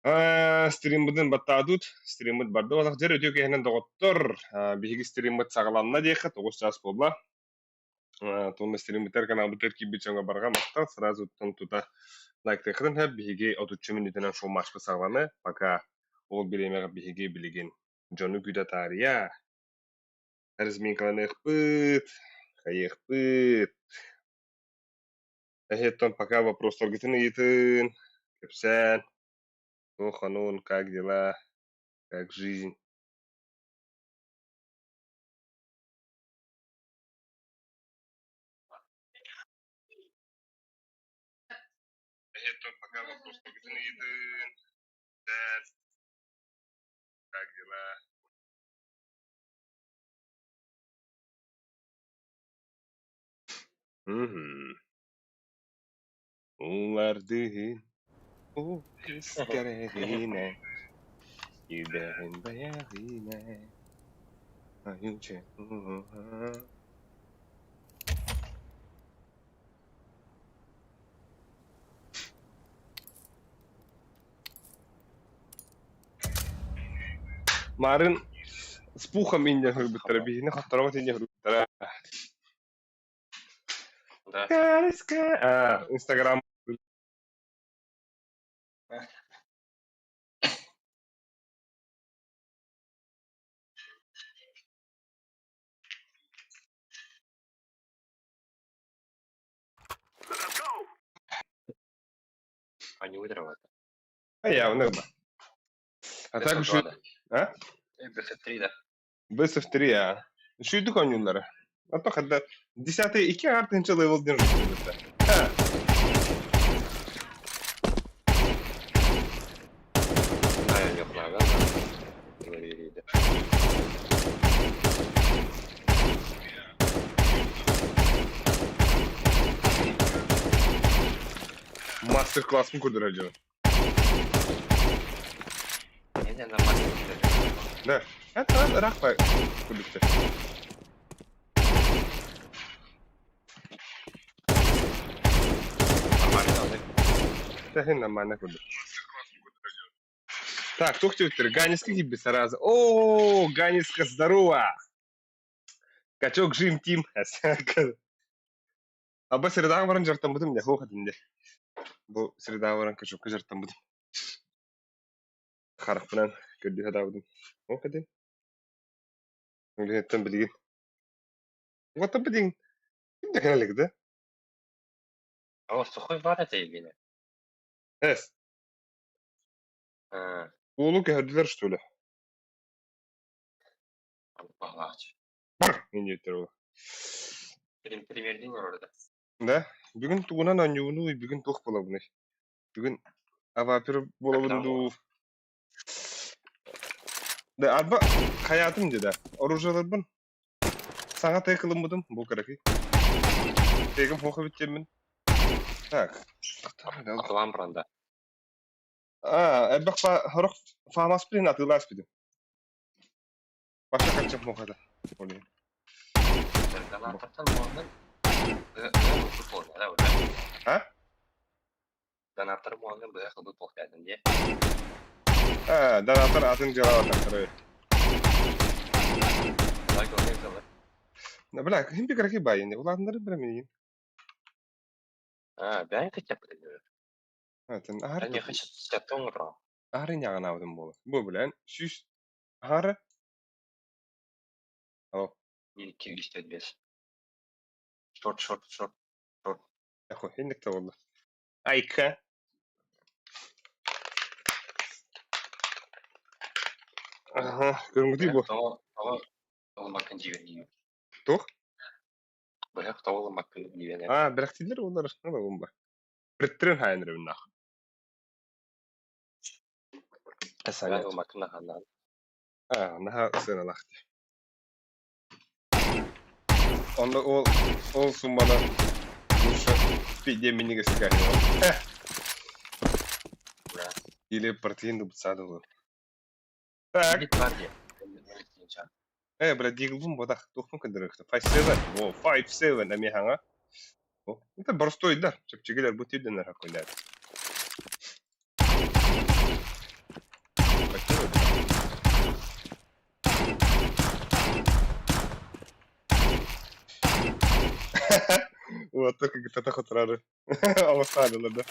Стримбудын баттаадут, стримбуд барды олақ жер өтеу кейінен доғыттыр. Бейгі стримбуд сағаланна дейқі, 9 час болла. Тонны стримбудтер канал бұтер кейбі чоңға барға мақтар, сразу тұнтута лайк тейқыдын хәп, бейгі 33 минутынан шоу машпы сағаланы, пока ол беремеға бейгі білеген жону күді тария. Әрізмен қалан еқпыт, қайеқпыт. Әхеттон пока вопростар гітін ейтін, кепсән. Ханун, как дела? Как жизнь? Это пока вопрос победный еды. Да. Как дела? Уларды. О, искарегина. Юберин баягина. Аюче. Марын с пухом инде хрубтара бихина хатарот инде хрубтара. Да. Инстаграм. Они выигрывают. А я унырма. А так уж... А? BF3, да. BF3, а. Şu yuduk oyunları. Hatta kadar 10'e 2 artınca level dönüştürüldü. Ha. Наверное, правильно. Говорили. Master-class mı kurdur acaba? Не, нормально. Да. Это рах по кудукте. Нормально куду. Так, тух тюктер, Ганиска гибби сразу. О, Ганиска, здорово! Качок Жим Тим. Аба средаға баран жартан будым не хоқ адынде. Бұл средаға баран качокка жартан будым. Харақпынан көрді хада будым. О, кәден? Үнгенеттен білген. Оғаттан білген. Кімді кәнелік, да? А вот сухой вар это или? Әс. Олу кәділер, что ли? Погладь. Мен еттер ол. Примерден орда. Да? Бүгін туғынан анюыну, бүгін тоқ бола бұны. Бүгін авапер бола бұнду. Да, адба хаятым деді. Оружалар бұн. Саңа тайқылым бұдым, бұл қарақи. Тегім хоқы біттемін. Так. Атылан бұранда. Әббақ хорық фамас білін атылас бідім. Баша қанчақ моқада. Олейін. Донатортан мұғанын бұғы толғады, да? А? Донатор мұғанын бұғы қылды толғадын, де? Донатор атын жалауы тақтыры. Лайк олай қылы. Бля, кім бекарақи байын? Оладындары біременейін. Бәйін қытеп білдері. Ары Әне қышып сәттің ұра. ары няған аудым болы. Бұл білән, шүш ары. Ало. Елікке үйістеді бес. Шорт. Яхо, ендікті болды. Айка. Ага, көріңгідей бұл. Тауы мақын жіберген. Тоқ? Бұғақ тауы мақын жіберген. Бірақ тейдер олар шынада оғын ба. Бірттірін хайыныры бүннақ. Бұғақ мақын нақаннан. Наха сына лақты. Onda ol summana duša deminiga sigarina. Или партийный бцадовый. Так. Бля, диглум бодах тухну кадырықты. 5-7. О, 5-7 амиханга. Это простой да. Чепчигелер бутиденер хакуляр. Вот только где-то хотрары. Авасталила, да.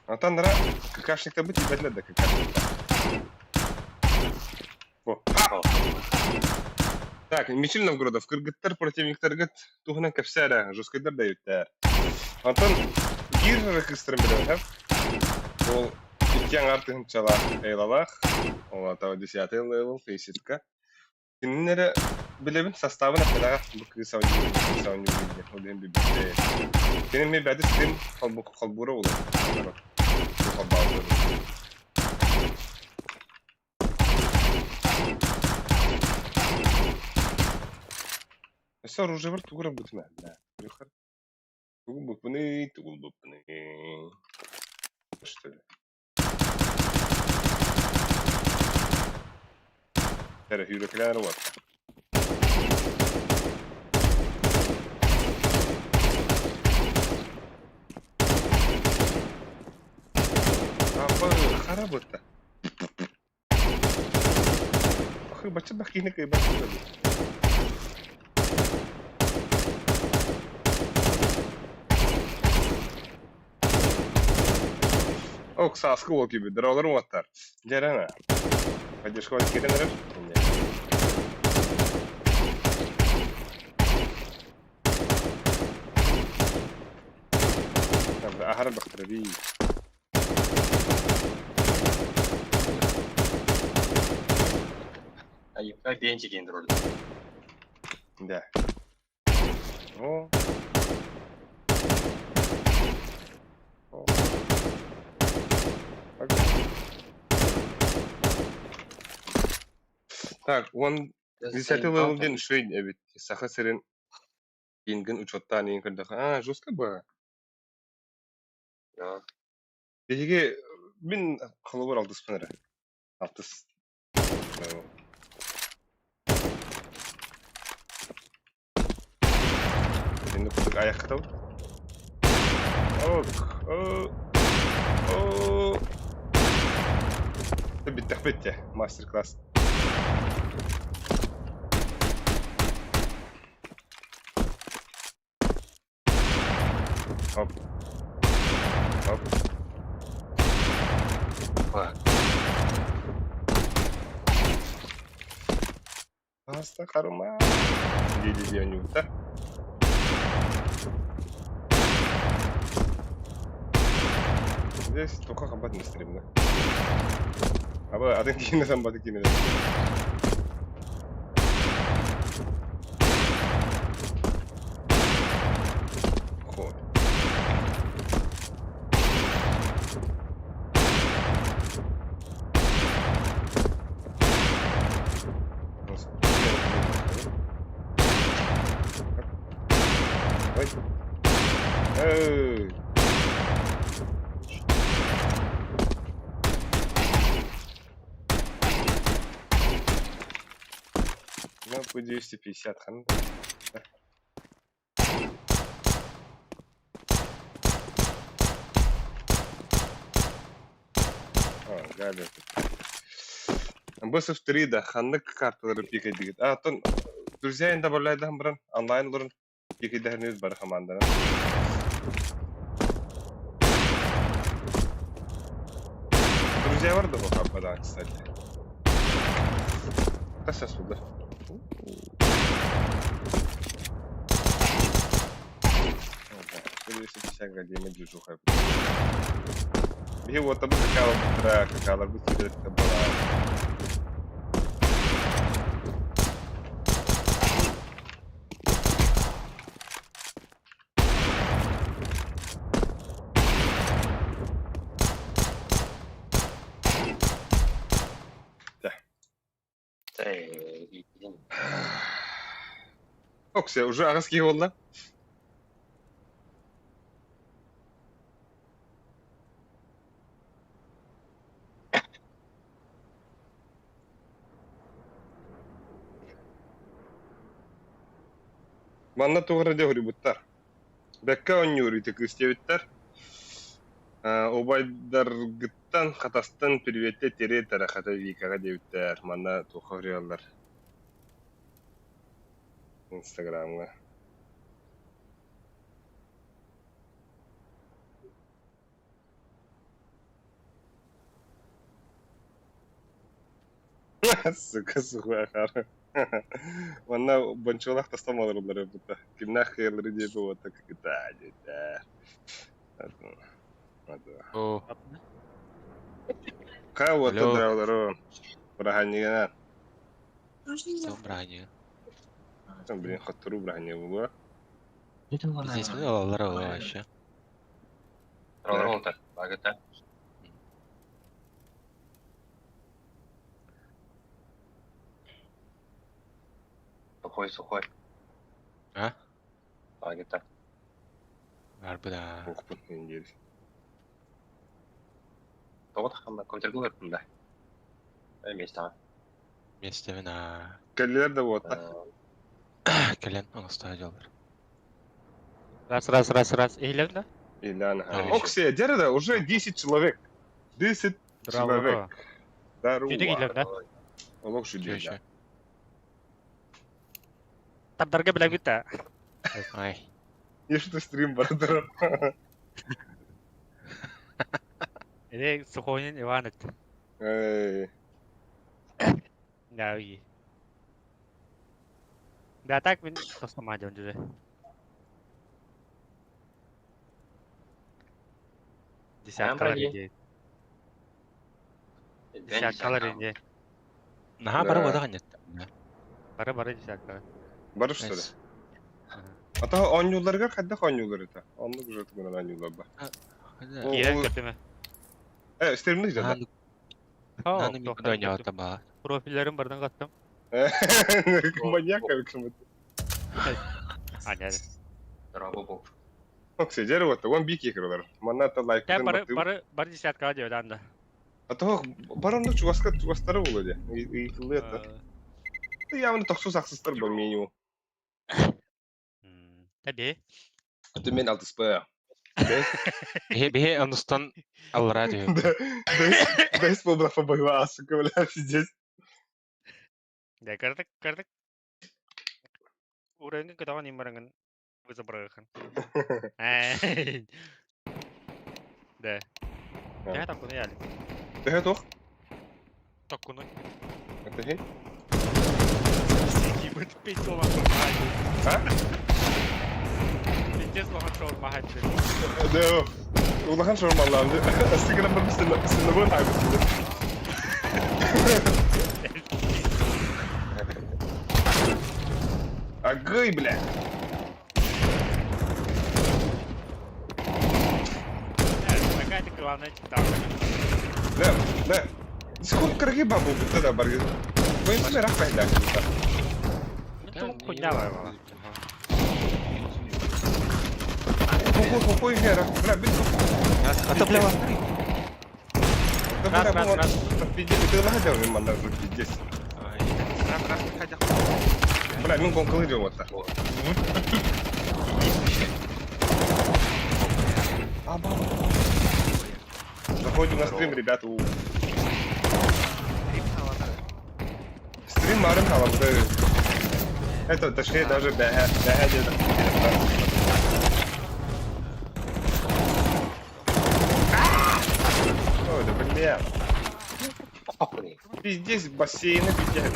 Атандыра какашникта бит ибетле да какашникта. О. Так, Мичил Новгородов, кыргыттар противниктаргыт тухунан кепсәре, жускайдар да юттар. Антон гир рекистрын билем, ол иккен артын чала эйлалах, ол атау 10 левел, фейситка. Киннері білебін составына педага бұкы сауыню білді, олен бібіде. Кенен ме бәді стрим қалбура олы. Эсэ оружие бар тугура бұтына, да. Тугу бұпыны. Что ли? Тәрі үйрекілер var. Хара бұтта. Ахы бачы бақины кай бачы да. Ок, саскы ол кебі, дыраларым ваттар. Жарана. Поддержка валь керенер. Ахар бақтыры. Как бенчики индроль. Да. О. Так, он 10 левелден швейн эбит. Саха серен инген учоттан инген да. Жестко ба. Да. Беге мен кылыбыр алдыс панара. Алтыс. Енді күтік аяққа тау. Біттік бітті, мастер-класс. Хоп. Аста қарыма. Дейді өнюта. Здесь только хабат не стримно. Один кине там бады кине. Ход. Эй. По 250 хан. Галя. Босов 3 да ханнык карталары пикедигит. Тон друзья инда добавляйдан баран онлайн лорун пикедерниз бар команданы. Друзья бар да бу хабада, кстати. Сейчас сюда. Если всякое время движуха. И вот там какая быстрее это была. Окси, уже арабский волна. Манна тугры да хурибуттар. Бекка оннюри текистебиттер. Обайдар Оттан хатастан приветте тере тарахата викага деуттер. Манна тухавриаллар. Инстаграмга. Сука, сухая хара. Манна бончолах тастамалар бутта. Кимнах херлери деп вот так да. О, Ка вот Алло. драуларо. Браханигана. добрание. Там блин хаттыру браханига була. Здесь мы аллара вообще. Роллтер. Багата. Сухой. А? Багата. Арбуда. Охпун индир. Тогот хамна контргулер бунда. Места. Вместе на Каллер да вот. колен он стадиолар. Раз. Эйлевна? Иляна. А. Оксия, дерда уже 10 человек. 10 человек. Дару. Жидек эйлевна? Олог şu Чё değil. еще? Табдарга билем гитта. Ай. Я что стрим бардыр. Эде сухойнен Иванет. Эй. Науи. Да так мен тостама жон жүзе. Десяткалар инде. Десяткалар инде. Наха Да. бара вода нет. Бары десяткалар. Барış что ли? Ата онюларга кадда онюлар это. Онлук уже тuguna онюлар ба. О, Кирен о. көтөмө. Стримни жада. Наны ми кудоня отаба. Профиллерим бардан каттым. Маньяк кем. Аня. Рабобок. Оксия, дер вот, он бики кырылар. Манна та лайк. Та бары десяткалар жөдан да. Ата баронда чугастары болду. И это. Ты явно токсуз аксыздар бұл меню. Таби. Аты мен алтыспая. Бе анустан аллара диyor. Бес бұл брафа бойва асыка бля пиздец. Да кырдык. Урайны кытаган имбаранган вызы бараган. Да. Я так куны яли. Ты тох? Так куны. Это хей? Ебать, пить слова. А? Пиздец слова шоур махать. Да. Улахан шормаллам. Астыгынан бір сыныбын айбысында. Агай, бля. Какая-то главная читала. Да. Сколько кырги бабу тогда барги. Поясни рахмай да. Ну, хуйнява его. Похуй гера. Бля, бит. Ата бля. Раз. Ты лагадел мен манда пиздец. Раз хотя. Бля, мен гонкалы идем вот так. Заходим на стрим, ребята. Стрим марим халам, да. Это точнее даже бэхэ. Ой, да бля. Похуй. Пиздец, бассейны пиздец.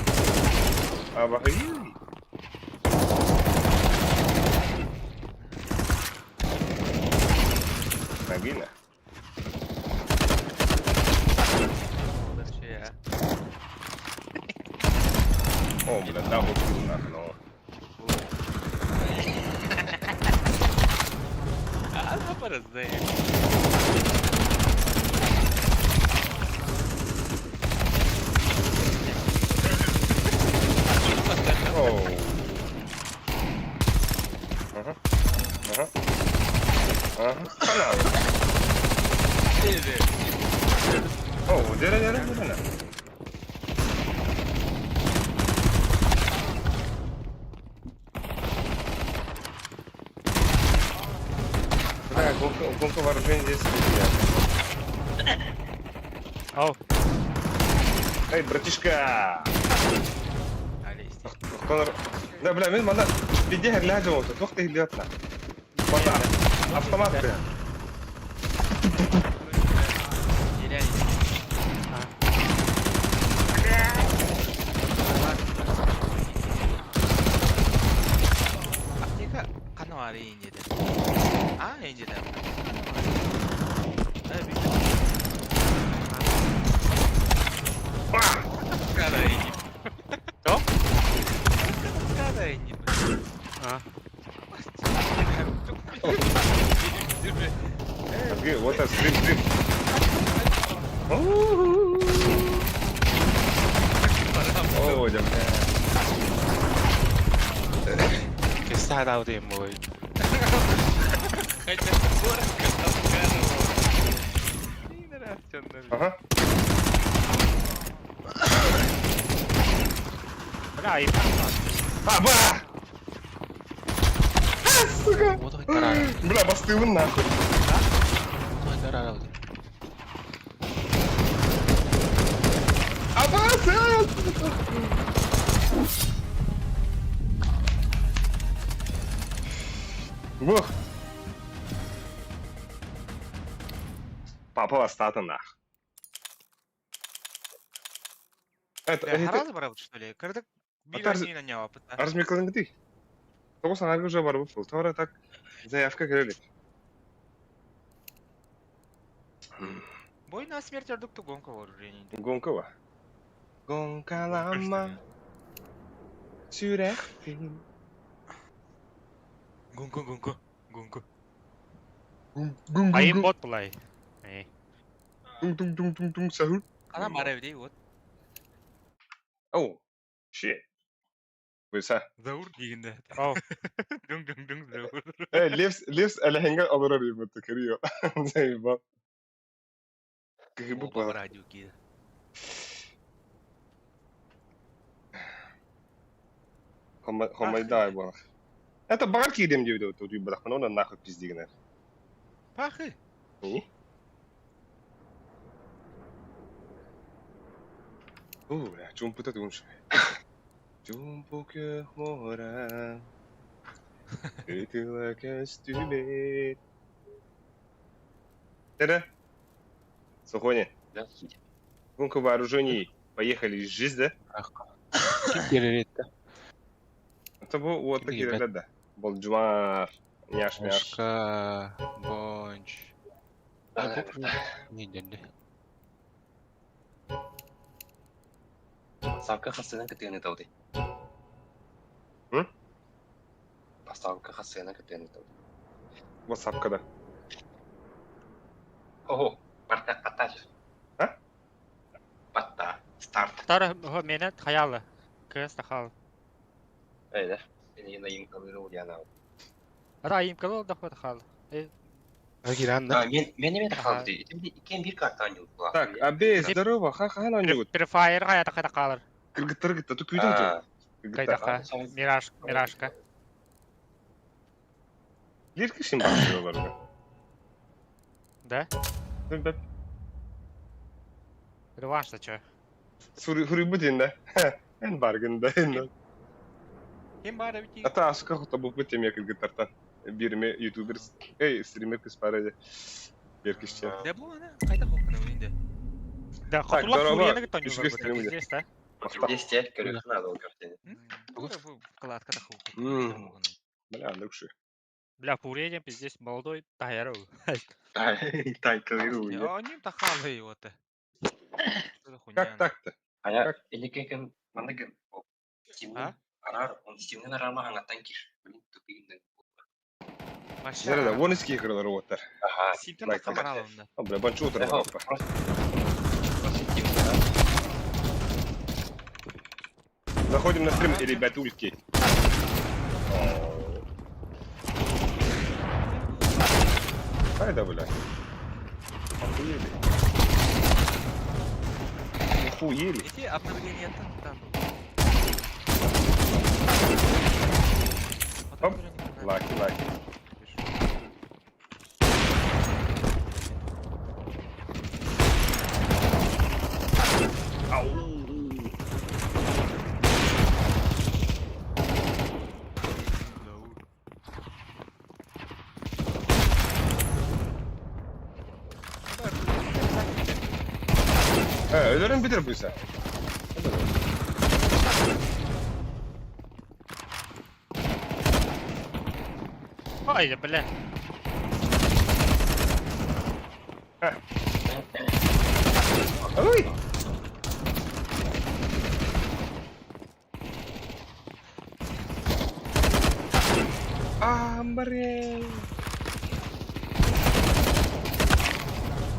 Обогрели? Мобильно? О, бля, да, вот нахуй, ну. А, паразей. Оу. Ага. Канал. Оу, дера. Бля, гонка вооружения здесь. Оу. Эй, братишка! Алейс. Конор. Да, бля, мен мана биде херләҗә булды. Тохта хилләтна. Мата автомат бе. Apteka kan var inceden. Aa inceden. Evet. Kadar ince. Yok. Kadar ince. А. Окей, вот так скрип. О, hocam. Kısa davdayım bu oyun. Aha. Бля, и там. Аба! Сука! Вот это рано. Бля, бастывын нахуй. Вот это рано. Аба, сен! Бух. Папа остата нах. Это, Хараз барабыт что ли? Кырдык bir Atar- rasmiyle ne yaptı? Арзмекалың дей. Тоғыз аңағы уже бар бұл. Тора так заявка керелик. Бой на смерть ардыктı гонка var Ренин. Гонка ба. Гонкалама. Сүрәхтин. Гонка. Айым бот бұлай. Тун сахур. Ana var evde вот. Оу. Shit. Бұйса. Завур дегенде. Оу. Дүң завур. Левс әләхенге алырар ебетті керио. Заебал. Кыгыбы Оба бар. радио киді. Хомайдай бар. Это бар кидем дейді тут бірақ оны нахуй пиздигінер. Пахы. И? Бля, чумпута думш. Чумпуке мора. Этила костюме. Это? Сухони, Да. гонка вооружений. Поехали из жизни, да? Керерет. Это был вот такие Ребят. ребята. Был джумар. Няш. Başka bonç. Ne dedi? Поставка хасена кетені тауды. М? Поставка хасена кетені тауды. Ватсапкада. Ого, партак паттаж. А? Патта, старт. Тара мені хаялы. Кыз тахал. Öyle. Beni yine imkanları oluyor yani. Ара айым кылы да хот хал. Agiranda. Benim de kaldı değil. İken bir karttan yok. Так, абе, здорово, ха-ха, ну не Префайр хаята кайда калыр. Кыргыттыргытта, тут күйдің жол. Кайдака. Мирашка. Лирка шин бар оларға. Да? Реваншта чё? Хури бұден да. Ән баргын да. Kim var evde? Ата асықа құта бұл бөтем я кыргыттартан. Берме ютубер, стример кыз бар еді. Беркішчен. Ne bu ana? Kayda kokunu önünde. Да, Так, хатурлап здорово. фурияны гыттан Үшіге юзар стримде. здесь, да? Здесь те, короче, надо укротить. Bu kılatkada kokunu. Ммм. Бля, души. Бля, фурия здесь молодой тайяру. Так, калирую. Они тахалы его-то. Как так-то? А я, или как манаган. А? Арар, он стимный нарама хангаттан киш. Блин, тупик. Жарада, вон иски кырылар оттар. Ага. Симптом камаралында. Бля, банчу отыр бар. Заходим на стрим, ребятульки. Айда, бля. Охуели. Охуели. Эти обновления там. Оп. Лаки. Ölürüm bitir buysa. Ой, бля. Ой! Hombre.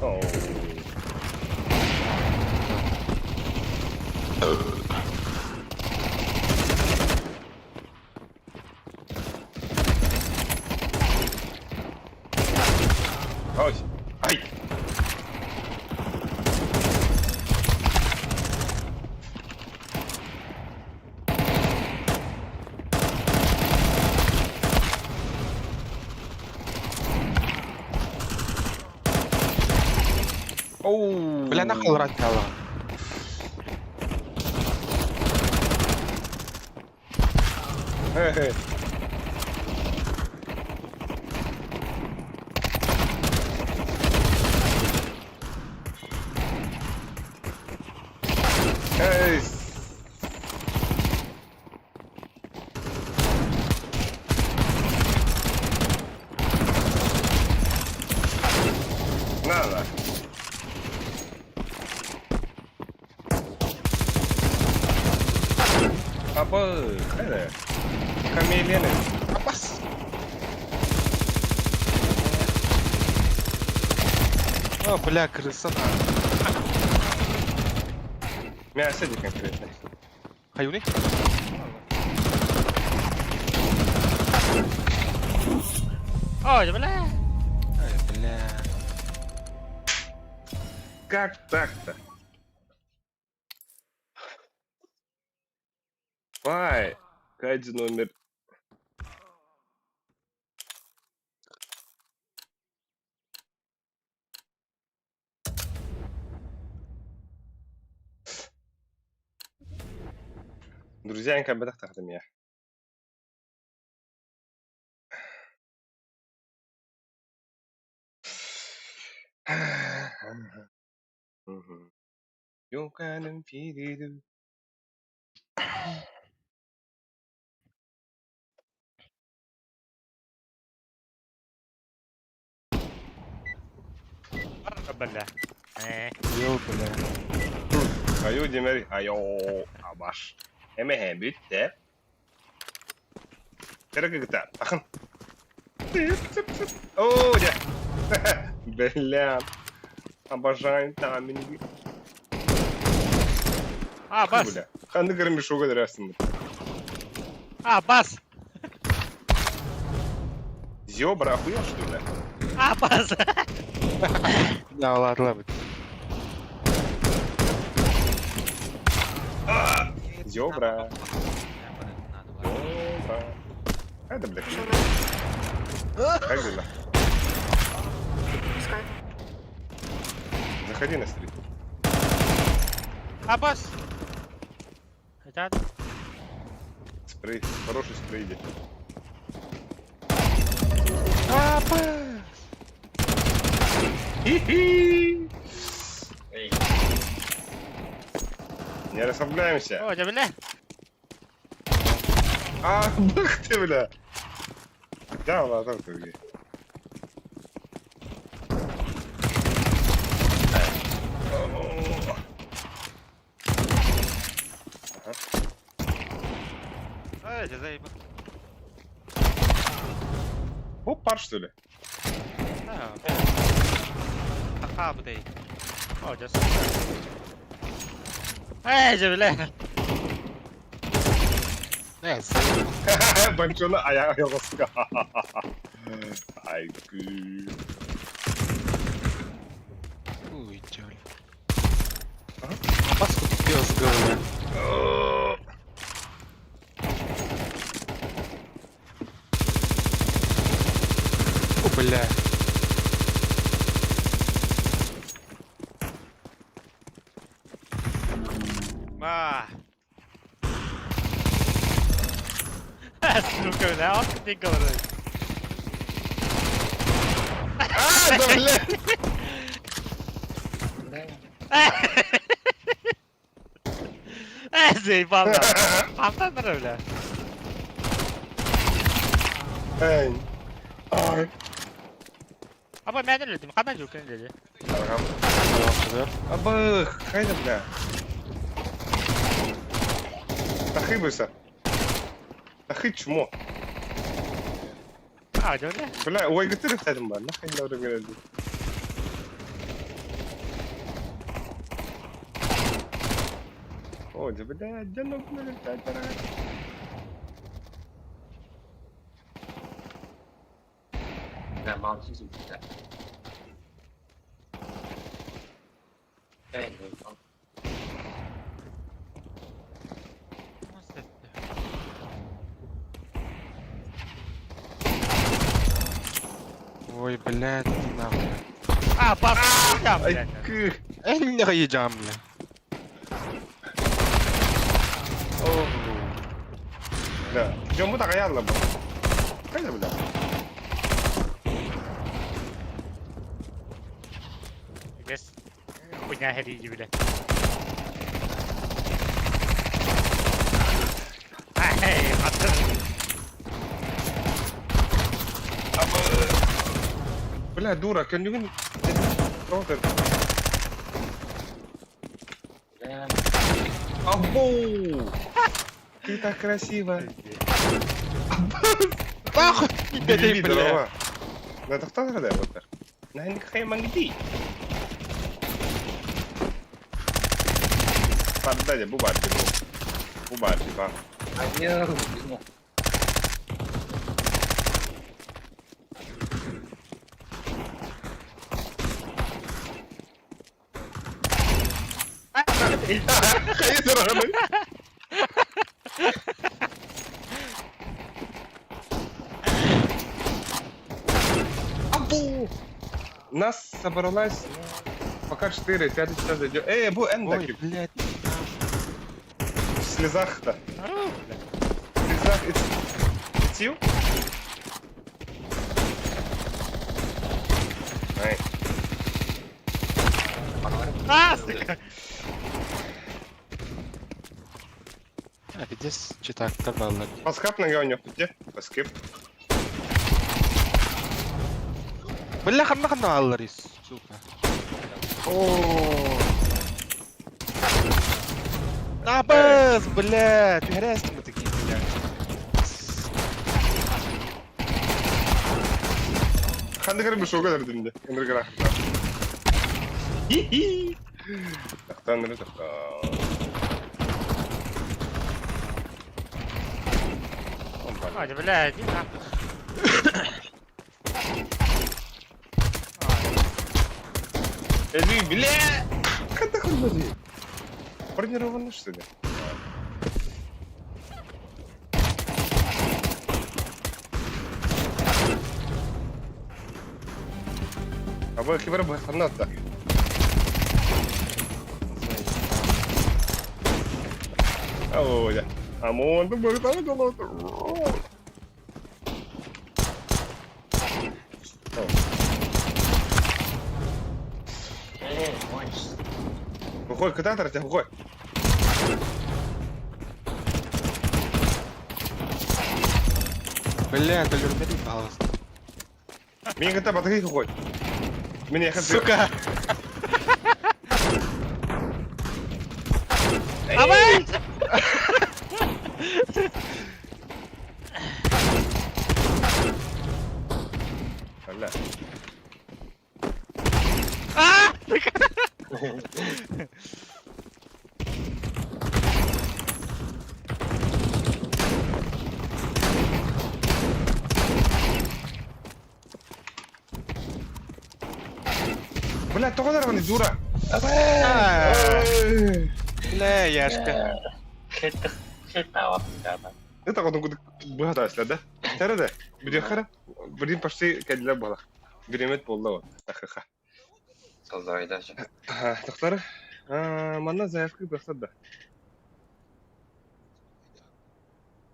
Oh. Ой. Ай. Оу. Бля, нахуй врать надо. Хе-хе. Эй. Надо. Папа, это хамелены. Апас. О, бля, крыса на. Мясо не конкретно. Хаюни? Ой, бля. Ай, бля. Как так-то? Ай, Кайдзи номер. Друзья, я как бы так меня. Юканым фириду. Бля. Йо, бля. Аю демер, айо, абаш. Эмэ бүтте. Терегта, ахын. О, я. Бля. Обожаю таминги. А, бас. Бля. Ханды кырмыш шоу kadar aslında. А, бас. Зёбра охуел, что ли? А, бас. Да, ладно, ладно. Зёбра. Зёбра. Это, блядь. Как дела? Заходи на стрит. А, бас. Хотят? Спрей. Хороший спрей идет. Хи-хи. Эй, Не расслабляемся. Ой, бля. А, бах ты, бля. Да, ладно, так ты. Эй, ты заебал. О, пар, что ли? А, бля. О, just. Эй, бля. Не, заебал. Банчона аяğa yolası. Ay gü. Ой, тёль. Апас, хоть пёс, говоря. О, бля. А. Сука, бля, он ты говоришь. А, да, бля. Заебал нахуй. Памтан öyle. Эй. Ай. Ama ben öyle dedim. Kadan yok dedi. Аргам. Аллахтар. Абых, хайда, бля. Охибайся. Охи чмо. А, öyle. Бля, ой, гатыры тадым бар. Нахай на время geldi. О, да, бля, джанок, бля, тадара. Ben bağımsızım işte. Evet. Nasıl etti? Ой, блядь, нахуй. А, бак. Ya Ай, блядь. кых. Эй, не езжам, бля. О. Бля, 전부 다 가야알라 뭐. хайда, бля. Без хуйня херіді, блядь. Ай, атыр. Бля, дура, көнүгүн. Ровер. Ben Абу! Ты так красиво. Нахуй! Бери, Бери, бля. дрова. Ну, кто тогда вот так? На никакая мангди. Пардадя, бубарди, ну. Бубарди, ба. hayır. Hayır, дрова. Абу! Нас собралась пока 4, 5 сейчас зайдет. Бу, Ой, эндаки. блядь. В слезах-то. Ару, блядь. В слезах. It's you? Ай. А, сука. А, пиздец, читак, торвал. Паскап на говне. Где? Паскип. Бля, хана алларис, сука. О. Набыз, блядь, грязь мы такие, блядь. Хандыгар bir şoka derdinde. Endirgar akıta. Hihi. Taktan nere taktan. Hadi блядь, иди нахуй. Эли, бля! Когда хуй Бронировано что ли? А вы кибер бы ханатта. Ау, я. Амон, ты будешь там долото. Выходит, когда ты выходит? Бля, это люрнери, пожалуйста. Меня когда батарейка выходит? Меня хочу. Сука! Давай! Бля. А! Бля, кто дарованный, дура? Бля, яшка. Хитава, ребята. Это вот он бухата если, да? Тереде. Будет хара. Будем почти кадля была. Беремет полда вот. Ахаха. Создавай же. Тохтар. Мана заявка бросат да.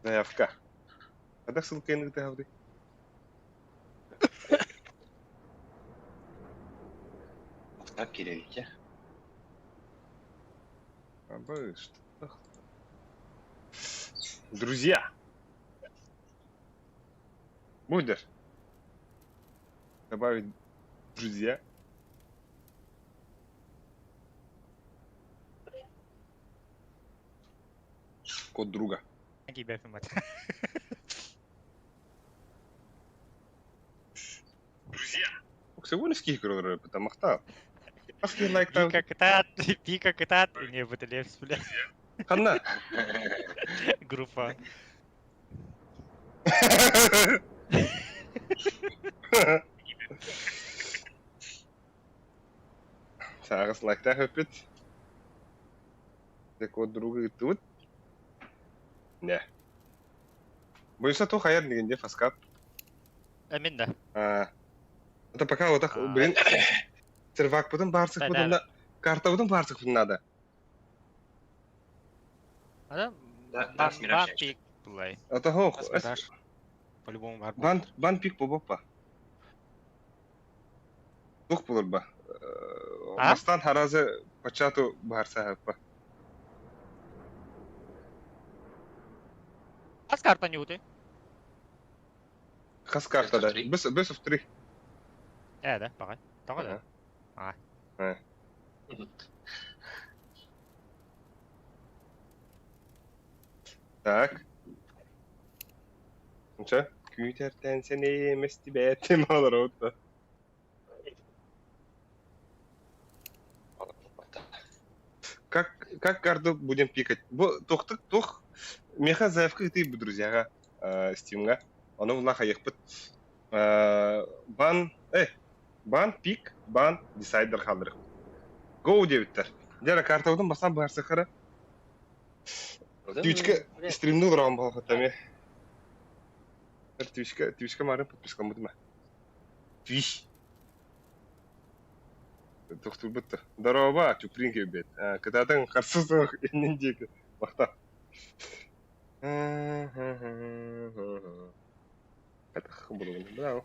Заявка. Когда ссылка и ты говори. Muhtar Kirevike. Абы, что? Друзья. Будешь? Добавить друзья. Код друга. Гибя фимат. Друзья. Всего лишь кикеры, потому что. Аски лайктан. Пика катат, и не бутылев, бля. Ханна. Группа. Сагас лайктан höpet. Det код друга тут. Не. Бойся то хаяр дегенде фаскат. Амин да. Это пока вот так, блин. Сервак потом барсык Да, потом да. карта потом барсык надо. Да, Нас мираж бан пик, блай. Это хох. Асмидаш. По-любому бар. Бан пик по боппа. Тух булыр ба. А? Бастан харазы пачату барса хаппа. Аз карта не уты. Хас картада. Best of Best of 3. Да, пока. Только да. Так. Ну что? Күйтерден сен емес дебеттім алыр отта. Как карту будем пикать? Тух меха заявка ты бы друзьяга стимга. Оно влаха ехпыт. Бан пик, бан десайдер халдырық. Гоу дебиттер. Дера картаудың басан барсы қара. Твичка стримнул раунд был хотами. Твичка марын подписка мудма. Твич. Тухту бутты. Здорово, чупринки бет. Катадан харсызы ниндегі. Вақта. Это хубаво, да.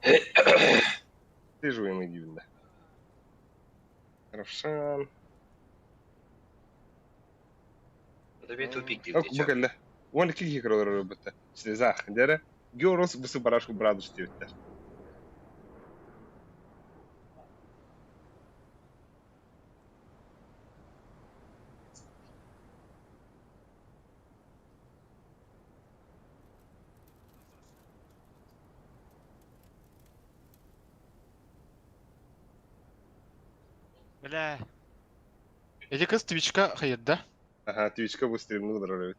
Ты же ему дивно. Равшан. Это ведь тупик Ок, бакалла. Вон кики кродар бутта. Слезах, дера. Георос бусы барашку брадыш тевиттер. Бля. Эти кыз твичка хает, да? Ага, твичка бу стримнул дроры.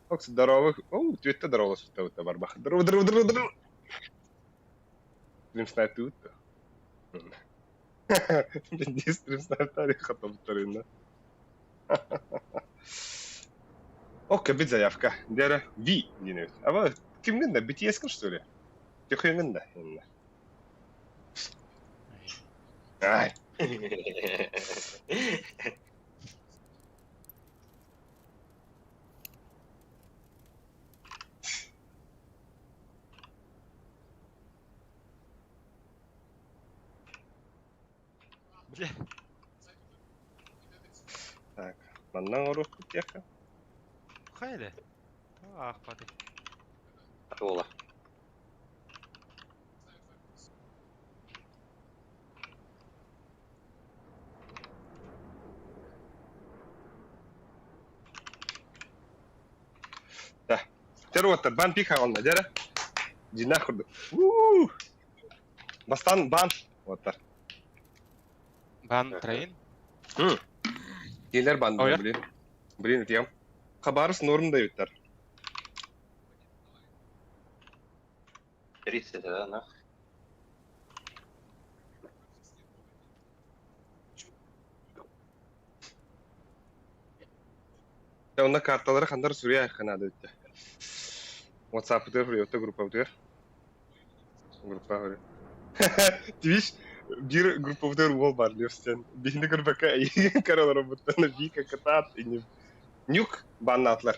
Ок, здорово. Оу, твитта здорово что-то барбах. Здорово. Стрим снайп тут. Бенди стрим снайп тарих атом тарина. Ок, бит заявка. Дера Ви динет. А вот кимнен да BTS что ли? Тихонен да. Ай. Бля. Так, маннан орух кутяха. Хайде. Ах, пады. Ола. Теруаттар бан пик хағална дера. Жина құрды. Бастан бан. Оттар. Бан трейн. Елер бан Ой, блин. Блин, етем. Хабарыс нормда юттар. 30, да, нах. Онда карталары қандар сүрия айқанады өтті. WhatsApp өтер, өтті группа өтер. Группа өтер. Твиш, бір группа өтер ол бар, левстен. Бейінді группака әйін каралары бұттаны Вика катат. Нюк бан атлар.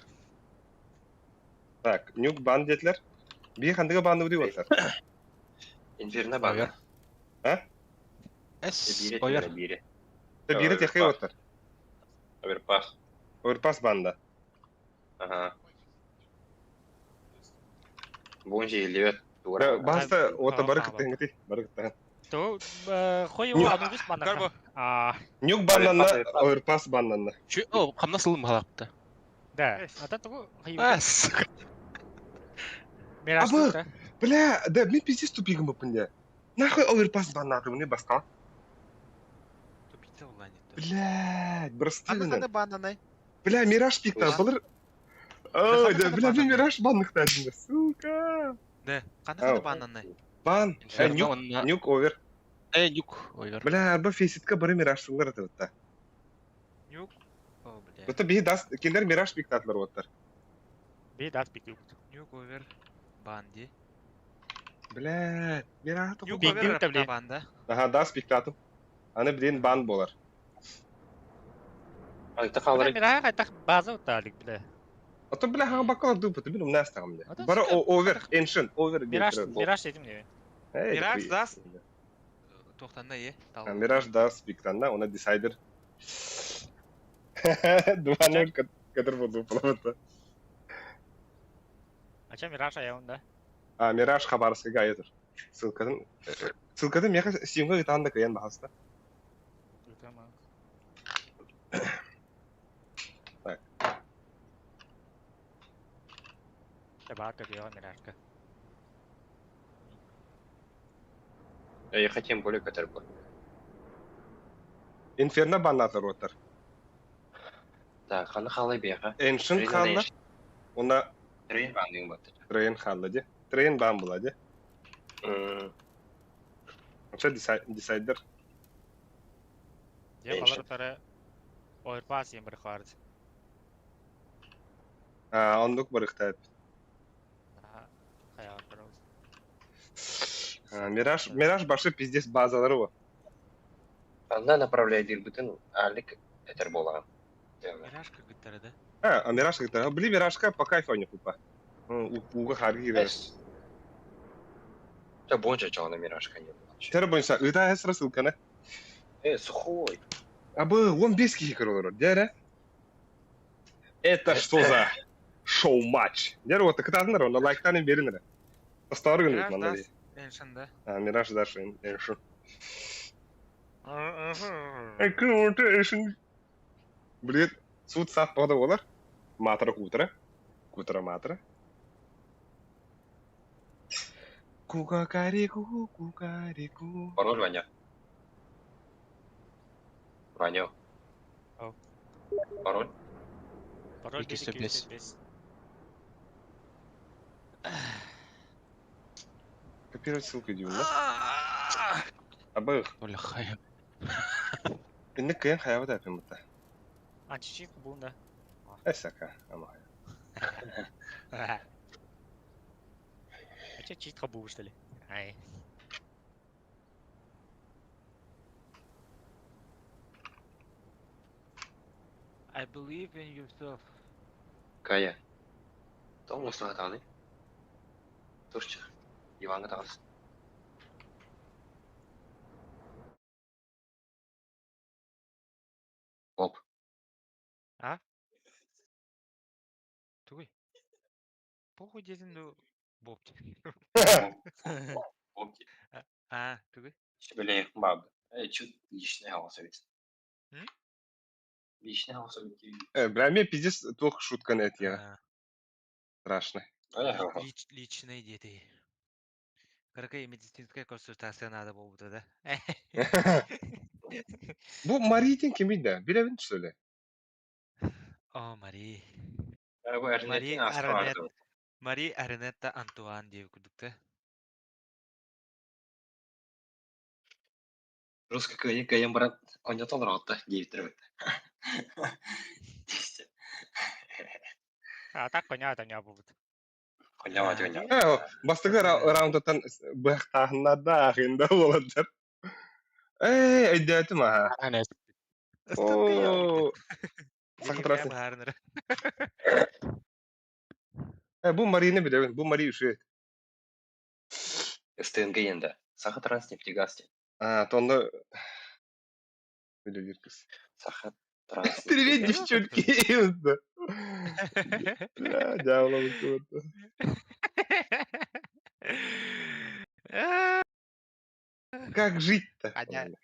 Так, нюк бан детлер. Бейін қандыға банды өтей өтер. Инферно бага. Эс, Бире, ойер. бире. Бейін текей өтер. Оверпах. Overpass банда. Ага. Буын жиилибет. Да, Тура. баста ота Ага, барык ага. теңти, барык тан. То хойу Ню- анубис банна. Гарбо. Нюк баннанна, Ойырпас. ойырпас баннанна. Чё, о, камна сылым халапта. Да. Эс. А то хойу. А, сука. Мираж Абы! да. Бля, да мен пиздец тупигім бұпын. Нахуй ойырпас баннады мне басқа? Тупица уланит. Блядь, брастыгынан. Анны бананы. Бля, мираж пиктан Ой. былыр. Да Ой, да, ханы бля, мен бананы. мираж баннықтадым. Сука. Да. Қаны Ау. бананы. Бан. Нюк овер. Нюк, ойгар. Бля, арба фейситка бары мираж суңгар атыбытта. Нюк. О, бля. Бұта бейі дас, кендер мираж пиктатлар оттар. Би дас бик. Нюк овер. Банди. Блядь, мираж Нюк Биг овер дил табли. рапта банда. Ага, дас пиктатым. Аны білен бан болар. Айта Бля, қалыры. мираж кайта база уталик, бля. Ото бля, хаң бакалар дупыты, білім настағым не. Ото Бары сука, овер, ancient, овер. Мираж дедим не. Мираж дас. Тоқтанда е. Мираж дас пиктанда, она десайдер. Дуаны кадыр болду палабыта. Ача мираж аяунда. Мираж хабарска гаетер. Ссылкадан меха симга гитанда каян бахаста. Так. Табака дио миражка. Я хотим более катербо. Инферно баннатлар оттар. Так, ханы халай бияха. Ancient халла, она Трейн бандың баттыр. трейн халла де. Трейн бан була де. Ача десайдер. Я балар тара ойрпас юм бір хард. Ондук барыктайт. Хаял барабыз. Мираж башы пиздец базалары о. Анда направляй дирбытын алик этер болған. Мирашка гитара, да? Мираж гитара. Бли миражка по кайфу не купа. Уга харги кирер. Та бонча чауна мирашка не было. Тера бойынша, ыда әсірі сылканы. Сухой. Абы 15 кихикер олар, дәрі? Это что за шоу-матч? Дәрі оты кытатындар, оны лайктанын берінір. Постары күн Мираж өтман дас. дәрі. Эншанда. Мираж даш әншін. Күн орты әншін. Білет, суд сат бағда олар. Матыры кутыры. Кутыры матыры. Кукакарику, кукарику. Пароль, Ваня. Ваня. Ау. Пароль. Пароль 205. 205. Копировать ссылку идем, да? Абы, Оля, хая. инде кыйын хаябы да әпен бұта. Анчичи бунда. Әсәка, ама. Ача чит хабу что ли? Ай. I believe in yourself. Кая. Том осылға тағаны. Тұршы. Иванға тағыз. Оп. Тугай. Похуй дедім, ну... Бопти. Оп. Тугай. Шебеле бабы. Чуть лишний хаос ведь. М? Лишний хаос ведь. Бля, мен пиздец только шутканы әтіға. Страшно. Личные дети. Какая медицинская консультация надо было, да? Бұл Маритин кем еді? Білебін сөйле. О, Мари. Мари Мари Арнетта Антуан деп күдікті. Русский кайын кайын барат конятон ротта дейптір. А так понятно не будет. Коняват коня. Бастығы раундтан бұқтағына дағында оладыр. Әйді әтім аға. Анес. Сақытырасың. Бұл Марины білебін, бұл Мари үші. СТНГ енді. Сақы транснефтегасте. Тонды... Біле беркіз. Сақы транснефтегасте. Привет, девчонки! Бля, дьявола, вот. Как жить-то? Понятно.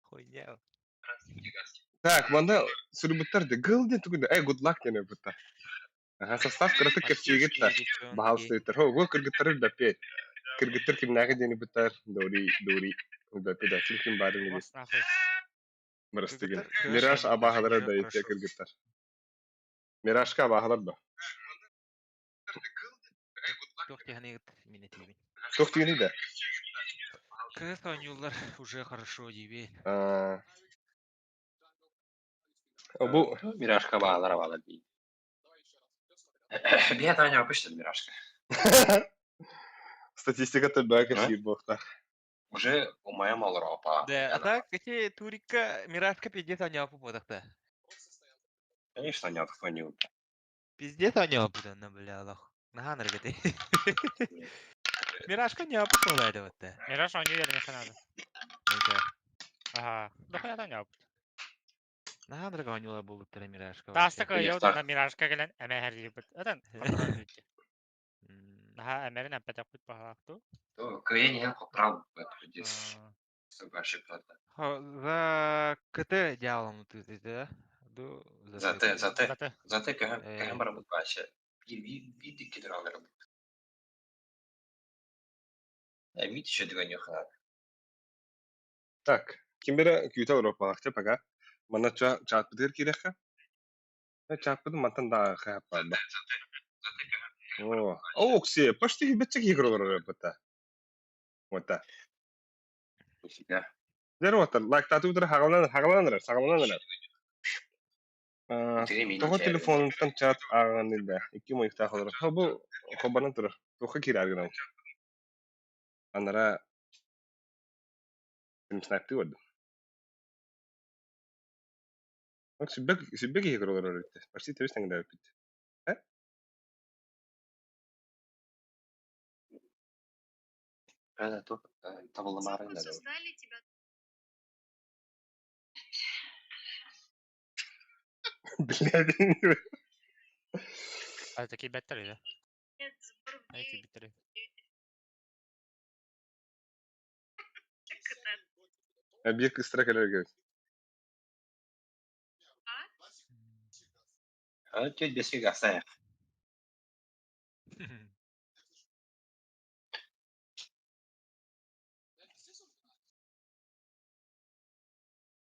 Хуйня. Так, манда сүрбүттөр де гыл де тугуда. Good luck дене бутта. Ага, состав кырыты кепчигит та. Бахал стойтер. Хо, го кыргыттары да пе. Кыргыттар кимнага дене буттар. Дори. Да пе да ким барын эле. Бас нахуй. Мырыстыгын. Кыргыттар Мираж кыргыттар абахалары да жөнүндө ите хорошо. кыргыттар. Миражка абахалар да. Yok yani minetiyim. Çok değil de. Kız oynuyorlar уже хорошо gibi. Bu Мирашка bağlar değil. Bir tane yapıştır Мирашка. statistika tabii belki Ha? şey bu. Уже умаем olur опа. Да, а так эти турика Миражка пиздец они опуподах-то. Конечно, нет, кто не умеет. Пиздец они опудан, бля, Аллах. Нахана ребята. Миражка не опупала этого-то. Мираж oynuyor gelmesi lazım. Neyse. Aha. Dokuya da ne yaptı? Нахана рага oynuyorlar buldukları Mirage'ka. Tastık Yok, yok tak. da Mirage'ka gelen emeği her gibi. Zaten kapıdan ötü. Aha emeğin empet yapıp baktı. То Каянин поправил здесь. Чтобы ошибаться. За КТ дьяволом ты, да? Зате. Zaten Зате камера будет вообще. Види кидералер. Вид еще двойнёх. Tak. Kim bire küte Avrupa akça paga. Mana çat bitir kireka. Çat bitir matan da khapa da. O okse, почти bitecek yigro bata. Wata. Себя. Zero wata. Like tatu bitir hagalanır. Toho telefondan chat ağanında. İki mo iftah olur. Ha bu kobanın tur. Toha kirar gına. Anara film snap diyordu. Bak sibek yigro olur. Почти tersten gider bit. Это тут табуламарын да. Создали тебя. Bilmediğin Azdaki better öyle. Нет, сбор в Neyse гей. bitirir. Как это? bir kıstıra kadar gör. А чуть без фига стоят.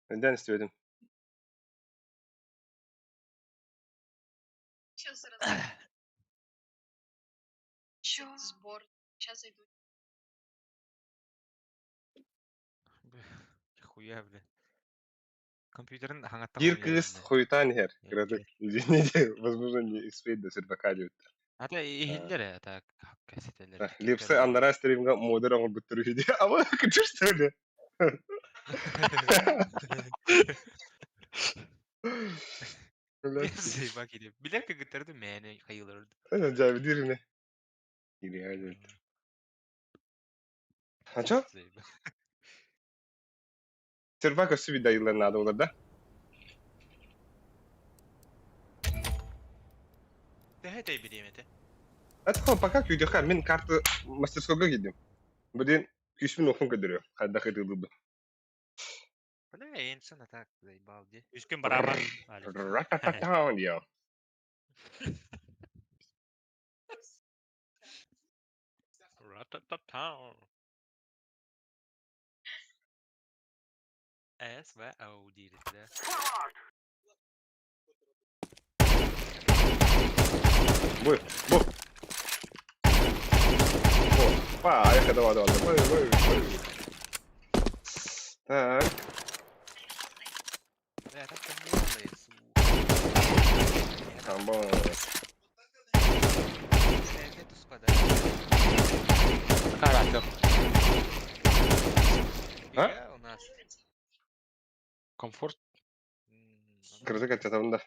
Neden istiyordun? Сейчас раз. Еще сбор. Сейчас зайду. Хуя, бля. Компьютерин хангаттан Bir kız koyutan her. Gradık. Извините, возможно, не успеет до сербакадио. Ата ихиллер ата кассетелер. Липсы аннара стримга модер оңол бүттүрүү ди. Ама күчүр сөйлө. Зейба киде. Билер кыгыттарды мэне кайылырды. Жабы дирине. Ири айдын. Ачо? Зейба. Сербак өсү bir dayıların adı olur da. Дехетей билемете. Atko pakak video kan men kartı мастерскойга gittim. Буден 3000 окун көдөрүyor. Кайда кыдылды. Бля, энсен атак зейбал ди. 3 gün beraber. Ратататаун diyor. Ratatatown. S ve O diyelim. Bu. Опа, я давай. Так. Ya tak temizleyiz. Tamam. Evde tuskada. Karatım. Ha? Ya у нас. Komfort. Kırdık et yatağında.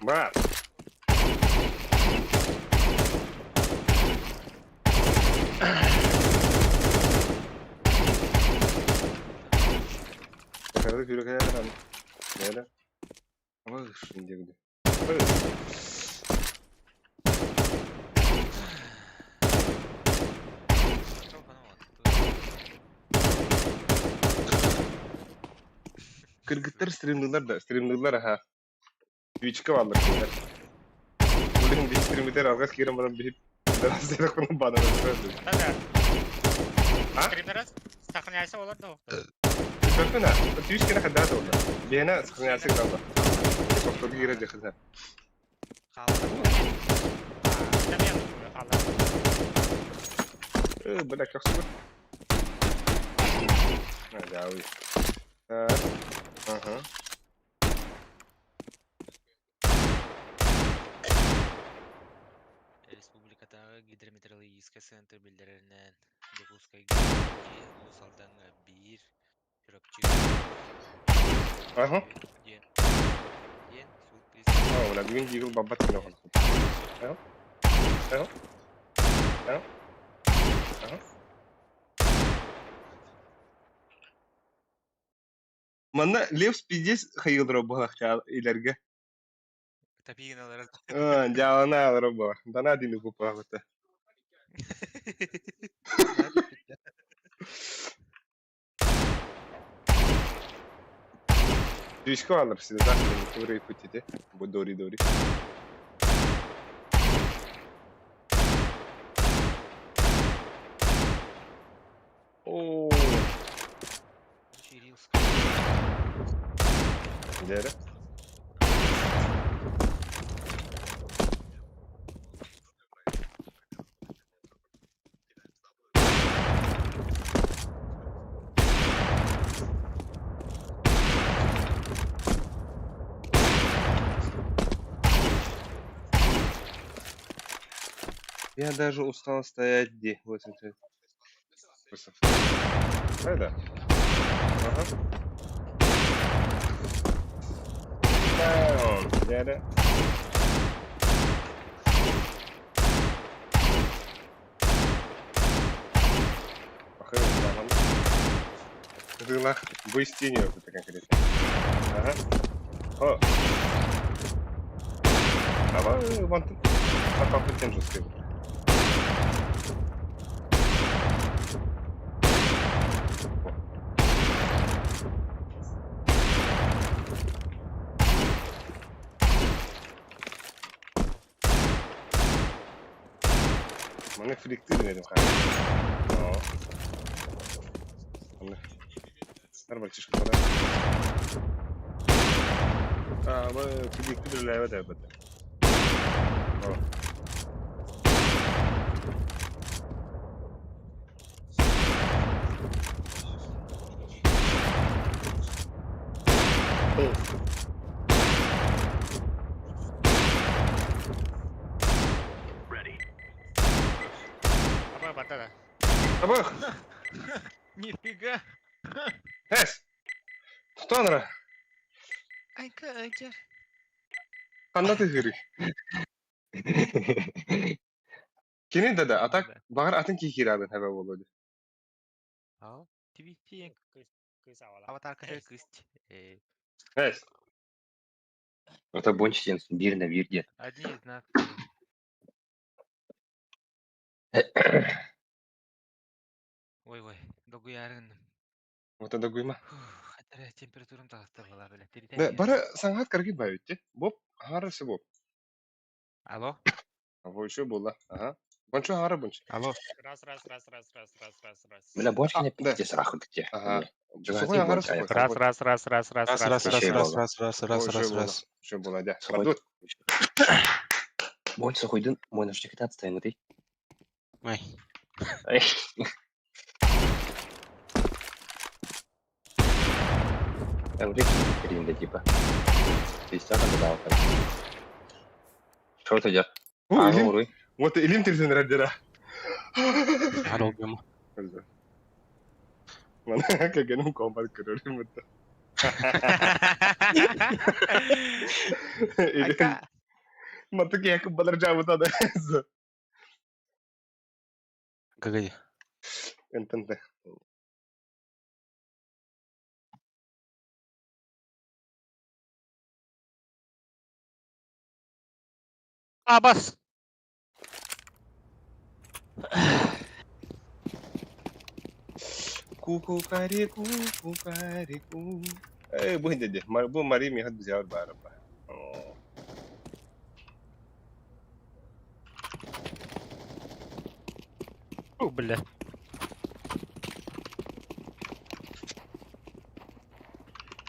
Bak. Kırdık yürü kaya. Nere? Ama şimdi gidiyor. Kırgıtlar streamliler ha. Twitch'e varlar şeyler. Bunun bir streamliler algas giremeden bir biraz da konu bana verdi. Ата да. Ha? Стримдер сохраняйся олар да вакыт. Bakın ha. Twitch'e kadar da oldu. Bana sıkıntı kaldı. Çok da girecek kadar. Тамен халар. Bırak yoksa. Hadi abi. Ha. Aha. Республикатагы гидрометеорологический центр билдиреринен Жокускай улусалдан бир чүрөпчү Aha. ден сул Aa, ulan bugün Eagle babat ne oldu? Aha. Aha. Aha. Aha. Mana Levs pizdes hayılır bu akşam ilerge. топигиналар Javana alır bu. Dana dini bu pahvete. Twitch'e alır size zaten burayı putide. Bu dori. Oo. Чирилский Nere? Я даже устал стоять где. Вот это. Это. Ага. Down. Nere? Bakıyorum zaman. Rıla. Bu isteniyor bu конкретно. Ага. О. Ama vantın. Kapatın temizlik. Bana frikti demedim kanka. Aa. Bana. Ver bakçışkı bana. Ama frikti bir leve de yapmadı. Aa. Апа бата да. Sabah. Нифига! Hes. Tutanra. Айка. Anlatı hırı. Kini dede atak. Bağır atın ki kiradın hebe oldu. Ал твити Кыз авала. аватарка кысть. Hes. Это бончтен бир на бирде. Одни из нас. Ой, догуярын. Ota da guyma. Хатара температурам тагыстыр була беле. Bara sangat kargi bayıttı. Bob harası bob. Алло? Avo şu bolla. Aha. Bonço hara bonço. Алло. Раз. Бля, бончтен А, да. пиздец раху где. Aha. Жогатый Сухой аңғары бонча, сухой. аяқ. Раз. Şu bolla da. Сухой. Badut. Бонч сухойдун мойнашты китат стайны дей. Ой. Ай. Эмрик перинде типа. Система дал. Что ты делаешь? Bu А, ilim. ну, руй. Вот ilim tirsin radera. Алло, гема. Mana kagak kombat kırıyorum burada. İlim. Matık yakıp balar cavıta da. Погоди. Entende. А, бас. Кукукареку, кукареку. Bu hindi. Bu Mari mi had bizi bara ba. Фу, бля.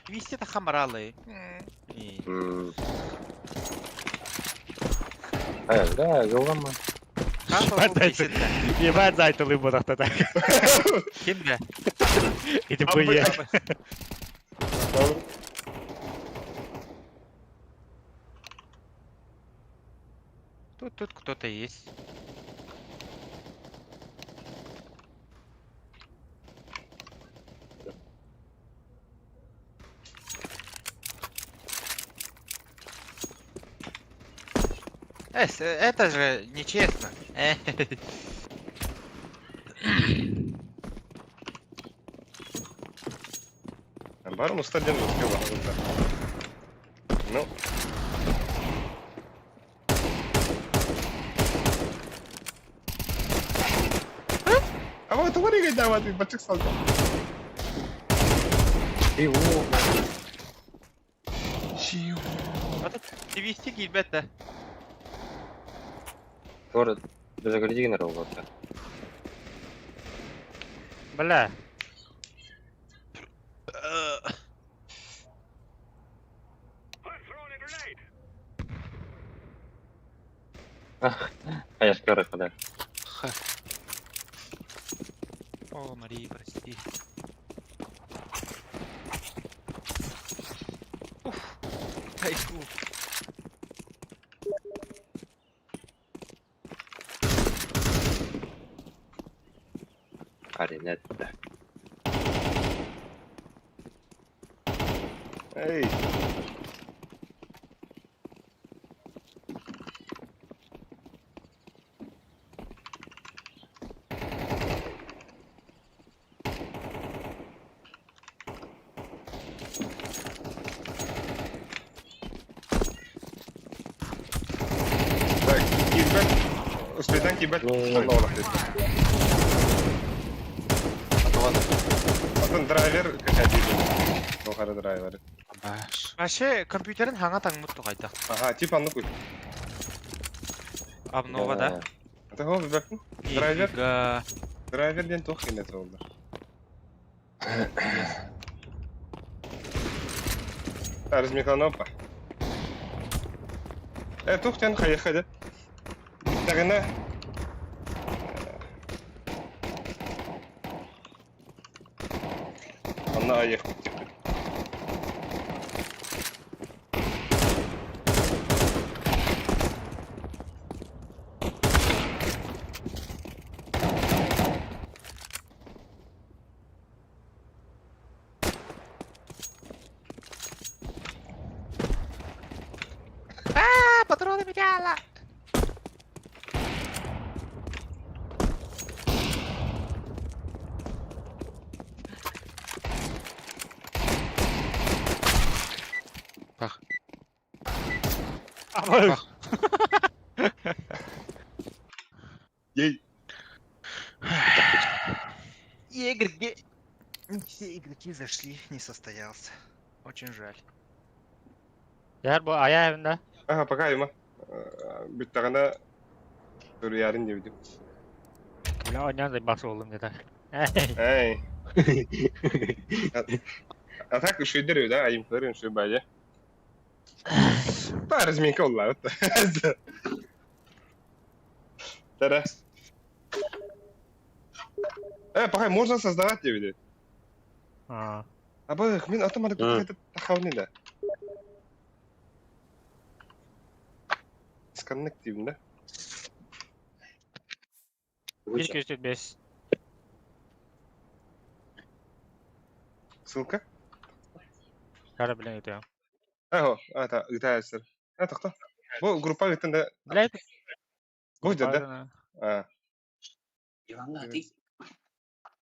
Вести-то хамралы. Да, голова. Ебать, зайтылы будакта так. Кимге? Иди бые. Тут кто-то есть. Это же нечестно. Бар mı stadyon mu çıkıyor bana? No. Ama tu bari gaya dapat bacak saldı. Вести гильбета. Город. Загрузи генерал вот. Бля. А я скоро хода. О, Мария, прости. Уф, кайфу. Парень, нет. Ey. Так, кибет. Успедан кибет. Allah Allah dedi. Атын драйвер кәдиді. Жоғары драйвері. Вообще компьютерин хаңа таңмытту кайта. Ага, тип анны кой. Обнова да? Аты хо бибәктің? Драйвер? Нифига. Драйверден тоқ кенет олды. Арзмеканы опа. Тоқ тен қайықы Тағына. Анна аяқ бітті. А, патроны металла. Пах. Ama Ей. Игры. Все игроки зашли, не состоялся. Очень жаль. yer bu aya evinde. Aha, bakayım ha. Bittağına dur yarın gibi. Bile oynayan da bas oğlum dedi. Hey. Atak üşüyor deriyor da ayım kırın şu bence. Пару змейка олар. Тара. Пока можно создавать DVD. Ha. Мен автоматик это тахауни да. Сконнективно. 205. Ссылка. Kara bilen gidiyorum. Ата, ытаасыр. Тахта. Бу группа гытында Bilek. бу да.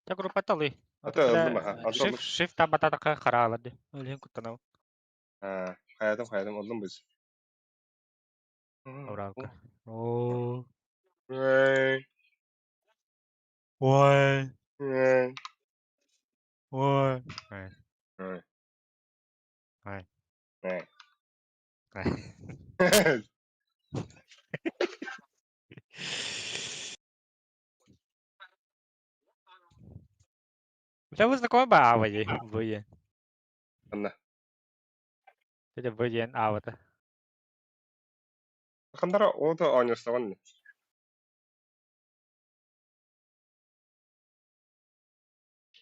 Ta grupa talı. Ата алдым аха. Shift tab batata kara aladı. Öyle kutanao. Hayatım aldым biz. Аурака. О. Ой, Ой. ой, Ой. ой, Ой. ой. Ой. Вы знакомы Авади? Вы. Анна. Это вы Авата. Хандара ото ойнostаған.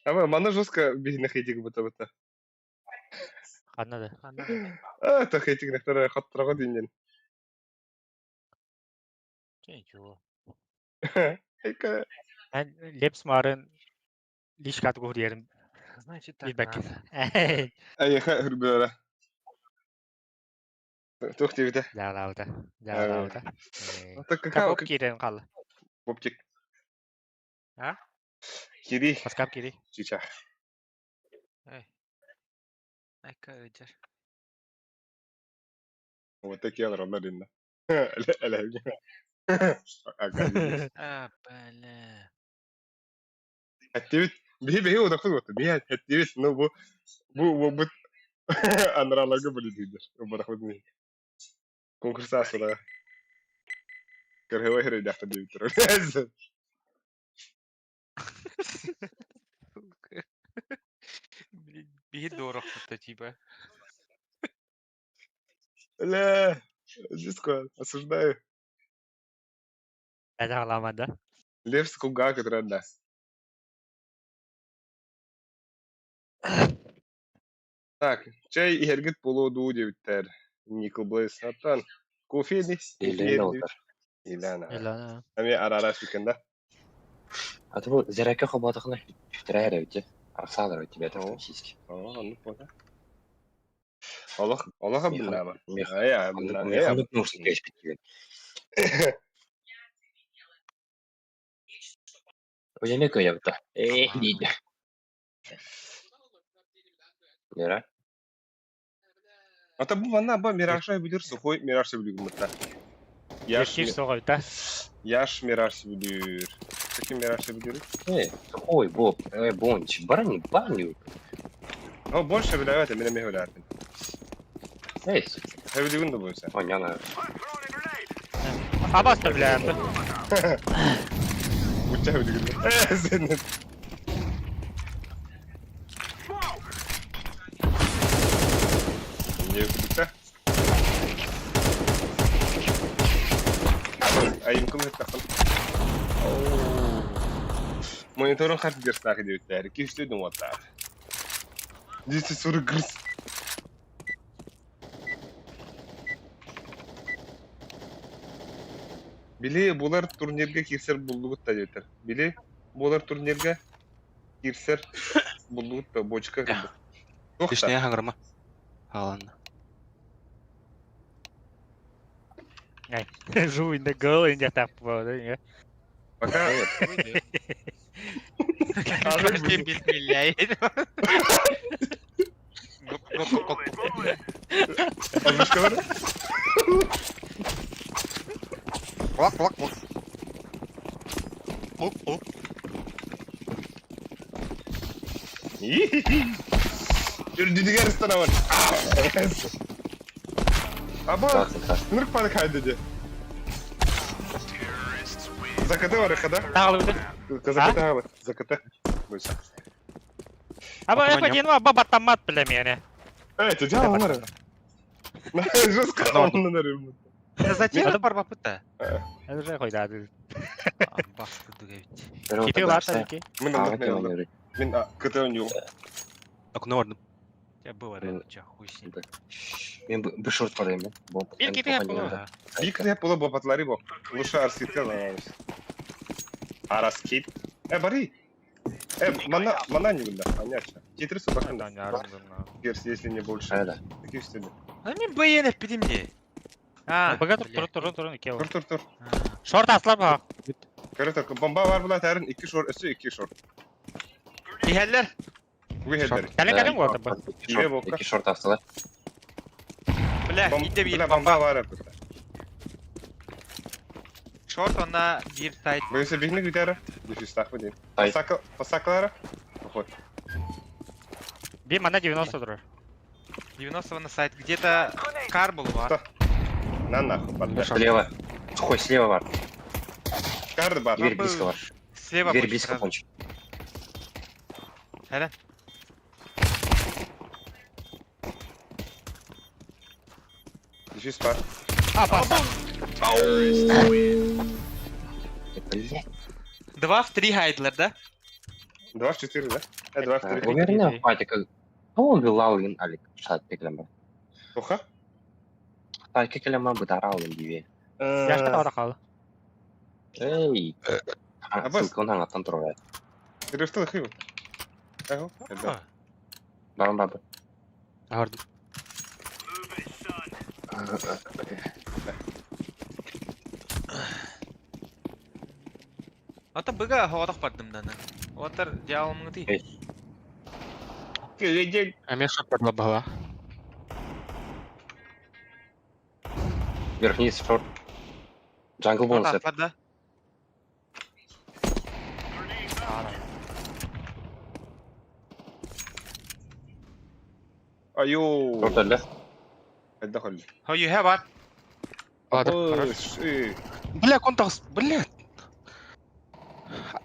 Ama mana жестко бихне хейтиг бута. Канада. Та хейтиг нектер хаттырага дейнен. Ничего. Хейка. Ben Lepsmar'ın liş kategorilerim Значит, bir так bakayım. надо. Ayha hürböre. Тухти бите. Dağlavda. Так Kapop girelim kallı. Попчик. Ha? Кири. Paskap giri. Чича. Айка öder. Вот такие роллер инна. لا. Бля. Хаттибит. Бихи удахсыз вот. Бихи хаттибит. Ну bu анралага болидидер. Барахудни. Конкурса суда. Кыргыва хире дахта дибитер. Блин, bir doğrultuda типа. Ля. Диско. Осуждаю. Ben ağlamada. Левс куга катранда. Так, чай и хергет полуду дебиттер. Никол Блейс аттан. Кофейни. Илен oldu. Илана. Elana. Ами арара шикенда. А ты вот зряка хоботахны. Трайер öde. Аксалар öde бета физически. Ну пода. Аллах биллама. Мех- Я Механок нужен гайс пить. Oye, ne koyuyor bu da? Değil. Nere? Ата бу ванна ба мираша билер сухой мираша билер мутта. Yaşır soğuyda. Яш мираша билер. Каким мираша билер? Ой, Боб, Бонч, барани, баню. О, больше билават, мен эме билават. Эй, Хевдигун да болса. понятно. Abbas da bilərdi. Уча хевдигун. Сен. Не бутта. Ayımkım hep takıl. Monitörün harf gösterdi diyor der. Ki işte dün vatta. Dişi soru gris. Bili bular turnirge kirser bulduk da diyor. Bili bular turnirge kirser bulduk da boçka kıldı. Yok da. Лишняя агрома. Ладно. Живу in the girl in the tap var. Пока Каждый бисмилляй. Anlaşka var. Лак. Düdüğü arasına var. Ama Красный. sınır fark kaydediyor. Zakatı var arkada. Dağıldı. Zakatı var. Zakatı. Buysa. Ama F1 var batammat bilemiyor. Evet, hocam var. Жестко он нарым. Зачем это барбапыта? Это же koydu. Бахты дугавить. Kiti var tabii ki. Мен андық мен кытын yok. Окно ордым. Ya bu var ya хуй с ним. Ben bir short var hemen. Bom. Bir kiti hep olur. Bir kıya pula babatları bu. Luşa arskit kalmamış. Araskit. Bari. Мана не видно, понятно. Титры собаканда. Перси, если не больше. Öyle. Такие стили. А мен БНФ білемде. А, Baga turun iki var. Tur. Short atlar bak. Körü bomba var bula tarın 2 short üstü 2 short. İheller. Bu header. Kalem bu arada. İyi boka. İki short attılar. Bля, ide bir Bula bomba. bomba var burada. Short onda bir side. Böylese birini gider. Düşüş takma değil. Hayır. Pasaklara. Охот. Bir mana 90 durur. 90 на сайт. Где-то Карбул var. Да. На нахуй, поддай. Слева. Сухой, слева бар. Карды бар. Дверь близко бар. Слева Дверь почти близко сразу. кончик. Helal. Düşüş бар. Блядь. 2 в 3 хайдлар, да? 2 в 4, да? 2 в 3. Уверен, хватит. Он был лаулин, алик. Шат пеклема. Оха. Так, пеклема бы дараулин диве. Яшта ара кал. Эй. Аббас. Ссылка он аттан турая. Грифтал хыйбы. Ага. Ha. Барам бабы. Агардым. Ата быга хавадак бардым дана. Отар жаалымыңы ти. Эй. Келеге. Эме шапар лабала. Вверх-вниз, шорт. Джангл бонус. Отар да. Аю. Шорт әлі. Отдохали. How you have it? Ладно, Бля, контакс, блядь.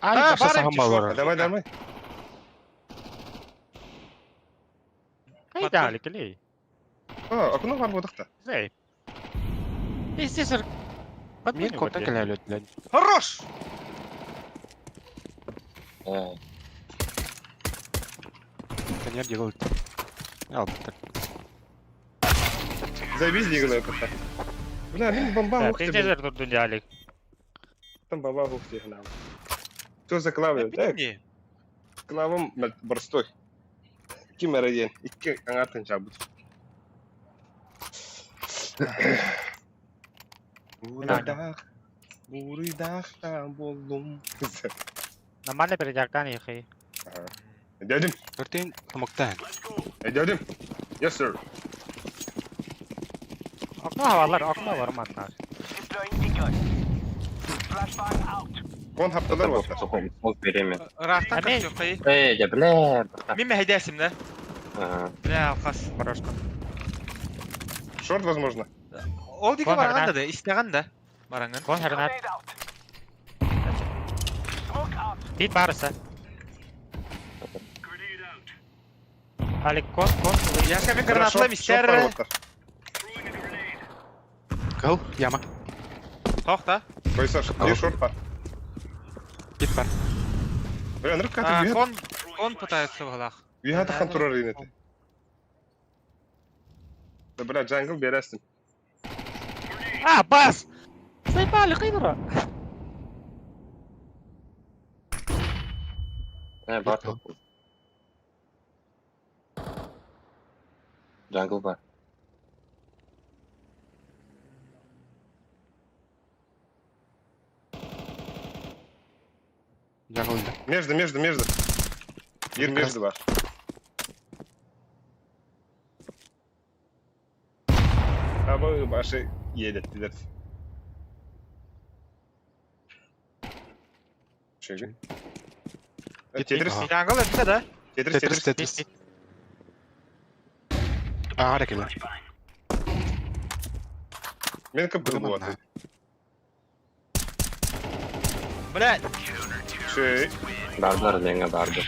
Али А, баша барым сагам ки, балар. Давай, давай. Эй, дали, клей. Окно бар бодықта. Зей. Естественно. Мен контак келелет, блядь. Хорош! Коньяк делают. Ал, так. Завис дегілі өкітті. Бля, мен бомба өкті. Тезер турдун дали. Там бомба өкті. Что за клавы? Так, Не. клавым бірстой. Iki merayen. İki angatın çabuk. Buridağ buldum. Нормально передягтан ихи. Dedim. Төртен тамактан. Dedim. Yes sir. Окно havalar var manlar. Kon haftalar var. Сухой, смог беремен. Рахтан Амин. качу кай. Эй, да бля. Мен мехедесим да. Бля, алқас. Порошка. Шорт возможно. Ол диге Кон барганда харна. да, истеган да. Баранган. Кон хернат. Бит барысы. Алик кон. Яшка мен гранатлайм истер. Гал, яма. Тоқта. Koysar. Bir short var. Бит бар. Бля, нрыв каты Он пытается в голах. Виһата хан турар инети. Да бля, джангл бересин. А, бас! Заебали, кайдыра. Бар. Джангл бар. Джангл. Между. Ир между var. Ama başı yedettiler. Şöyle. Tetris. Ага. Жаңгыл өтті да. Тетрис. Ара келе. Men kıp kıp bu Бля, Şey. Бардылар, ленга барды.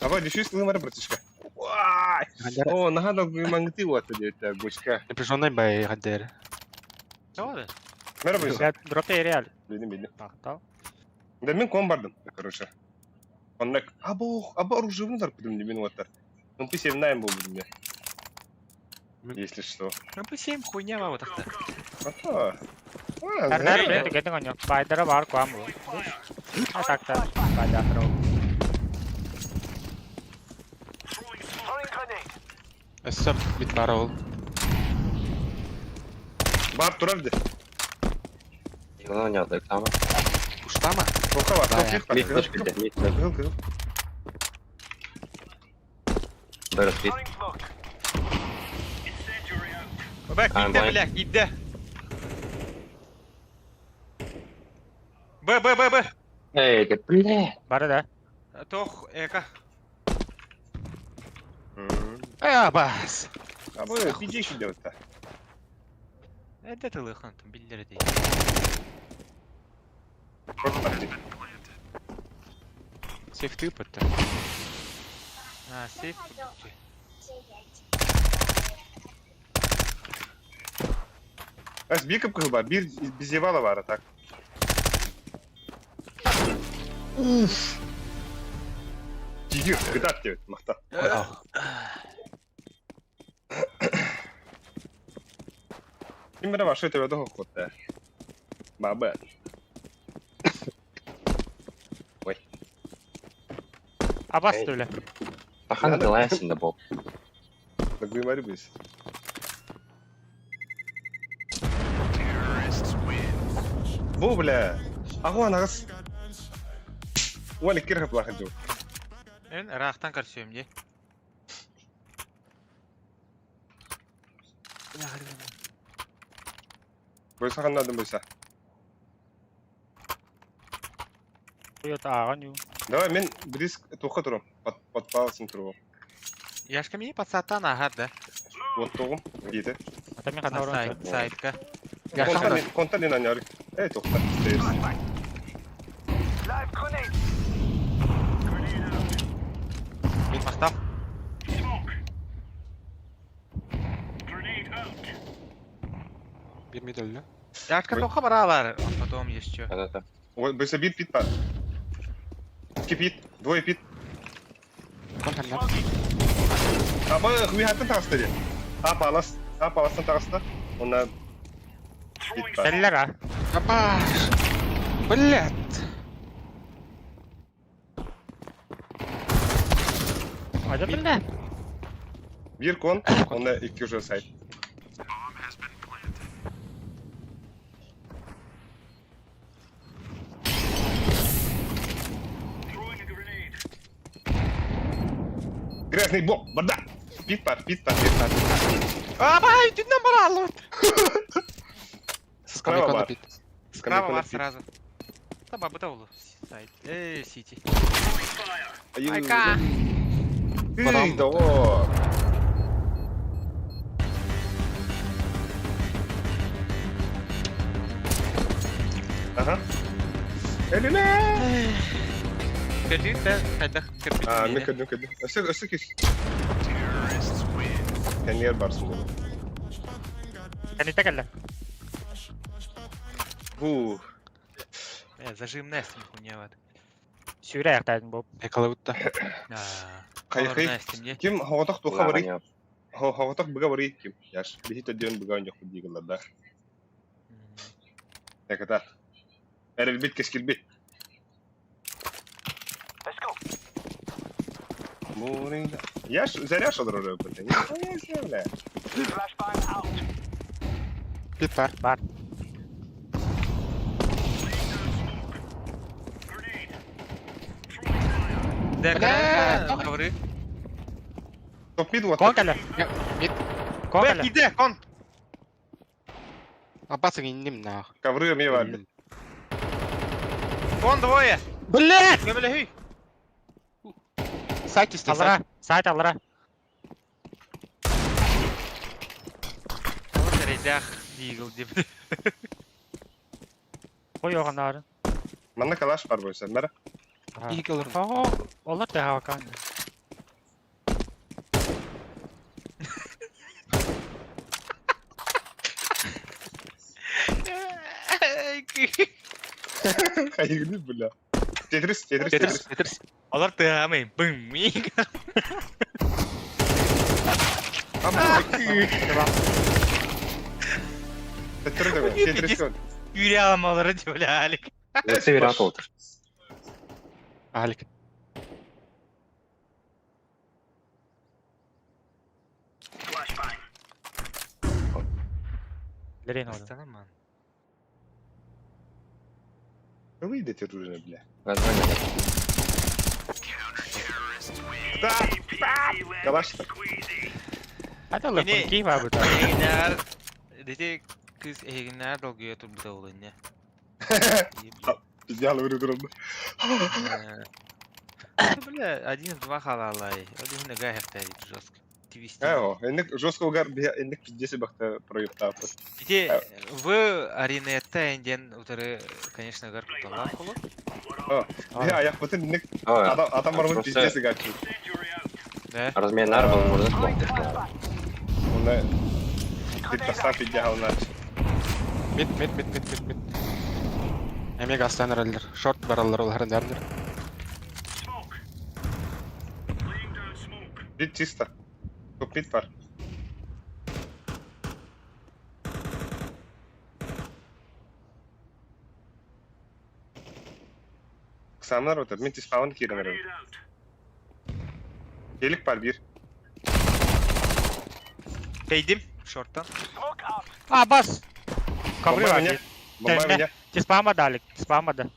Ama действительно var братишка. Вай! О, надо мангти вот это бучка. Напряженный бай, гадер. что да? Merhaba Yusuf. Я дропте реаль. Bildim. Тахтал. Да мен ком бардым, короче. Он або оружие внутрь потом не виноват. Ну ты 7-9 был бы мне. Если что. МП7 хуйня ма вот так. Ага. Карнар бен гэдэг онё. Байдара бар квам бу. А такта. Байдара. Эсэп бит бар ол. Бар турарdı. Йоно не отдай, там. Уштама? Тока var. Да, Мид флеш килді, мид флеш. Кыл. Бәрі флеш. Бak Tamam, gitdi ben- bля, gitdi. Б. Эй, да, блядь. Бары да. Тох, эка. Бас. А bu bir şey diyor da. Эдэ тылыхан там биллер дей. Сейфты пытта. А, сейф. Bas bir kıpkı var. Bir bizevala var tak. Gidiyor. Gıdat diyor. Mahta. Kim bana var? Şu tevede hukuk da. Mabel. Абас Эй. öyle. Тахана дылайсың да, Боб. Так говори бы. Bu bile. Ağuan ağız. Ulan ikir kapı var hadi. Мен рахтан карсыйм де. Böyle sakanladım böyle. Koyota ағын ю. Давай мен брис тоққа тұрам. Подпалсын тұру. Яшка ми пацаттан ахар да. Вот тоғым. Дейді. Атамен қана ұран. Сайт, сайтка. Контан лен аняры. Эй тоқта. Бит мақтап. Bir mid öldü. Яшка тоққа баралар. Потом еще. Да-да-да. Böyle bir pit var. İki pit. Двое pit. Контан. Ama hüviyetten tağısta diye. Palastan tağısta. Ona pit var. Сәлілер а. Абаш. Блядь. Hadi billah. Bir kon. Ona iki уже сайт. Грязный бог, вода! Пит пар. Абай, dünden bana alın. Справа Камикона бар. пит. Справа Камикона бар пит. сразу. Да бабы тавлу. Сайт. Сити. Аю. Айка. Эй, да вот. Ага. Элине! Кырдык да кайда кырпич. Мен кәдім. Өсі кеш. Кәнер барсың бұл. Кәнете кәлі. Бу. Зажим Нестим хуйня Сүйрі аяқтайдың болып. Экалаутта. Кай. Нестим Ким хаватақ туха бари? Лаганя. Хаватақ бұға бари ким? Яш. Бихит өдден бұға өндек бұл дейгілерді. Яката. Әріл бит кескіл бит. Муринда. Яш, заряш одыр орай өпірді. Не знаю, Pit var. Бар. Да, говори. Топ мид вот. Кон кәлі. Ya, mid. Кон Бэк, кәлі. иди, кон. Аббасың инdim нах. Ковры мне var. Кон двое. Блядь! Gömülü hüy. Сайт istesen. Алыра. Сайт алыра. Алыр рейдах дигл деп. Қой оған арын. Manda kalaş var böyle mera. İyi kalır. Олар да хавакан. Hayırlı bula. Tetris. Tetris. Алар тыамай. Бым. Миг. Ama Tetris. Yüre almaları diyor Alik. Зацей вариант отыр. Alik. Лерейн одан. Астанаман. Выйди террорина, бля. Название. Kalaş. Hadi Allah Yine- bunu keyif abi. Eğinler. Dedi kız eğinler dalgaya oturup da olur ne? Пиздял вырыдырылды. Бля, 1-2 халалай. Один нога хехтари жестко. Твисти. Энек жестко угар, энек пиздеси бақта проектапы. Ите, в аренетта энден утары, конечно, гар куталар холу. Аяқ бұтын энек Ой, адам бармын просто- пиздеси гачу. Да. размер был, можно сказать. Оны типта пиздя алнач. Мид. Эмег астан раллер. Шорт бараллар олар дәрдер. Бит чисто. Топ бит бар. Ксамнар отыр. Мен тиспауын керемер. Келік бар бір. Кейдим, шорттан. А, бас! Ковры Бомбай один. меня. Бомбай меня. Тиспама дали, тиспама да.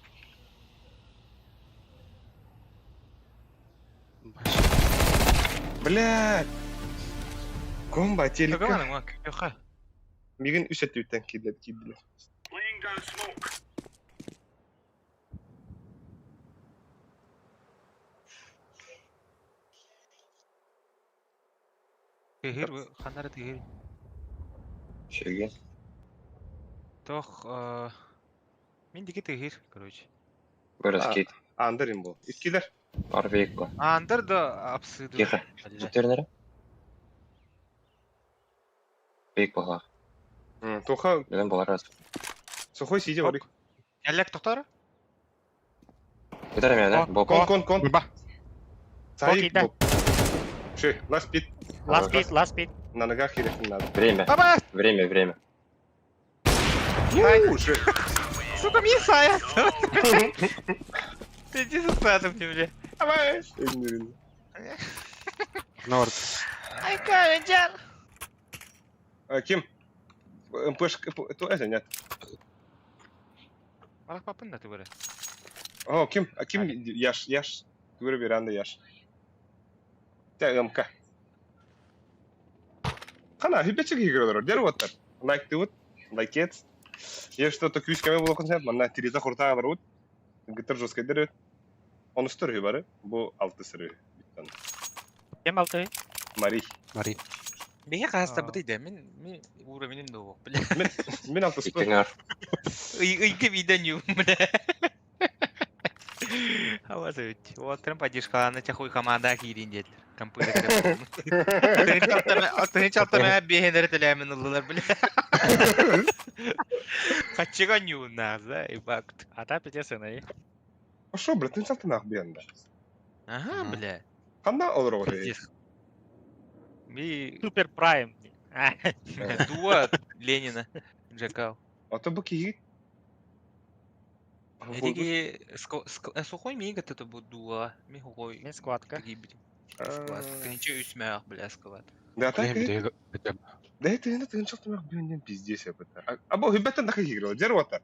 Блядь. Комба телек. Каганың ма, көйқа. Мигін үш әттеуттен кидлер. Тегір, қандары тегір. Шеге. Тох, мен деге тегір, короче. Вырос кит. Андырын бұл. Иткилер. Арбейк ба. Андыр да апсыды. Тихо. Зүттернері? Бейк бағлақ. Тоха Білен болар аз. сухой сиде бар. Әлләк тоқтары? Бітер әме, да? Боп. Кон. Ба. Саид да. бұл. Ше, last bit. Last beat. На ногах херехнем надо. Время. Баба! Время. Ше. Сука, мен сая! Ты иди сатым мне, бля. Давай. Норд. Ай, каменчар! Ким? МПшка, это нет. Марак папын да ты бәрі. Ким? Ким? Яш. Түгірі беранды яш. Тә МК. Қана, хипетчик игралар. Дер оттар. Лайк ты вот. Лайкет. Я что-то күшкәме бұл оқынсам, мана тириза құртаға бар от. Гитар жосқа дер. Оны стөрі бары. Бұл алты сыры. Кем алты? Мари. Беге қағаста бұтайды, мен уровенім де оқ, бля. Мен алты спыр. Икеңар. Үйге бейден ю, бля. Хавасы өт. Отырым падишқаланы чахуй команда кейден деді. Компыда кіріп. Отын чалтама бейгенері тіләмін ұлылар, бля. Қатчыған ю нағыза, ибакт. Ата пятесыны. Шо, брат, ты чалтын ақ бейінді. Ага, бля. Қанда олар оғы? Пиздец. Ми Супер прайм. дуа Ленина Джакал. Ото бұл кейі? Эриги сухой мига это будет дуа. Ми хугой. Мен складка. Ничего усмях, бля, склад. Да, так и... Битем. Да это не ты чалтын ақ бейінден пиздес я бұта. Або хүббеттен дақы играл, дер оттар.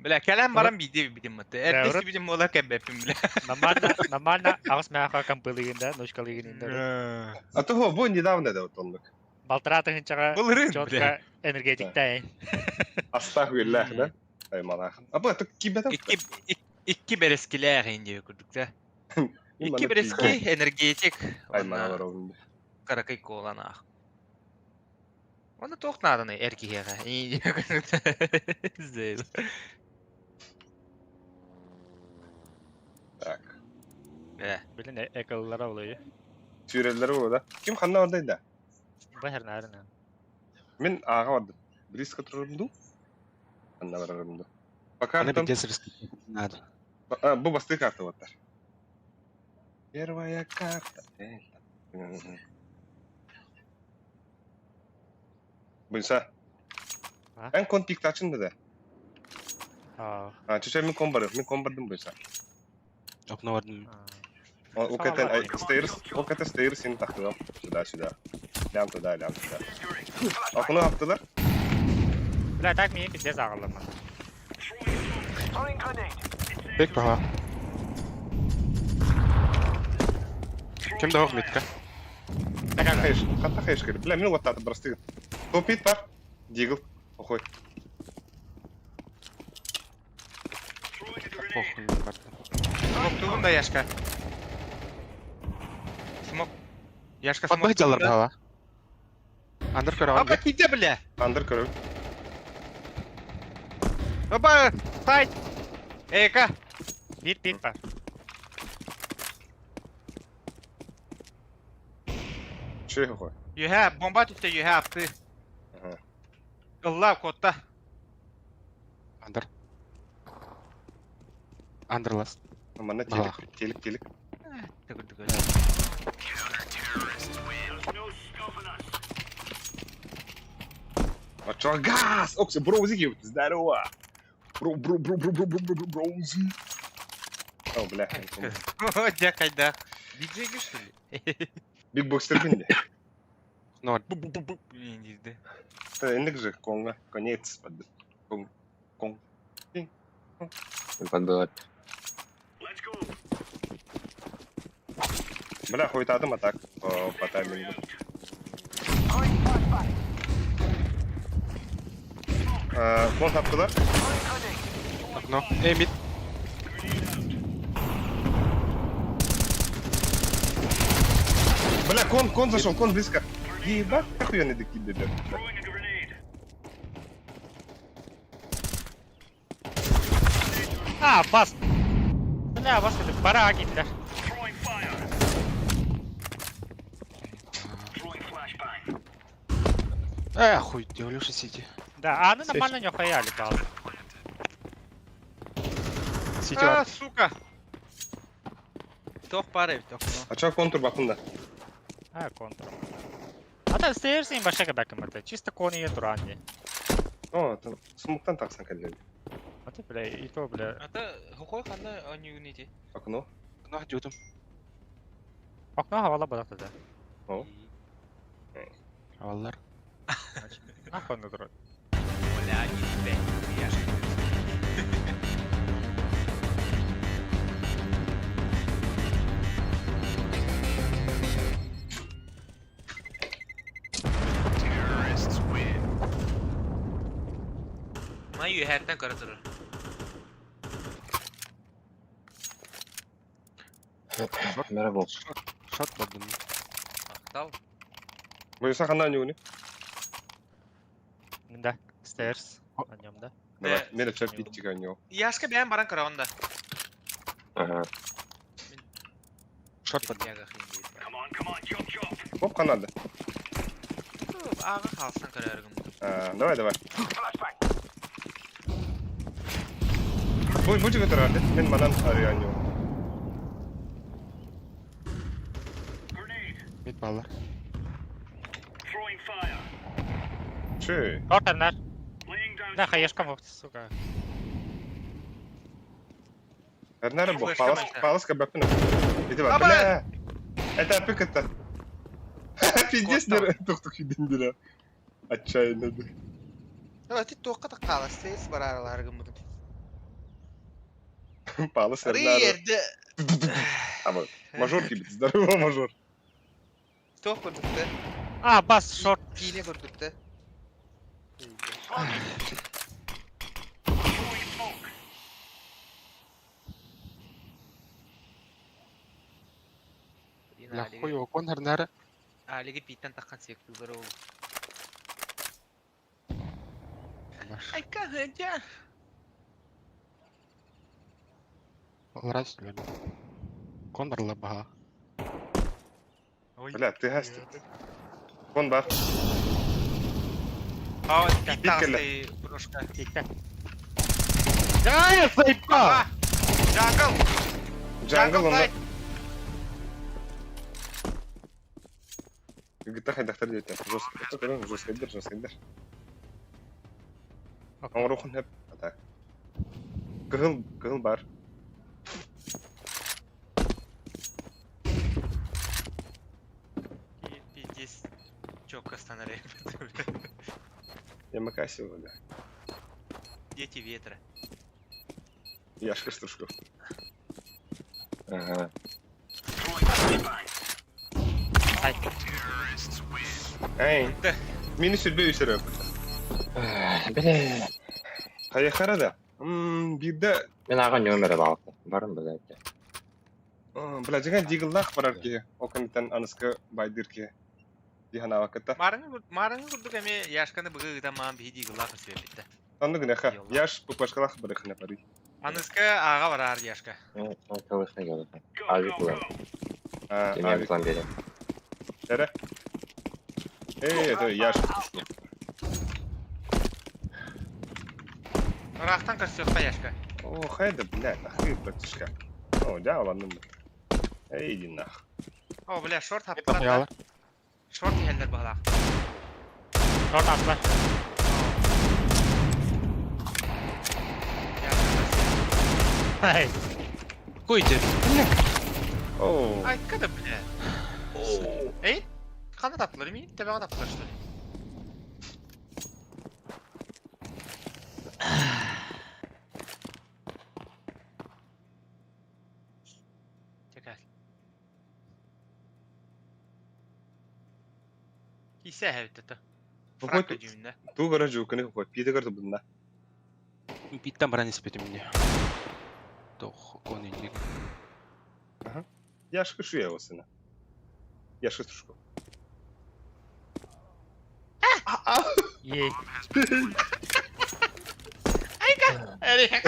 Бля, калам барам биде бидем маты. Эрдес Дәурет. бидем мола кәбәпим, бля. Нормально. Ағыс мәға кампылығында, ночкалығында. А того, бұл недавно да отонлық. Балтыраты хынчаға Бұл рын, бля. четко энергетиктайын. Астағфируллах, да? Ай малах. Або это кибетен? İki bereskiler indi gördük. İki bereski energetik. Ай малалар оғында. Karakay kolan ah. Onu toxnadan erkeğe. İyi gördük. Zeyl. Так. Білін экалылара олайы. Сүйрелері ол да. Ким қанна ордайда? Бәхір нәрін. Мен аға бардым. Близко тұрырымды? Қанна барарымды. По Ана картам... битес риск. Надо. Бұл басты карта оттар. Первая карта. Бұнса. А? Ән кон пик тачынды да. А, Чүшә мен кон бардым бұнса. Окно вардым. Ол кәтен стейр сені тақтыдам. Сюда. Лям туда. Ақыны аптылар. Бля, так мен пиздец ағылырмын. Бек баға. Кем да оқ митка? Қатта қайыш керек. Бля, мен оттаты бірастығын. Топит бар. Дигл. Оқой. Похуй. Смок тугун да яшка. Смок. Яшка смок. Подбахталар баба. Андыр көрі Аба киде біле. Андыр көрөк. Аба, сайт. Эйка. Бит бар. Şey koy. You have bomba tütte you have ты. Ага. Ылла котта. Андыр. Андырлас. Amana Bala. telik. Тыгыр тыгыр. А чё, газ! Окси, броузики, здорово! Броузи. О, бля. О, дякайда. Диджейги что ли? Биг бокстер бинде. Ну, Блин, дизде. Эндик же, конга, конец. Кон. Подбывает. Бля, хойтадым атак по таймингу. Кон таптылар. окно. Мид. Бля, кон зашел, кон близко. Ебать, охуенный декид, да. Бас. Бля, бас dedi. Bara gittiler. Хуй, Леша Сити. Да, а они нормально не охуяли, пал. Сити А, var. сука. Тох парай, тох. А чё контур бакында? Контур. Ата стейрсин başka bakımda. Чисто кони турани. О, там смуктан таксан келген. Ата бля, и то бля. Ата хохой ханна анюгнити. Окно. Окно дютым. Окно havalı bıraktı da. О. Аваллар. Нахуй на дурак. Бля, не бе. Яшка. Маю хаттан каратыр. Merhaba. Шот поддым. Тау. Буйса хана нюни. Да, stairs. На нем, да. Давай, мере чап биттик аню. Яшка бән баран караванда. Ага. Шот поддым. Яга хин. Хоп, канады. Ага халсан караргым. Давай. Бу жигит турат. Мен манан арый аню. Мид баллар. Че? Кортернер. Да, хаешка вовт, сука. Эрнары бу, Флешка башка. палас кабапына. Иди бар. Аба! Бля. Это опек это. Пиздец, тук идиндира. Отчаянно. Ала ти тоққа та қаластайс барарларгым бүгін. Палас эрнары. Риерді. Ама, мажор кибит. Здорово, мажор. Тоқ көрдікті. Бас шорт. Кейіне көрдікті. Ля хуй окон хернары. Алиге биттен таққан сектілдері ол. Айка хәджа. Ларас лен. Кондырла баха. Бля, ты гасти. Кон бар. Ау, Бит тастay брошка. Дикте. Я заебал! Джангл! Джангл онда. сайт. Гита хайдахтар дейті. Жосқайдар. Оңырухын хеп. Атак. Кығыл бар. Пиздец. Чокка станарек. Ямакаси бля. Дети ветра. Яшка стружков. Ага. Ай. Эй. Мини сүрбе үсіріп. Бля. Қаяқара да. Bir de Мен аған нөмірі бағықты. Барын бұл әйтті. Bilacağın digillah barar ki, o kanıtan anıska baydır ki. Dihana vakıtta. Marını kurduk emi yaşkanı bıgı gıdan mağın bir hidi gıllak ısıyor bitti. Tanrı güne ha. Yolla. Yaş bu başkalar bırakın bari. Anıska ağa var ağır yaşka. Мен көбісіне келді. Abi бұлар. Ha, Демем abi. план берем. Tere. Evet, yaş. Raqtan kaçıyorsa yaşka. O haydi блядь, нахуй батюшка. O ja olanın. Ey dinah. O bile short Там haptılar da. ұялар. Short yeğenler bağlaq. Short atlar. Hey. Қойды. Oo. Ay kada bile. Ey, kanat attılar mı? Tebeğe attılar işte. Tekrar. Hisse hevdi de. Bu Frakka koy- cümle. Tu gara jukını koy. Pide gardı bunda. Биттен баран испетім мне. Тох, коненлік. Yaş kışı ya olsun. Yaş kışı. Yey. Öyle.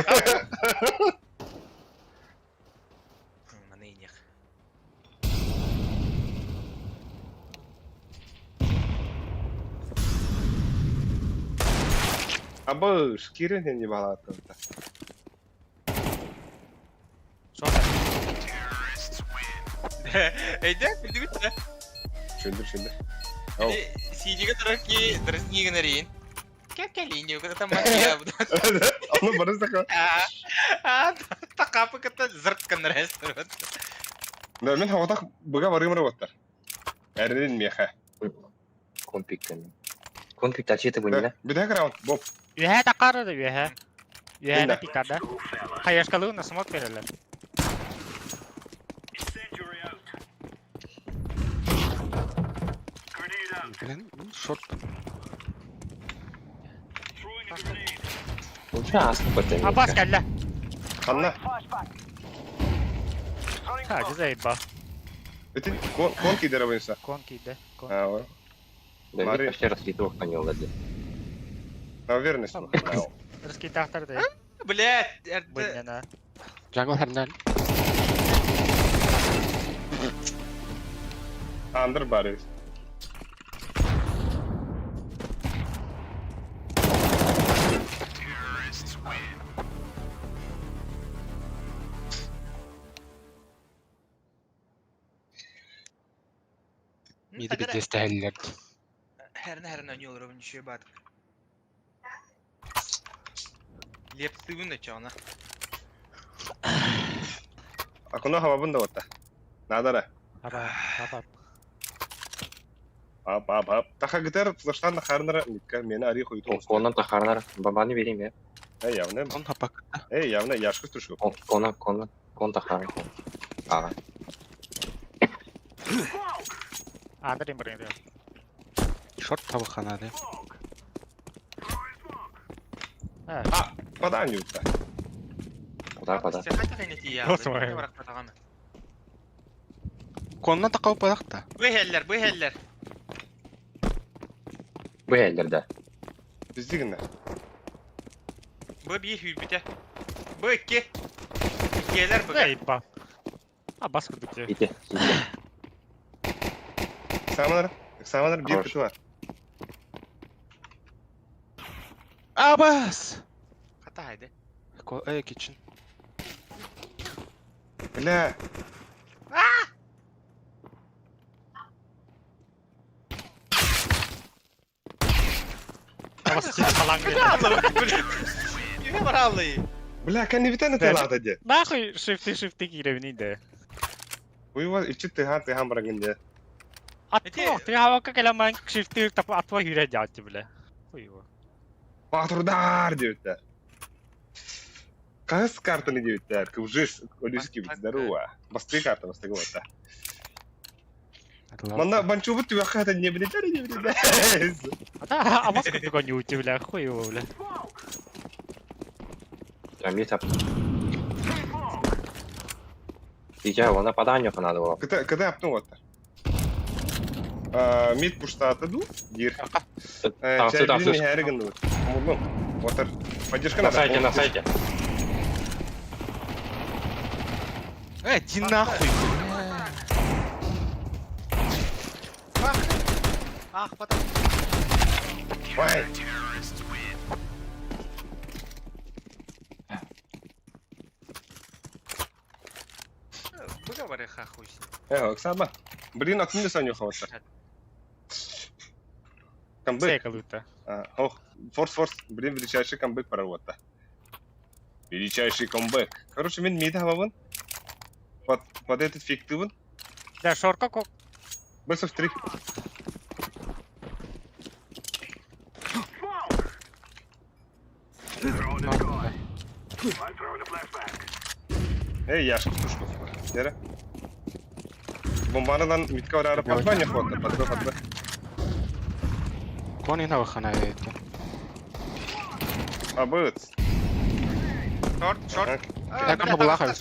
Mana inek. Aba, şkirin henüz bağlattı. Short. Eyde, bildi bitti. Şimdi. Oh. CG'ga tarak ki terus ngigenerin. Kali nyo kata teman ya. Onu bana sakın. Tak apa kata zert kan restoran. Ben havada buga varayım robotar. Erin mi ha? Конфиг. Конфиг тачиты бұнына. Bir daha round. Bob. Ühe takardı ühe. Ühe de Dinle. pikardı. Hayashkalığına smoke verirler. Блин, шорт. Лучше асты бөтен. Abbas gel lan. Kanla. Ha güzel ba. Bütün kon ki dere bensa. Конкиде. Ha, o. Да, Мари. почти раскидывал по нему ладно. Наверное, что. Раскидахтарды. Блять, это... Бынена. Джангл хернен. Andır bari. Миді бі дестәлілер. Her ne olur onu şey batık. Lepsivin de çağına. Akuna hava bunda otta. Nadara. Haba. Hap. Taha gitar flashtan harnara nikka meni ari koydu. Конан тахарнар. Бабаны берем я. Ey yavne. Он хапак. Ey yavne yaşkı tuşu. Кон тахарнар. Ага. Андерин бирин. Шорт табаханады. Ha. Padan yutta. Пада. Хата кайнати ya. Nasıl var? Bırak patağını. Коннан тақау падақта. Bu heller. Bu ellerde. Bizdiginler. Bu bir hürbüte. Bu iki. İkiyeler bu. Hey ba. Abbas kırdık ya. Gitti. Samanlar bir Hoş. kutu var. Абас! Hata haydi. Kitchen. Bile. Abbas seni falan geliyor. Yine var Allah'ı. Bile kendi bir tane Ben- telat hadi. Нахуй шифты girevini Bu yuva içi tehan bırakınca. Atma. Ты hava kalaman shifty tapı atma hüre jaatçı bile. Uyuyor. Батурдар diyorlar. Кас картаны diyorlar. Кужис олюски бит здорово. Басты карта басты гота. Мана банчубут тюя хата не билетари не билетари. Ата Abbas kırdık o nyuçu bile. Uyuyor bile. Прям не тап. Сейчас он нападание надо было. Когда аптың отта? Мид пуштаты ду, дир. Танцы, танцы. Чайбилин härігін ду. Мұрның. Отыр. Поддержка На надо. сайте, на сайте. Иди нахуй. Ах, потом. Ой. Выговори хахуй. Оксаба. Блин, активно саню хаватса. Камбэк. Сейкалута. Ох, форс. Блин, величайший камбэк пора отта. Величайший камбэк. Короче, мен миді хавабын. Под этот фиктивын. Да, шорка кок. Бэсов 3. Эй, Яшка, пушку. Дера. Бомбанадан митка варара подба не хватит. Подба. Кони на выхана это. Абыт. Шорт. Так, ну, балахай.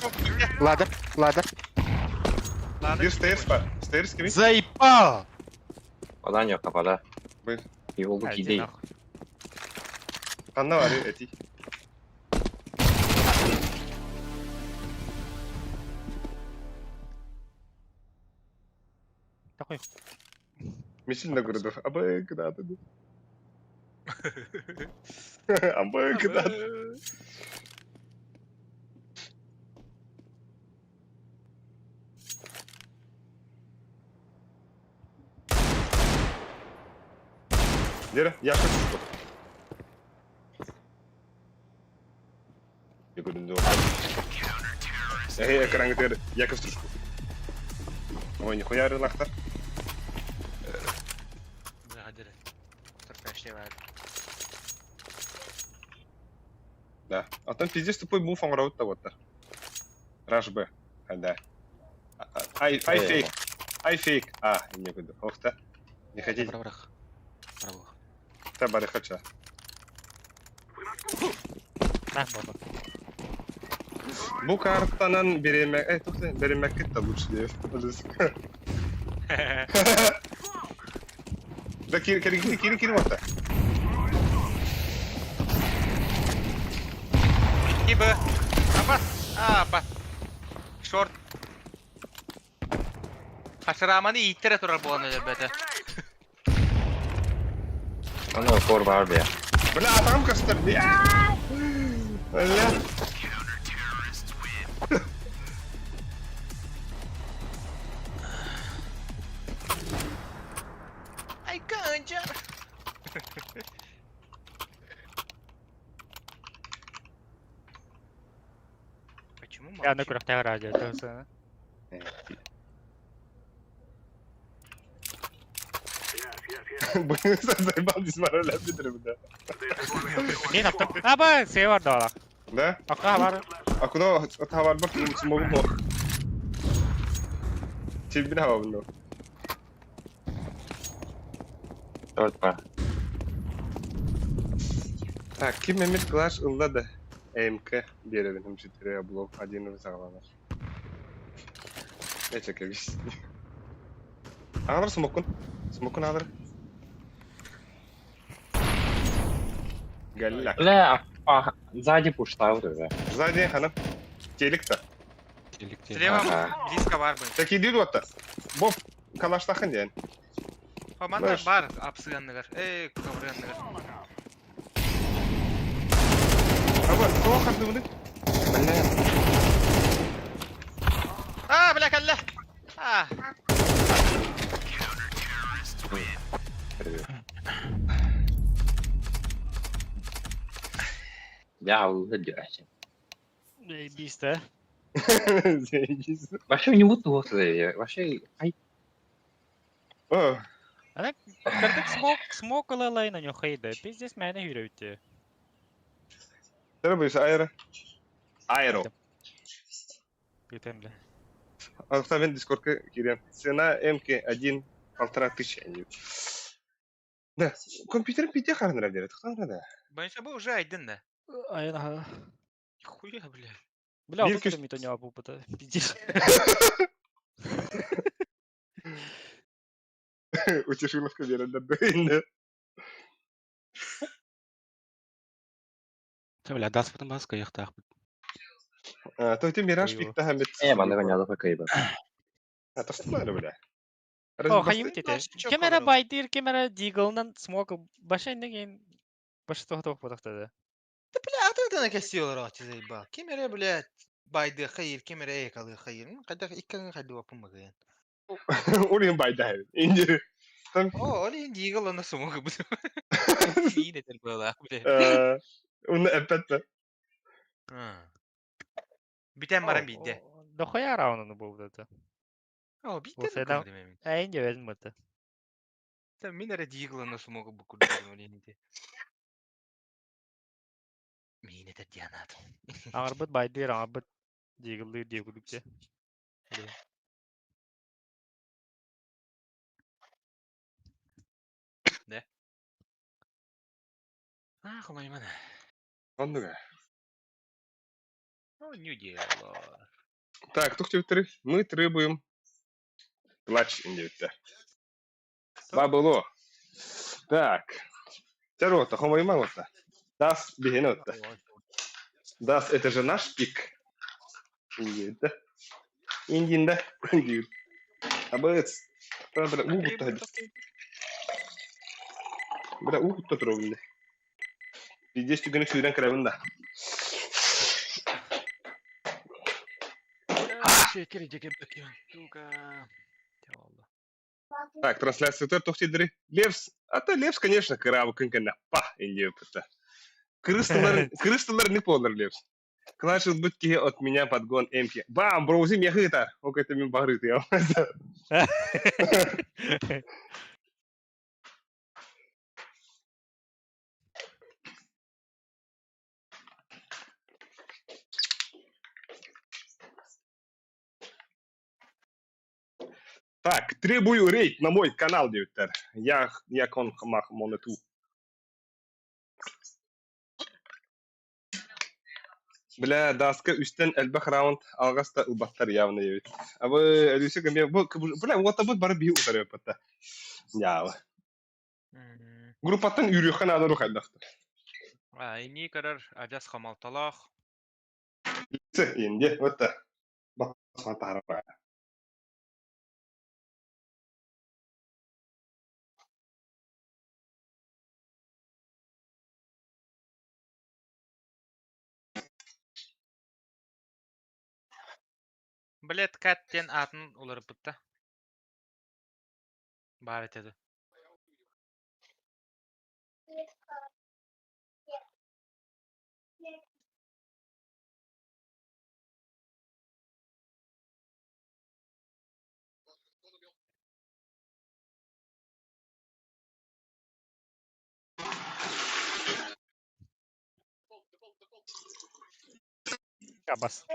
Ладер. Дир стейрс па. Стейрс кеми? Заебал! Попадание, попада. Был. Его лук идей. Анна вари эти. Такой. Мисиль на городу. Абы куда ты? Абы куда ты? Дера, я хочу. Я говорю, ну. Экран где? Я хочу. Ой, нихуя рынок-то. Выговори. Терпящий. Да. А там пиздец тупой мув амраут-то вот-то. Раш Б. Да. Ай фейк. Ай фейк. Не буду. Ох-то. Не хотите? Браво. Та бары хочу. Nah, болот. Bu karttan verilmek... verilmek de lüks diye. Da kiri orta. Gibi. Apa? Short. Kaçıramani ittire turar bu anı elbette. Она фор vardı ya. Bля, tam kastırdı ya. Bля. Ay kanca. Почему Я на курах тягар радио, это все. Заебал дисмаралят битрим, да. Мин аптым. Аба, сей var da. Да? Акка var. А куда товар бак смогу мог? Тебе хава bunu. Short var. Так, Kim Mehmet Clash ıldadı. MK diğeri benim jitreye blok adını sağlanar. Ne çekebiş? Alır Smokun alır. Галля. Бля, сзади пуштал уже. Сзади hanım. Çelik de. Слева близко var bu. Taki değil o da. Bob kalaştakın yani. Komanda var apsıganlıgar. Kavrayanlıgar. Ama soğuk hardı bunu. Bırak Allah. Я уходящий. Бисте. Zengiz. Вообще не вот вообще. Ай. О, Ana kırdık smoke alayına yoxaydı. Biz des mənə yürüyürdü. Треба ayrı. Aero. Yetemli. Алыкта мен Дискордка кирем. Цена МК1 1500. Да, компьютерім пите қарындыра береді. Қандай да? Бойынша bu уже aydın da. Ayın ha. Хуя, бля. Бля, Бир вот киш- это мито не опыта. Пиздец. Утешиловка берендер инде. Бля, даспытын басқа яқтақ. Тойте мираж Кыйбы. пикта хамет. Маны гонялы кайбы. Атастылар, бля. О, хайып итете. Баш чок Кемера алырыл. байдыр, кемера диглнан смок баша инеген баша тох потактады. Бля, атырдан кесиyorlar атызай ба. Кемере, блядь, байды хайыр, кемере экалы хайыр. Кайда иккен кайда вапын багын. Орин байда. Инде. Там О, oli indi yıkılan nasıl mı bu? İyi nedir bu da, bля. он эпетте. Biten baran bildi. Да хуя раунд был это. O Bu biten sene- mi dememin? Әйінде өзім өтті. Sen minere yıkılan nasıl mı bu kurduğun oli indi. Mine de diyanat. Аңыр бұт байдыр, аңыр бұт дегілді дегілікте. Ah, kolayman. Ондуга. O new diyorlar. Так, тухтевтер, мы требуем плач индевте. Бабыло. Так. Тарота, хомоймалота. Дас бихенота. Дас, это же наш пик. Индевте. Индинда. Индив. Абыц. Бля, угутта. Бля, угутта тробунда. Здесь тюгенек сүйрен кірабында. Şekeri ceket bakıyorum. Tuga. Eyvallah. Так, трансляция төр тухтидри. Левс. А то Левс, конечно, кырабы кынкана. Па, индевте. Крыстылар не полар Левс. Клашил быть кие от меня подгон эмки. Бам, броузи мне хытар. Ок, это мне багрыт, я. Так, требую рейд на мой канал, девиттер. Я кон мах монету. Бля, даска үстен әлбәх раунд алгаста убаттар явно ебит. Абы әлүсе кеме бля, вот абы бар би утар япта. Ява. Группаттан үрөхан аныру хайдакты. İni kadar ajas kamaltalaq. Инде вот та. Басма тарапа. Блядь, katten atın olur bıtta. Бар etedi. Абас.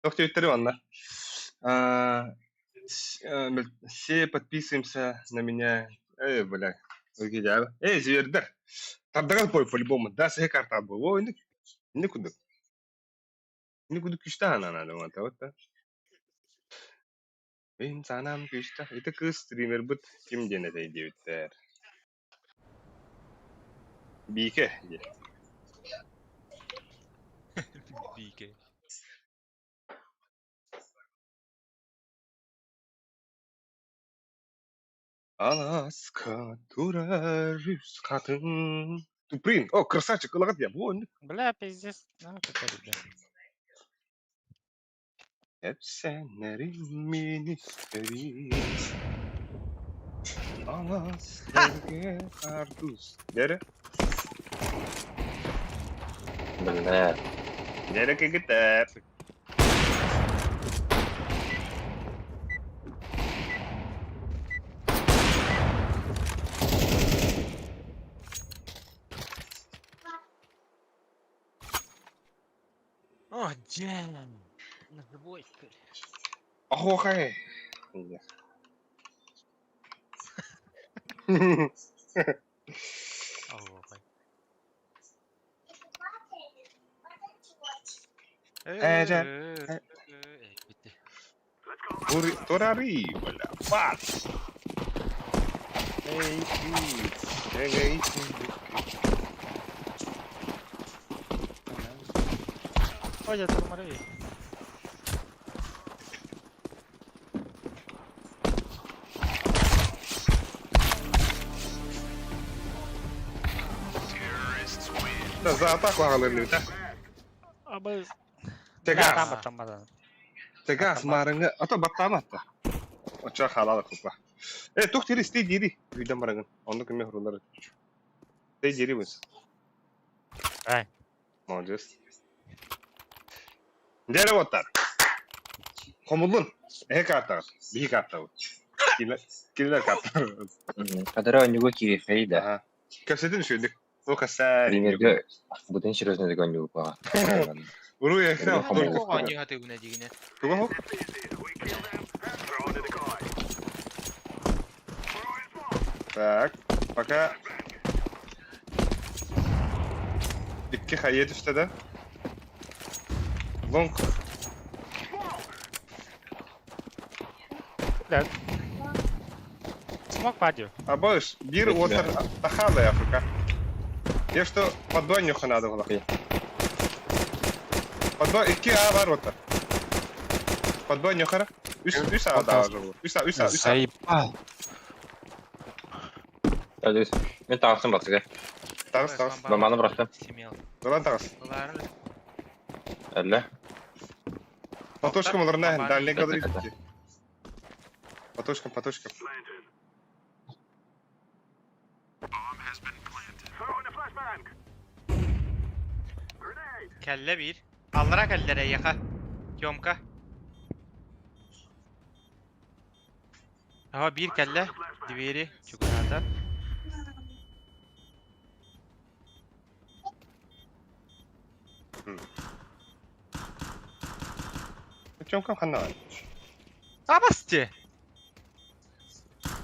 Тохте Виктор Ивановна. Все подписываемся на меня. Бля. Звердер. Тардагал пой по-любому. Да, все карта был. Ой, никуда. Никуда кüşta надо вот. İnsanam küşta. Это кыз стример бут ким дене дейдебиттер. Бике. Bike. Аласка турарюс катын. Туприн. О, красавчик, лагат я. Вон. Бля, пиздец. Это ребят. Hep senlerin isteri. Alaska'ya kardus. Nere? Бля. Nere ki gider? О, джем. На живой, теперь. Ахохай. Охай. Джем. Bitti. Торари, бля. Бац. Эй, ты. Эй, Oye, te tomaré. Да, за атаку алырны да. Абы. Тегас. Батамадан. Тегас марыңы. Ата баттаматта. Оча халалы купа. Тух тири стей дири. Үйден барыңын. Онды кеме хурулар. Стей дири быз. Ай. Молодец. Дере оттар. Комулун. Карта. Би карта. Килер карта. Кадара онюго кири фейда. Ага. Көсөтүн шүйдүк. О каса. Примерге будын серьезный онюго па. Уру яхса. Комулун. Только Ого, не хаты гуна дигине. Туго. Так, пока. İki hayet işte de. Long. Смог падю. А боюсь, бир отыр тахала Африка. Я что подбойнюха надо было. Подбой, iki A var отыр. Подбойнюха. Üç A daha var. Üç A. Заебал. Әдес. Мен тағысын бақсыға. Тағыз. Баманы бұрақтым. Семел. Долан тағыз. Оларын Әлі. Патошкам оларына дальний кадры. Патошкам. kelle bir. Allara kellere yaka. Yomka. Aha bir kelle. Diveri. Çukurada. Чомкам ханна. Абасти.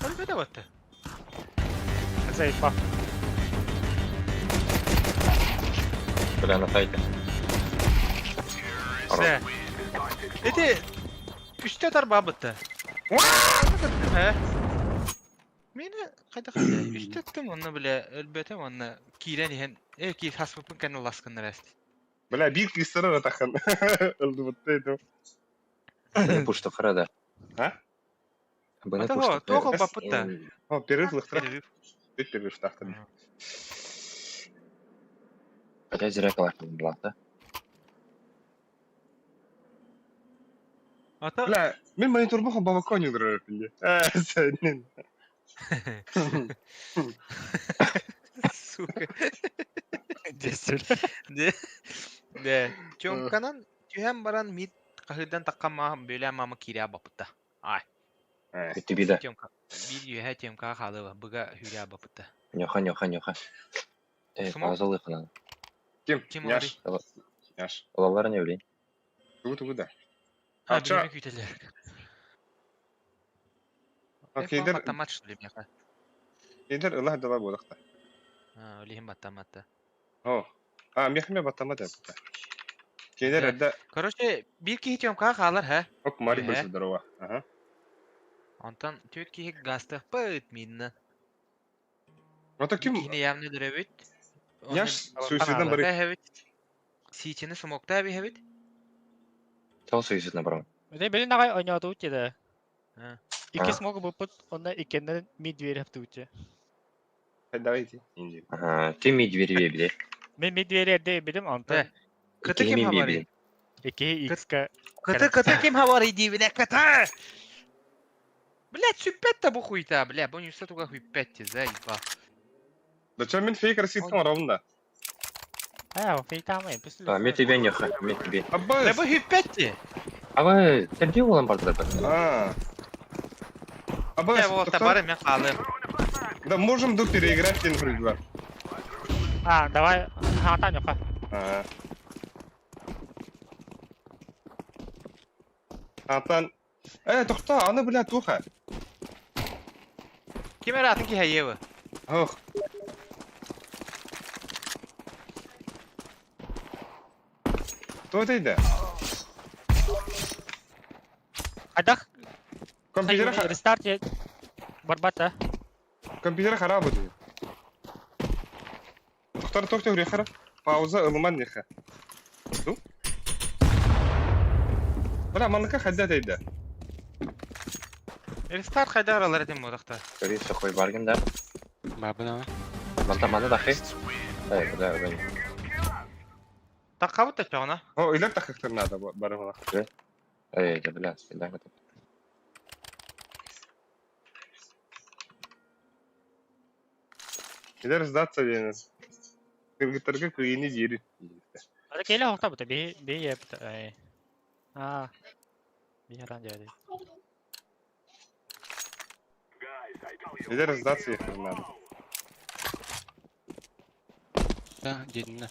Öyle de battı. Зайпа. Бля, на сайте. İşte. Dedi. Üstte tarba battı. He. Meni kayda üstte tuttum onu bile elbette onu kiren ihan ki hasbapın kanı laskınlar esti. Бля, бир кистер атахан. Ылды бутты это. Бұны пушты қырады. А? Бұны Ата пушты го, тоғы бапытта. О, перерыв лыхтыра. Перерыв. Бит перерыв тахтын. Хотя зря калашын бұлақты. Ата Бля, мен монитор баха балкон юдырар пиле. Сенин. сука. Десер. De. Çomkanan tühem baran mit kahırdan takkan ma böyle mama kirya bapıtta. Ay. Өтті биді. Çomka. Bir yühe çomka kalı var. Buga hülya bapıtta. Нюха. Смог? Пазалы қынан. Kim Яш. oldu? Яш. Олалары не білейін. Тугу да. Ha Акча. bilmek üteler. Кейдер, Matematik что ли мяха. кейдер ылах дала болакта. Ha öleyim matematik. О. Мехме батама да. Кейдер Да. эдда Короче bir ki çomka kalır ha. ок мари Эһе. бөлсө здорово. Ага. Ondan tüt ki gazta pıt minna. Ото ким? Yine yamne dörebit. Яш суйсидан бери. Evet. Сичini смокта bir evet. Тал сөйсізіне барам. Öde beni nagay oynadı uçtu da. Ha. İki Ha. smog buput onda ikenden mid veri yaptı uçtu. Давайте. Инди. Ага, ты медвери біле. Ben mid veri elde bildim ondan. Ve Kıtı kim Ikini havari? bileyim. İki x'ka. Kıtı kim havari dibine kıtı? Блядь, süppet bu хуйта, бля, bu нюса туга хуйпетти, заеба. Да чё мен фейк расистом ровно. Ha, o fake tamam yapıyorsun. Мен тебе нюха, мен тебе. Ne Аббас. bu hüppetti? Абай, сәлде олан барды да. А. Ne Аббас. bu tabarı men kalım. Да можем до переиграть тен фригва. Ha, давай. Ha, tamam yok ha. А. Atan, toxta, ana bila tuha. Kim eratın ki hayye bu? Oh, to'daydi. Qadaq Kompüteri restart et. Barbata. kompüteri xarab bo'ldi. To'xta, yurib xarab. Pauza ılman nexa. Tu? Bala manlıka haddadaydı. Restart kayda aralar etim bu dakta. Göreyim sokoy bargın da. Babına. Manda dahi. Evet, bu da öyle. Takka bu da çoğuna. O iler takıktırına da barı bana. Evet, bilas. Billahi betul. İler sdatsa diyeniz. Kırgıtlarga kıyını yeri. Ada kayla hoqta buta be ya buta. Ah. Bir yaran jadi. İler sdatsa yakınına da. Da jedinne.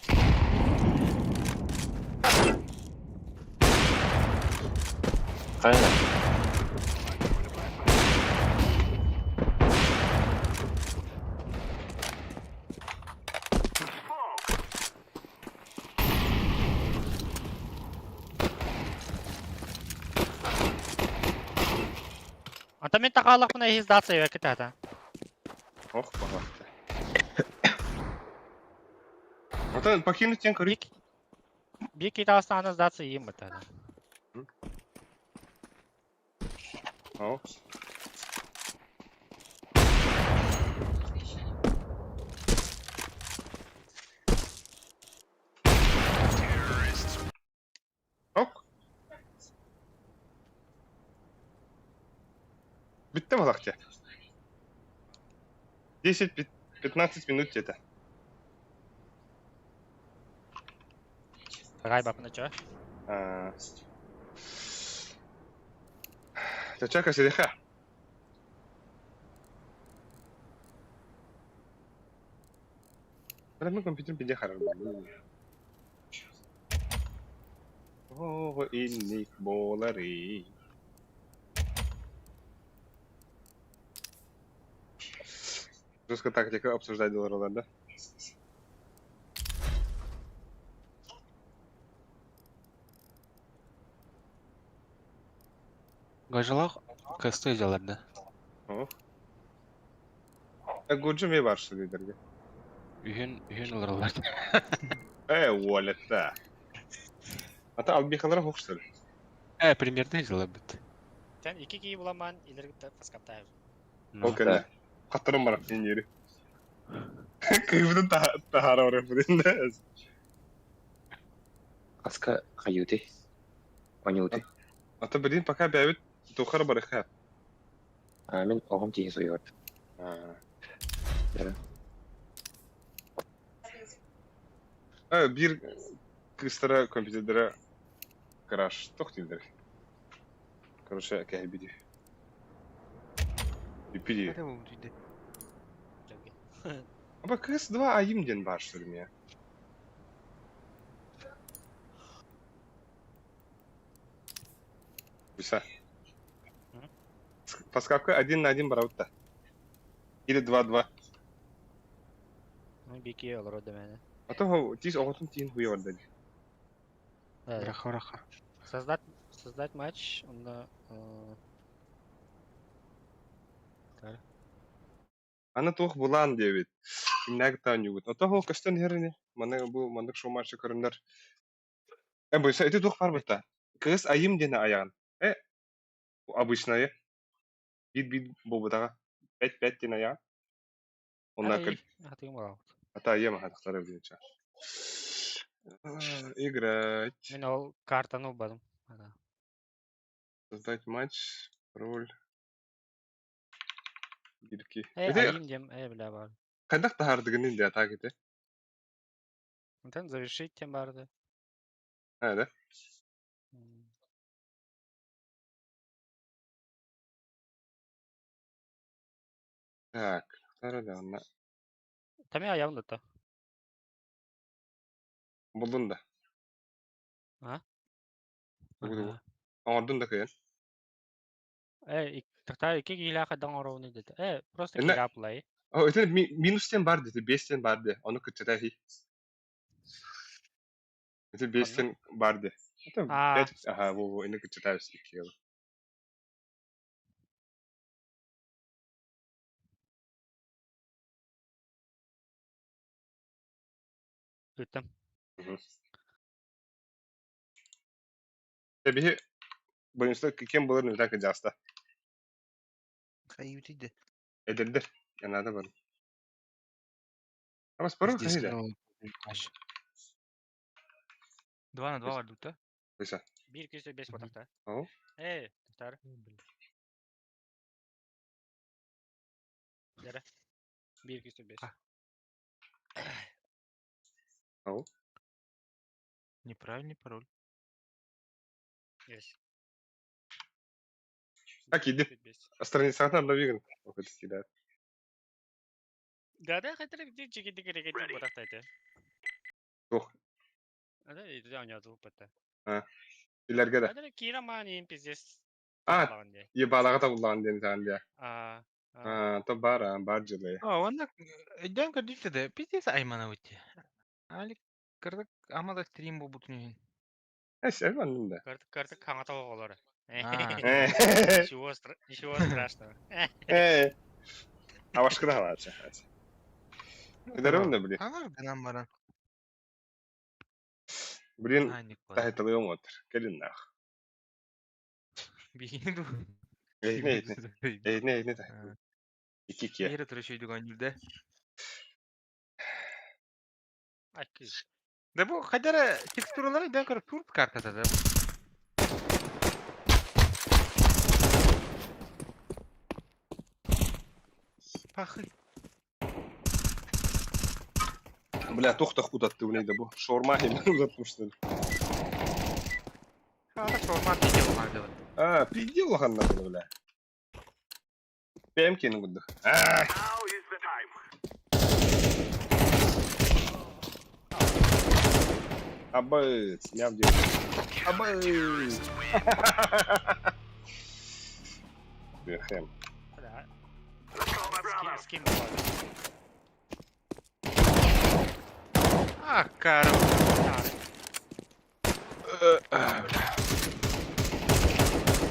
Aynen. Anta men taqalaq buna his dat saya kita ta. Oh, bak. Atan покинуть тен кырык. Bir kita astana dat saya buta. Oh. Ok. Bitti mi lakça? 10-15 минут где-то. Rai bapna cha. Тачака сидиха. Бара компьютер биде харар болду. О, инник болары. Жестко тактика обсуждать долларlar да. Gajalaq kasta ejalarda. Oh. Gurcu me var şu liderge. Ühün olurlar. Waletta. Ata albikalara hoştur. Примерно ejala bit. Sen iki ki bulaman ileri git paskapta. O kadar. Katırım var en yeri. Kıyıbının tahara var yapıdığında. Aska kayuti. Onyuti. Ata bildiğin paka bir evet tukar barıka. Amin ohum tihi soyuyor. Bir kıstıra kompüterdere crash. Tok değildir. Короче, kahbidi. Bipidi. Hadi bu düğde. Ama kız два ayım den başlarım ya. Bisa. Подсказка 1-1 бараута. Или 2-2. Ну bir ki olur o demeni. А то тиз оғытын тиін хуя бар дәді. Evet. Raha. Создать матч, onda Аны тоқ бұлан дебет. Иннәгі таң югыт. Ата хо кастан херіне. Маны бұл мандық шоу матчы көріндар. Бойса, эти тоқ бар бұта. Кыз айым дені аяған. Обычная. Бит бұл бұтаға. 5-5 дені аяған. Онда кіл. Hatayım var. Ата айым ақтары білінча. Играть. Men ol kartını ubadım. Создать матч. Роль. Birki. Ayım dem, bile var. Қайдақ тахардығының да атақ еті? Ondan завершить тем vardı. Да. Так, второй да, она Tamam ayağım da. buldun da. Ha? Buldun. Ordun da kıyın. Тахта 2 киле кадан оровны dedi. Просто Эне- киле аплай. О, это минустен бар dedi, 5'ten bardı. Onu kıçıdahi. Это 5'ten bardı. Это А. 5, ага, во, ini kıçıdahı iki yıl. Үттім. Tabii boyunca kim bulur ne dakika jasta. Каютиде. Edirdi. Yanada var. Ama sporu Здесь hayır. ну, аж. 2 на 2 var dutta. Mesela. 1-5 по тахта. Ау. Тахтар. Дәрі. 1-5. Ау. Неправильный пароль. Yes. Так, иди. Страницадан обновиган. Вот это кидает. Гада хатыры бит чеки по тахта это. Тух. Ада это ойнатып бата. İleride de. Ада кира мани пиздес. А, ебалага табылган ден sen diye. Ta бар жылы. Онда эден кадифте де пиздец аймана өтте. Али кырдык амада стрим бу бутунун. Şey ben de. Кыртык каңата болор. Ничего страшного. А başka da var. Giderim de biri. Алар гынан баран. Birinin Николай. tahtalığı mı otur? Gelin nah. Бигини ду. Ne tahtalığı? 2-2. Ері түрішейді гонюлде. Да бу хадара текстуралары да көр турт картада да. Пахы. Бля, тохтах куда-то нeydi bu? Şorma hemen uzatmışlar. Ада шормат видео vardı. Ha, pidil lahanna bunu bля. BMK'nin gudu. Абы, сняв дело. Абы. Бехем. Скин. Кару.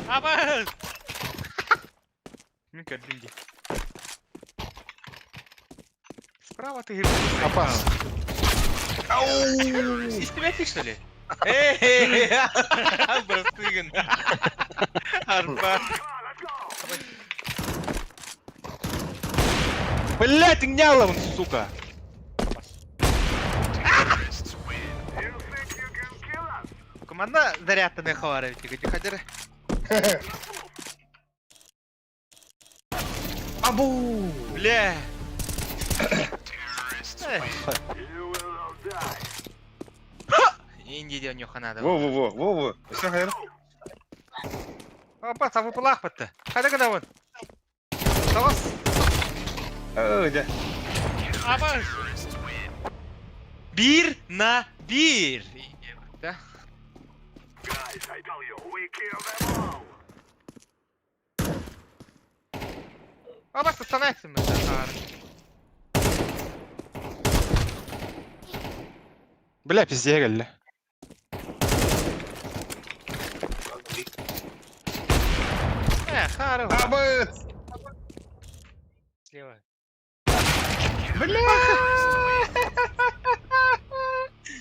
Абы! Мика деньги. Справа ты говоришь. Опасно. Истребитель, что ли? Эй! Брастыган. Арба. Блять, гняла он, сука. Команда зарядта не хварит, тихо, хадера. Абу. Бля. Инди дел нюха надо. Во. Все hayır. Опа, а выпалах подта. Хада когда вон. Давас. Öyle. Абы! 1 на 1. Да? Абас, останайся, мы. Бля, пизде geldi. Хару. Абы. Слева.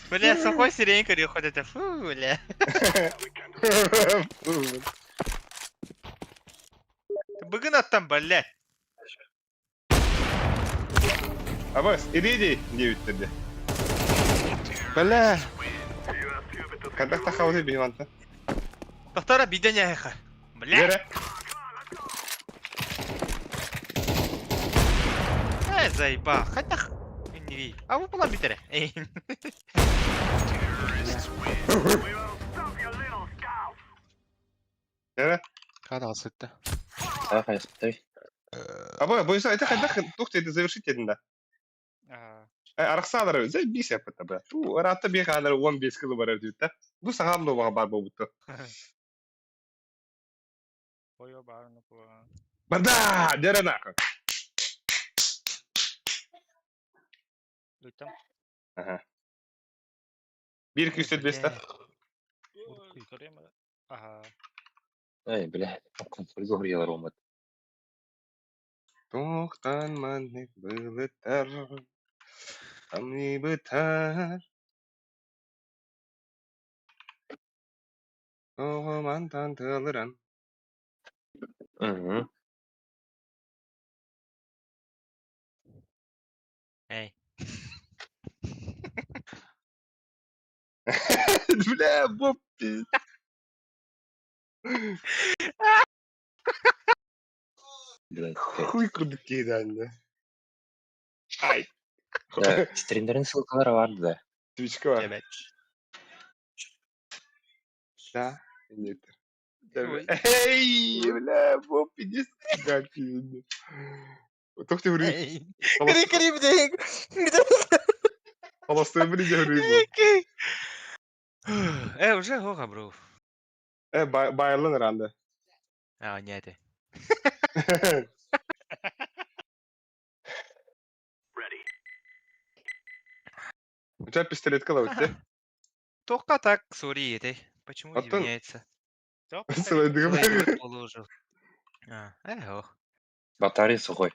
Бля, сухой сиренька ходит. Фу, бля. Быгын аттан, блядь. Абы, иди, девиттerde. Бля. Когда тахавды биванта. Доктора биден яха. Бля. Yere. Заеба. Хотя... Не ви. А вы была битере. Yere. Кадал сытта. Конечно, ты. Абы, бойса, это когда тухты это завершить единда. Араксалар, заебись я это, бля. Ту, рата бегадыр, 15 кылы бар өтүп та. Бу сагам да бар болупту. Koyo bağırını bu. Бада! Дера нахуй. Lütfen. Ага. 1-2-3-5 та. Yukarıya mı? Aha. Эй, блядь, консоль загорела, Ромат. Тоқтанманник бұлыттар, тамни бұтар. Оғыман тантылыран. Угу. Эй. Бля, Боппи. Блядь, Хуй курдук кейді анда. Ай, да, стримдердің ссылкалары бар да. Twitch'ка var. Evet. Да, нет. Ой. Эй, бля, Боппи, не стыга кейді. Тоқта хүрейік. Эй. Қаласты Крикрим дейік. білінде хүрейік. Уже гоға, бро. Байырлын ранды. А, не это. У тебя пистолет кала өтті? Только так, сори, это. Почему Аттан- извиняется? Çok Сылайдығы бар. Лайк положил. Ох. Батарея сухой.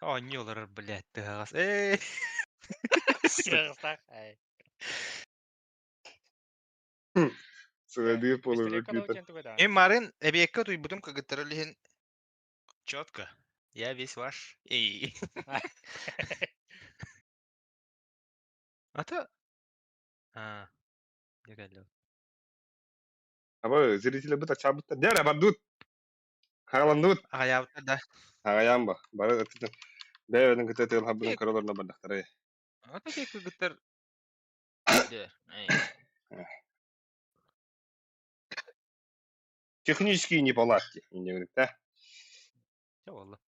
О, не олар, блядь, ты газ. Эй. Sığırsak. Ey. Сылайдығы полы Пистолет kadar өтті. uçan tuğda. Мен марын эбекке туйбутум кыгыттырылыхын. Четко. Я весь ваш. Эй. Ата. Не geldi. Ama ziritiyle bu da çabukta. Dere var dut. Kalan dut. Ayağımda da. Hagayam bak. Bara ötüdüm. Beyvenin kıta tığıl habbinin karalarına bardaktara. Ата ке кыгыттар. Эй. Технические неполадки. Не говорит, да? Все oldu.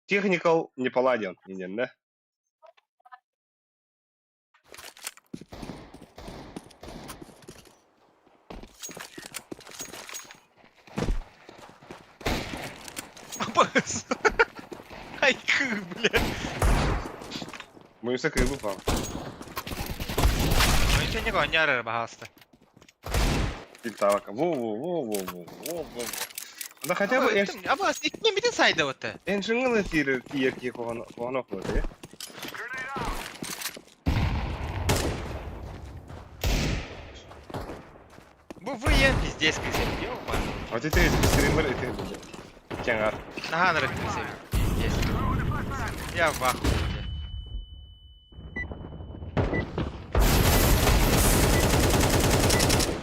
Technical неполаден. Не, да? Абас. Ай, блядь. Моюса кайбы falan. Ну ничего не гоняр, бахаста. Bir tabaka. Во. Да хотя бы Абас, не битин сайда вот. en şыңgılı tiyerki koğan okudu ya. Вы пиздец, кисем. Ёбаный. Вот это стример это буде. Кенгар. Наган рыктымсы. Пиздец. Я в ахуе.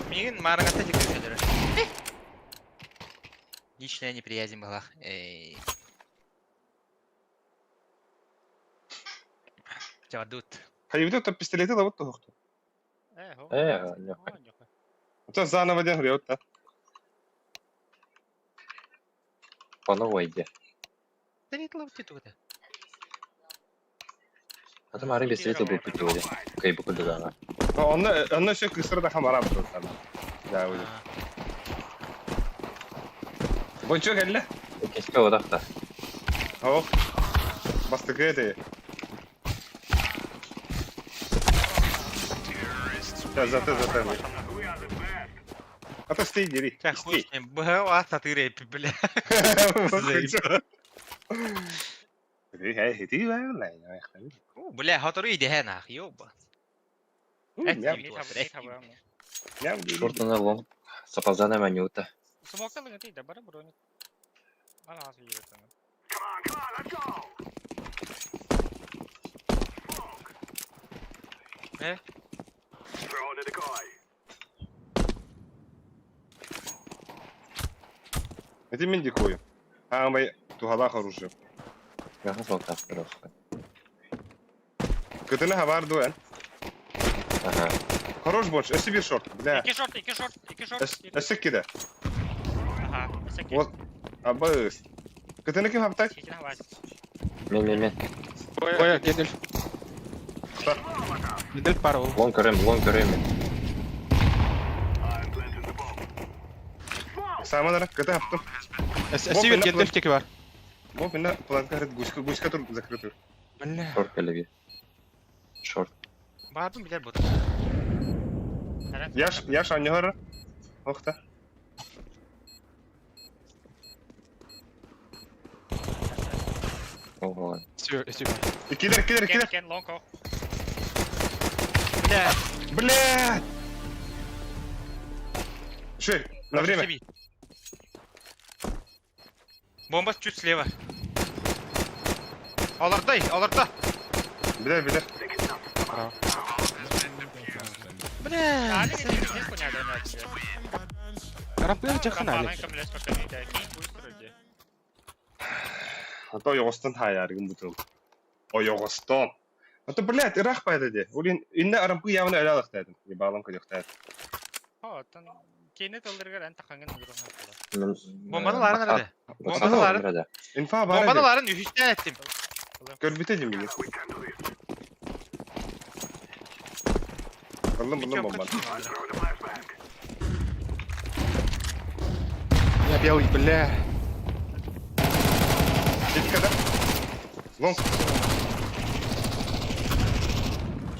Менин марыңата тек көшелері. Личная неприязнь была. Эй. Жавадут. Hayır bir de pistoleti de вот tuhtu. Ho. Не. Это заново ден грет, да? По новой иде. Да не тлавьте тут. А там арили света был путеводе. Кайбу кудыгана. Onunla şey kısırda hamara mı sana? Ya öyle. Bu çok elle. Кеске одақта. Hop. Bastık eti. Ya zaten. А то стей дери. Сейчас хуй с ним. БГА ты рэпи, бля. Ты вайла. Бля, хатуру иди хэнах, ёба. Шортына лонг. С опозданием анюта. Smokta lagi tidak, baru bro. Malah hasil gitu. Это мен дикую. А мы тухала хороший. Я хотел так просто. Kötüne haber duen. Ага. Хорош борç. Eski bir short. Bля. İki short. Eski kide. Aha, eski. Вот. Абыс. Kötüne kim haptay? Çekin hava. Мен. Коя, недель. Недель пару. Лонг рэм. Саманара, кыта аптым. Сивер келдер теки бар. Бо мене планка рет гуська тур закрытый. Бля. Шорт келеби. Шорт. Бардым билер бут. Яш аньора. Охта. Ого. Сивер. Кидер. Кен, лонко. Бля. Блядь! Шей, на время. Себе. Бомба чуть слева. Аларда. Биля. Бля. Али не понятно, иначе. Арапер жақын әлі. Компаниян кемлес покамейді. Кейін бустырды. А то Йогостан хаяргын бутыл. О Йогостан. А то, блядь, Ирак пайда де. Улин инне арампы явно әлалық дайдым. Ебалам көдек Тон кейіне тылдырғар ән тақанген ұрын Бомбаны ларын әрде. Бомбаны ларын. Инфа бар Бомбаны еді. ларын ühüsten ettim. Көрбіте дейм бені. Бұлым бомбаны. Я белый, бля. Жеткада. Лонг.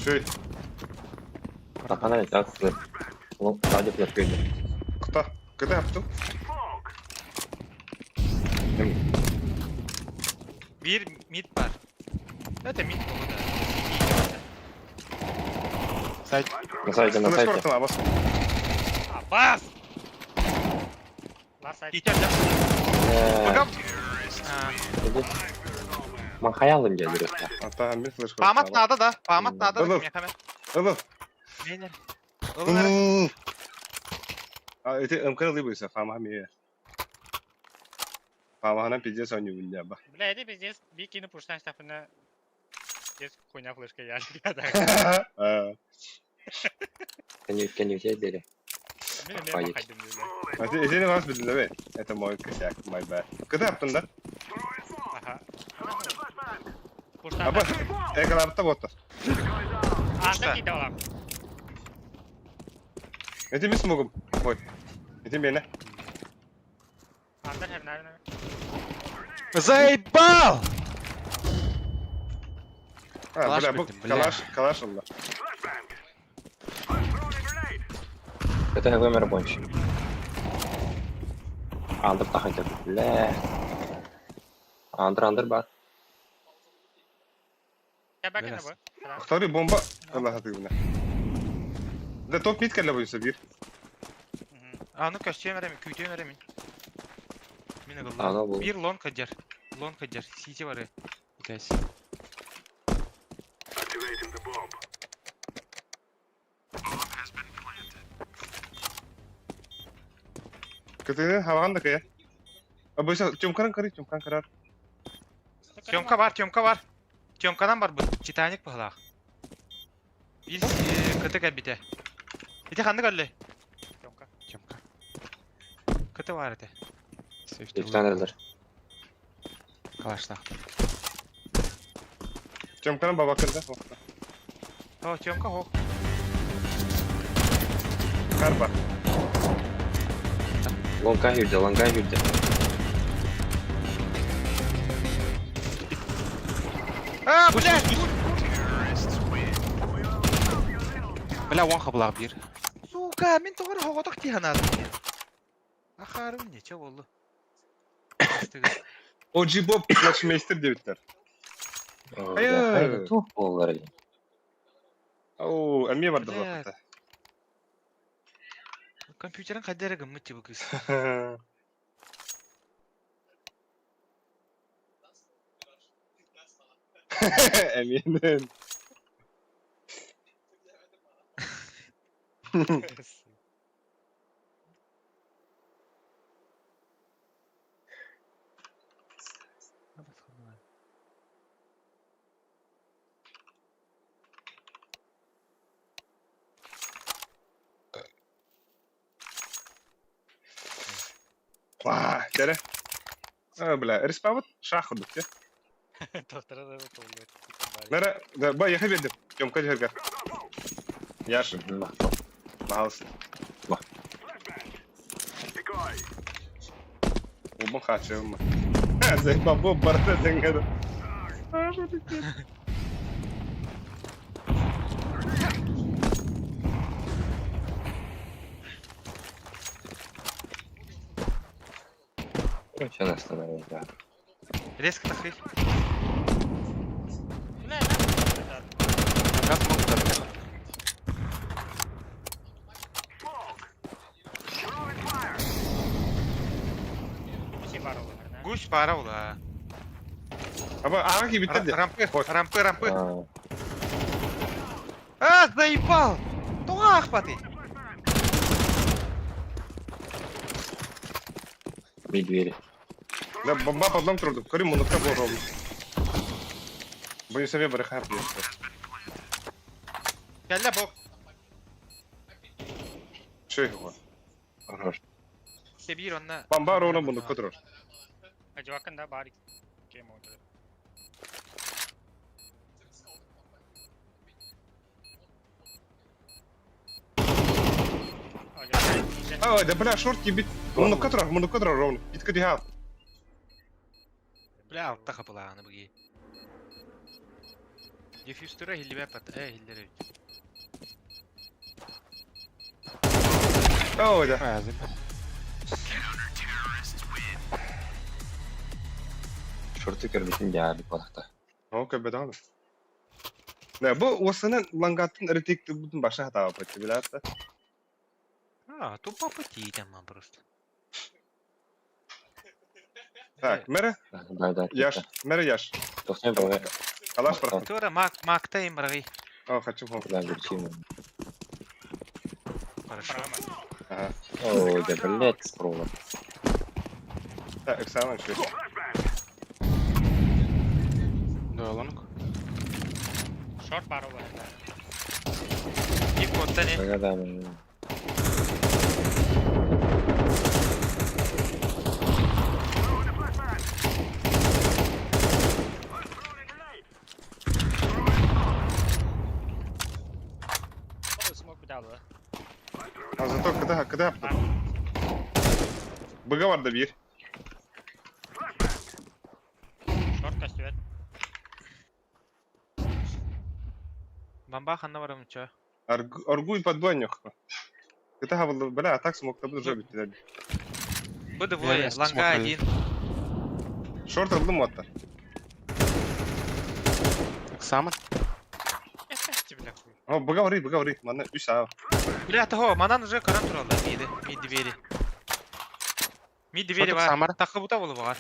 Шей, Тахана айтасыз. Ол сади плеш көйді. құта. Кыта аптым. Bir mid var. Это mid oldu da. Сайт. На сайте. Тыныш көрттім абас. Бас! Лар сайт. Yeter de. Bakalım. Ha. Мен хаялым келді рөсті. Ата, мен флеш Pamat nada da. Pamat nada Dur, da. dur. Yakama. Ылы. Beyler. Oğlum Это МК лыбыйся, фама мия. Фамаһынан пиздец он не виння ба. Бля, эти пиздец, bir kini pushtan штафына Дес хуйня флешка ярды. Can you say бери? Мен Поедь. қайдым бля. Это не вас білді бе? Это мой косяк, my bad. Кыта аптым да? Аха. Pushtan. Аба, экаларта боттар. Анда кейді олам. Это мен смогым. Ой. Это мені. Анда хернарына. Заебал! А, бля, бұл білдім, бля. калаш алла. Это вымер больше. Андыр тахан келді. Бля. Андыр бар. Кәбәкені бұл. Ақтари бомба. Аллаха тыгыбына. Да топ мид кәлі бойса bir. Anı kaçacağım veremin, küyütüğüm veremin. Mine Ana kıldım. bu. Bir lon kacar. Lon kacar. CT var ya. Guys. Кытыны хаваған да кая. А бойса чомкан карар. Тёмка var. Тёмкадан бар bu. Titanic pıhlaq. Bir kıtı kabite. İti kandı galle. Чемка. Kıtı var ete. Üstlenirler. Калашта. Чомканын бабакында. O Tёмка hok. Карба. Лонга жүрді. Aa блядь! Бля, он хабылақ bir. Сука, мен тоғыр хоғатық тиғанадым. Ақарым нече болды. OG Bob Flashmeister дебиттер. Hayır. Tuh bolları. Ау, әме барды Бля. бақыта. Компьютерін қайдары гыммытчы бұл кыз. Әменің. Ваа, кәрі. Бля, респавыт шақ құдық, те? Тоқтара да толы. Нара, ба, яхы бердім. Тёмка жерге. Яшын. Мағалсын. Bu kaçıyor mu? Ha, Zeyba bu barada dengede. Сейчас остановим, да. Резко такой. Bu ne lan? Gaz mı tutar? Bir şey var olur. Ne? Гусь пара ула. Ama ağa gibi bitti. Рампы. А, Заебал! Туах паты! бей двери. Да, бомба по одному труду. Корим, он на ровно. Боюсь, себе барахар есть. Келле бок. Что его? Хорош. Себир онна. Бомба ровно bunu kontrol. Acı bakın da bari. Game oldu. А, да бля, шорт ебит. Bunu kontrol ровно. Иткади хал. Бля, алтта капыла аны быги. Дефьюстера хилли бәпәт. Хиллер. Ой, да. Lazım. Şortu kırmışım ya bir balıkta. О, как бы да. Ne bu osının langatın eritekti bütün başa hata yaptı bilerse. А, тупо пути там просто. Так, mere Да, yaş, mere yaş. Тоқсан бай. Kalaş bırak. Тора мактайм рагы. О, хочу вам. Куда горчим? Хорошо. Ага. Ой, да блядь, спробовал. Так, эксамен şu. Dolanık. Short var olur. И контане. Догадам. Smoke bir daha olur. А зато когда yaptın? Bıga vardı bir. Short kaçtı evet. Бомба ханна барам чё? Аргуй подбойник. Когда havada бля, а так смог tabi уже bitti. Бы двое, Я ланга смотрю. один. Шорт aldım hatta. Так само. Kaçtı bile kuy. Ama bıga var. Bana 3 saat. Бля, того, манан уже каран туралда. Мид двери. Мид двери Шотик бар. самар. Такы бута болу бар.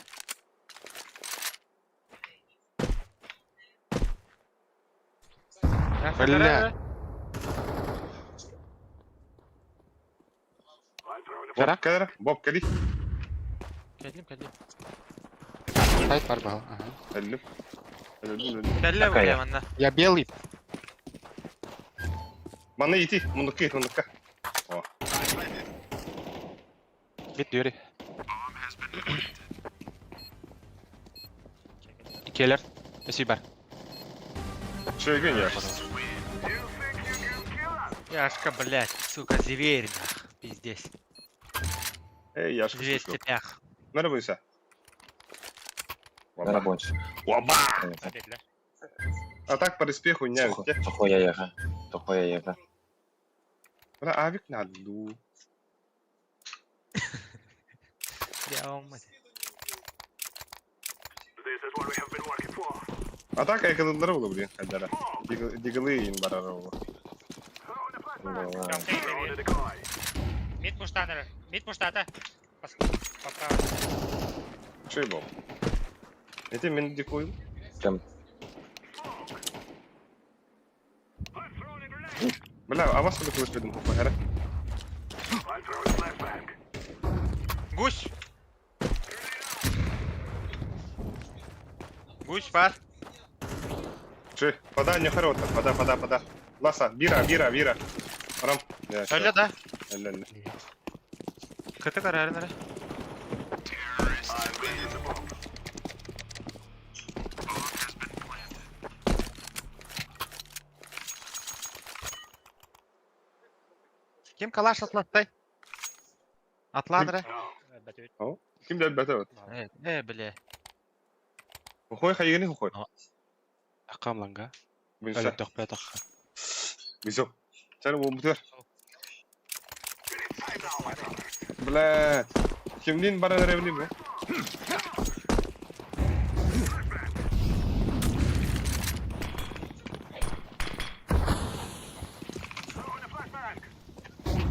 Бля. Jara? Bob kali. Келдим. Сайт var bakalım. Aha. Öldüm. Келле Такая. бля манна. Ya белый. Bana iti. Mundukka. Git diyor. İkiler. Esiber. Şöyle gün ya. Яшка, блядь, сука, зверь, нах. Пиздец. Ey yaşlı Зверь в suçlu. цепях. Merhaba İsa. На рабочий. Oba! Dediler. Atak по респеху не. Тухуя яга. Bana avik ne aldı? Я умный. Atak ayaklarında olur buraya kadar. Diggle'ı yiyin bari araba. Mid push'tadır. Mid push'tada. Поправ. Şey bu. Eti beni dikoyum. Прям Bela avaz da kılıç verdim hopa hele. Гусь. Гусь бар. Şey, пода не хорота, пода. Ласа, бира. Арам. Ölü da. Elle. Kıtı kararınları. Kim kalaş atlattay? Atladır. Batıyor. Tamam. Kim de beter ot. Bile. Hoy hayını hoy. Akamlanga. Bilse. Öyle dokpetak. Bizo. Sen bu mutar. Blat. Kimdin bana verebilir mi?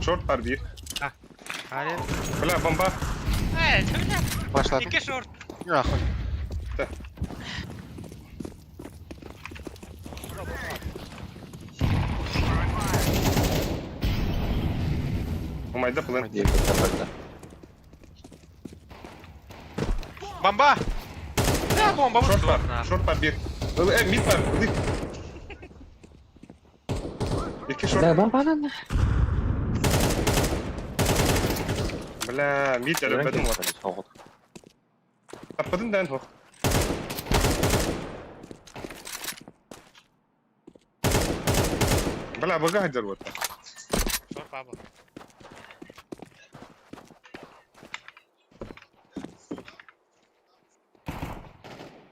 Short var bir. Hadi. Bla bomba. Başladı. İki short. Yok. Umayda plan. Diye kapatdı. Bomba. Ne bomba mı? Short var. Short var bir. Mid var. Hadi. İki short. Да, бомбанан. Bla mid de bedim var. Soğuk. Tapadın den ho. Bla baga hajar var. Short baba.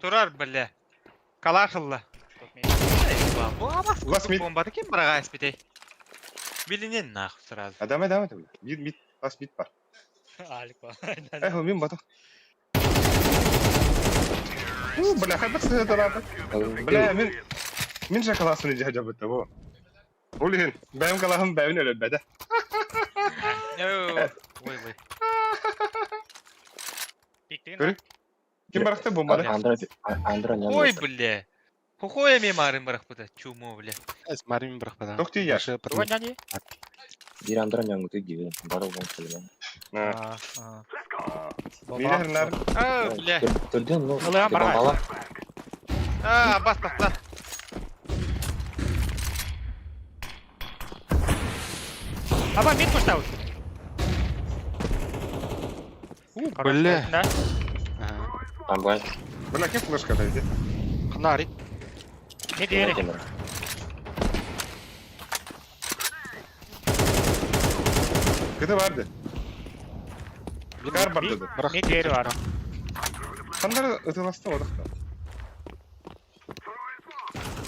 Turar bile. Kalakıllı. Bu ama Last mid. bomba kim bırak ispitey. Bilinin nah sırası. Adam adam. Bir mid. Pas mid var. Alik var. Min batak. Bla bas talaba. Bla min şakalasını cehcebette bu. Ulihin. Benim kalahım benim öyle bede. Vay vay. Piktiğin Görün. Kim bıraktı bombayı? Andra ne? Oy bile. Hukuya mimarın bırak bu da. Çumu bile. Ez marim bırakmadan. Doktu ya. Başı Tuan pırmı. nyanyi. Bir Andra ne oldu gibi. Bana onu söyle. Ha. Baba. Minehirler. Bile. Gördün mü? Kılığa bırak. Bombalar. Bas lan. Aba mid push out. Böyle. Ne? Bomba. Bla kim flash kadaydı? Kanari. Mid diğeri. Kıdı vardı. Kar vardı. Bırak. Mid diğeri var. Kanlar ıtılastı o da.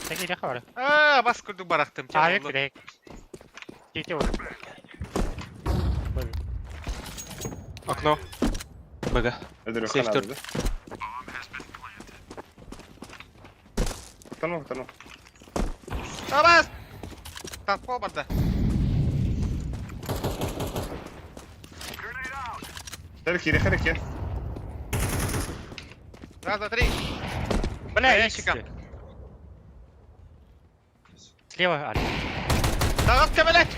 Tek iyi var. Bas kurdu bıraktım. Ayık direkt. Gitti vur. Okno. Baga. Ödür Safe kan tur. abi. Tamam. Bas. Tatpo barda. Xerik ya. Раз, два, три. Бля, Я X. щекам. Слева, Али. Тағып кәмелет.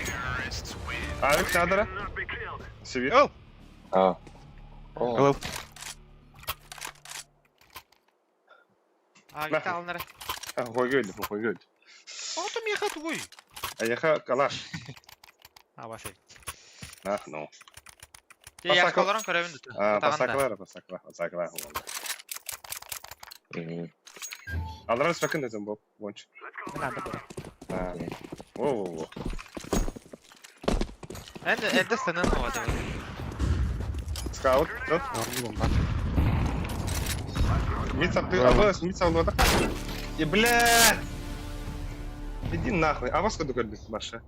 Abi çadara. Seviye. Ol. Aa. Hello. Gitti alınları. Koy gördüm. Oğlum yakat uy. Ayaka kala. Ha, basayım. Ah no. Yakat olarak görevin tutu. Pasaklar. Aldılar sakın dedim bu. Bonç. Ben de böyle. Ha. Oo. Elde senin havada. Scout. Tut. Normal bomba. Мид саплю, мид саплю. И бля! Иди нахуй. А вас куда гордый, Маша?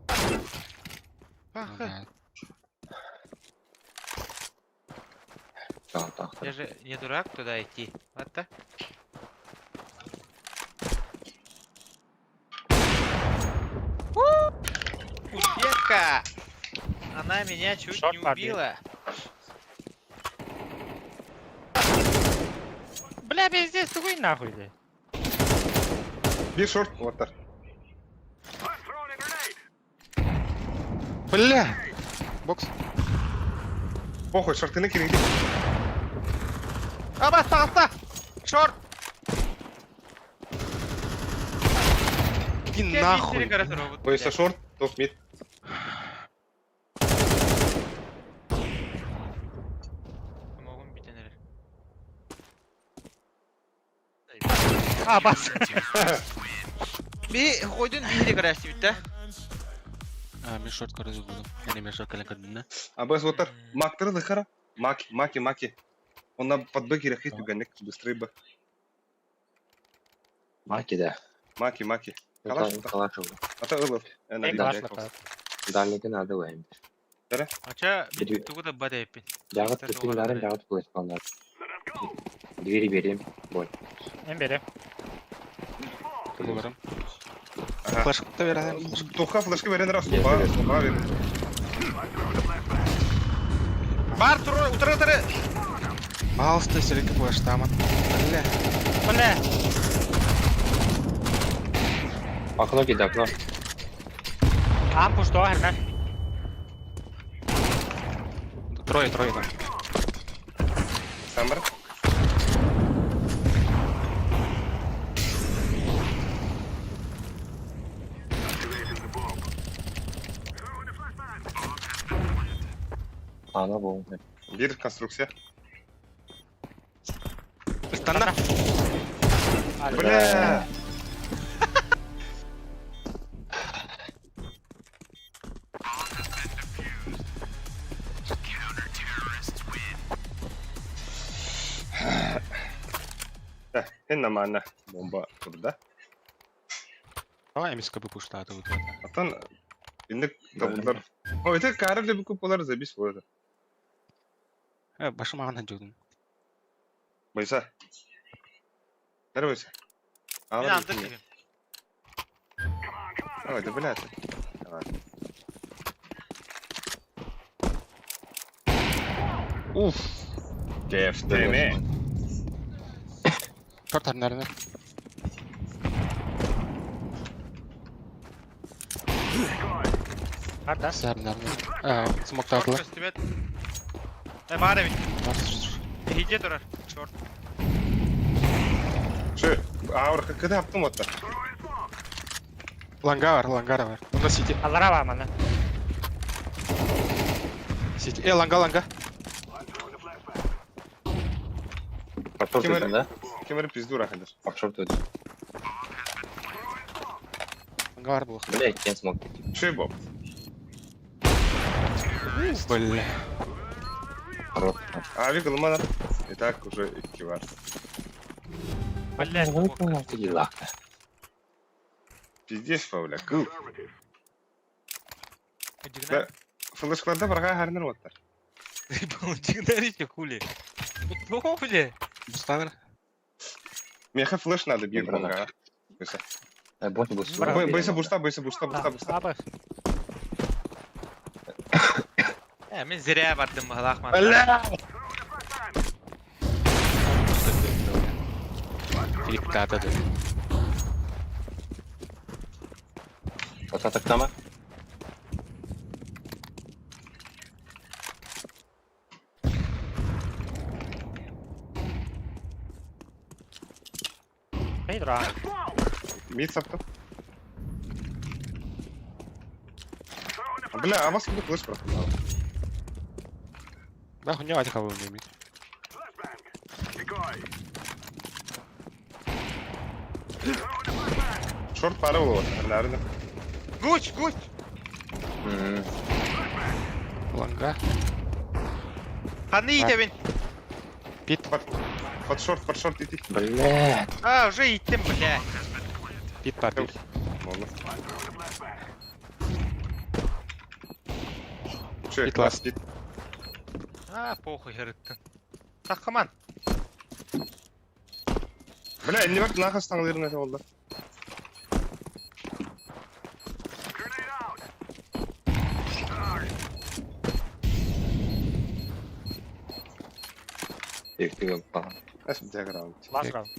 Tamam. Я же не дурак туда идти. Это? Узбекка! Она меня чуть Шок не побил. убила. Бля, пиздец, хуй нахуй ты. Bir short, water. Бля. Бокс. Похуй, шортыны кирейди. Бас, тағыста! Шорт! Иди нахуй. Oysa short, top mid. Могу битенер. А, бас. Bir koydun bir hile garaj bitti. Мен шорт көрөзү болдум. Эне мен шорт келен көрдүм да. А без water. Maktırı dıkara. Maki. Он подбег и рахит угонек быстрый бы. Маки, да. Маки. Калаш та. Калашов. Ата ылып. Эй, Эна калашлап калат. Дальники надо уйм. Ача Беди- тугуда бадайпин. Жагыт түтүлөрүн жагыт кылышкандар. Двери берем. Бой. Эм берем. Буларым. Ага. Флешка берем. Тухка флешка берен раз. Yes, Ба, yes. ба бер. Бар тур утыры. Алысты сиреке флештамын. Бля. Бля. Окно киди, окно. Ампуш тоға хәрмәр. Трое там. Самбар. Ана бол. Бир конструкция. Станна. Бля. Хенна маана бомба турда. Давай эмискабы пуштады вот это. Атан инде табылдар. О, это кары деп көп болар забис болады. Башым ағынан жодым. Байса. Нәре байса? Мен антыр деген. Ой, да блядь. Уф. Кефтеме. Шорт арнарына. Қарда. Сарнарына. Смоктардылар. Шорт көстібет. Бар бит. Хиже турар. Шорт. Шы, ауыр кыды аптым отта. Лангар бар. Онда сити. Аллара бар мана. Сити. Ланга. Пошел Кемер. ты, да? Кемер пиздура хадыр. Пошел ты. Лангар был. Бля, кен смог. Шы боб. Бля. Хорош. Ави кылманар. Итак, уже икки бар. Бля. Ты лака. Пиздец, фауля. Кыл. Жигнар. Флешкларда барға харнер оттар. Жигнар еще хули. Ну, бля. Буставер. Меха флеш надо бир Брана. бомга. Байса. Бот бус. Байса буста. Абы. Мен зря бардым Лахман. Филипп атады. Отатак тама. Эй, дұра. Мид саптым. Бля, а вас куда флеш просто? Да, хуйня один кого не имеет. Шорт пары болот, наверное. Гуч. Ланга. Ханы итебин. Пит. Под шорт иди. Бля. Уже иттим, бля. Пит папир. Ладно. Че, Пит класс, ласт. пит. Похуй, херыттын. Таққаман. Бля, не бак нахас таңлырын это болды. Тек паған. Әсіп диаграмм. Лас раунд.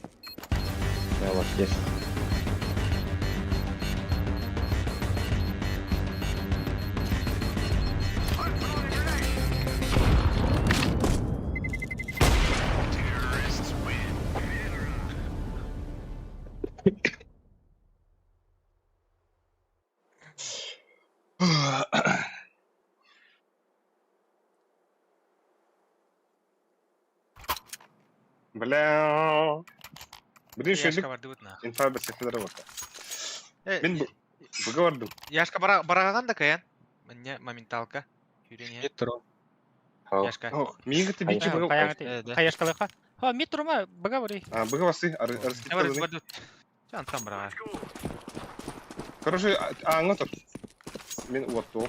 Я вас есть. Бля. Блин, Яшка шөлік барды бұтна. инфа бір секілері бата. Мен бұға бардым. Яшка барағаған да каян. Мне моменталка. Үйрене. Пит тұру. Хау. Яшка. Ох, миңги ты бичи быгы. Баягы каяшкалыка. Ха, мит турма, бага бuri. Быгы басы, Давай арыскетті. бадут. Жан там брага. Короче, аңы тұр. Мен уатту.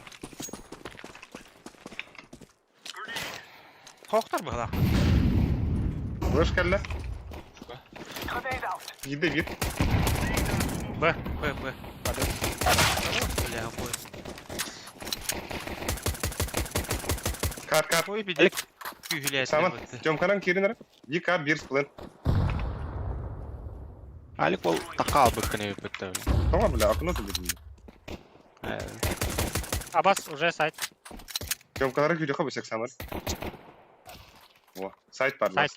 Хоқтар быгла. Флеш кәлі. Биді бит. Б. Бля, ой. Кар. Ой, биdik. Kühüle Саман, Тёмканан керінер. Кар, бирс плен. Алик ол таққа алып өткені өтті. Тома, бля, акуна тұр. Абас уже сайт. Тёмканары күді қабы сек самар. О, сайт бар. Сайт.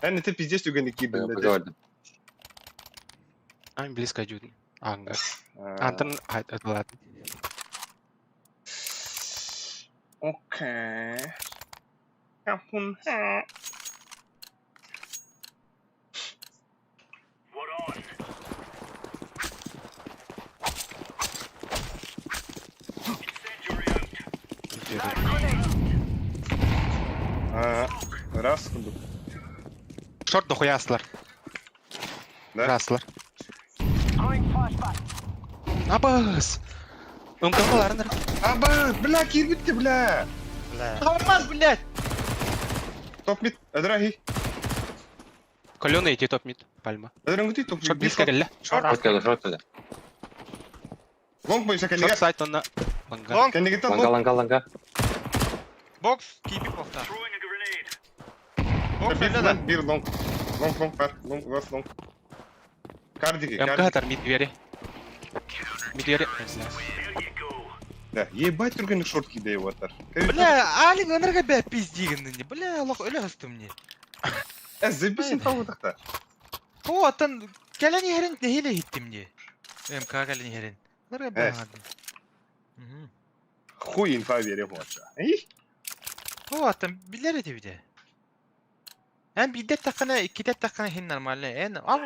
Әні ти пиздес түгенді кирдім. Gördüm. Ай, близко идет. Аңға. Антон айтылады. Окей. Япун. Раз, күндік. Шорт да қоясылар. Да? Расылар. Абыз! Үмкін қаларындар. Аба, бля, кир бітті, бля. Бля. Olmaz блядь. Топ мид, әдірахи. Каленый идти топ мид. Пальма. Әдіріңгі топ Шорт мид. близко келді. Шорт келді. Лонг бойша Шорт кәнеге. сайт онна. Ланга. Long Кәнеге тат лонг. Ланга. box kipi kokta. Box Bir öyle de. long, bir long. Long var. Long. Кардики, МК кардики. атар мид двери. Мид двери. Да, ебать түргенік шорт кейде еваттар. Бля, Алик önерге бә пиздигенде. Бля, Аллах öyle hastım ne. Забесін тауыдақта. O atan gelen yerin neyle gittim ne. MK gelen yerin. Önерге бә Evet. aldım. Хуй инфа вере хуача. Ей? O atan bilir edi bir de. En bir de takana, iki de takana hin normalde. En al.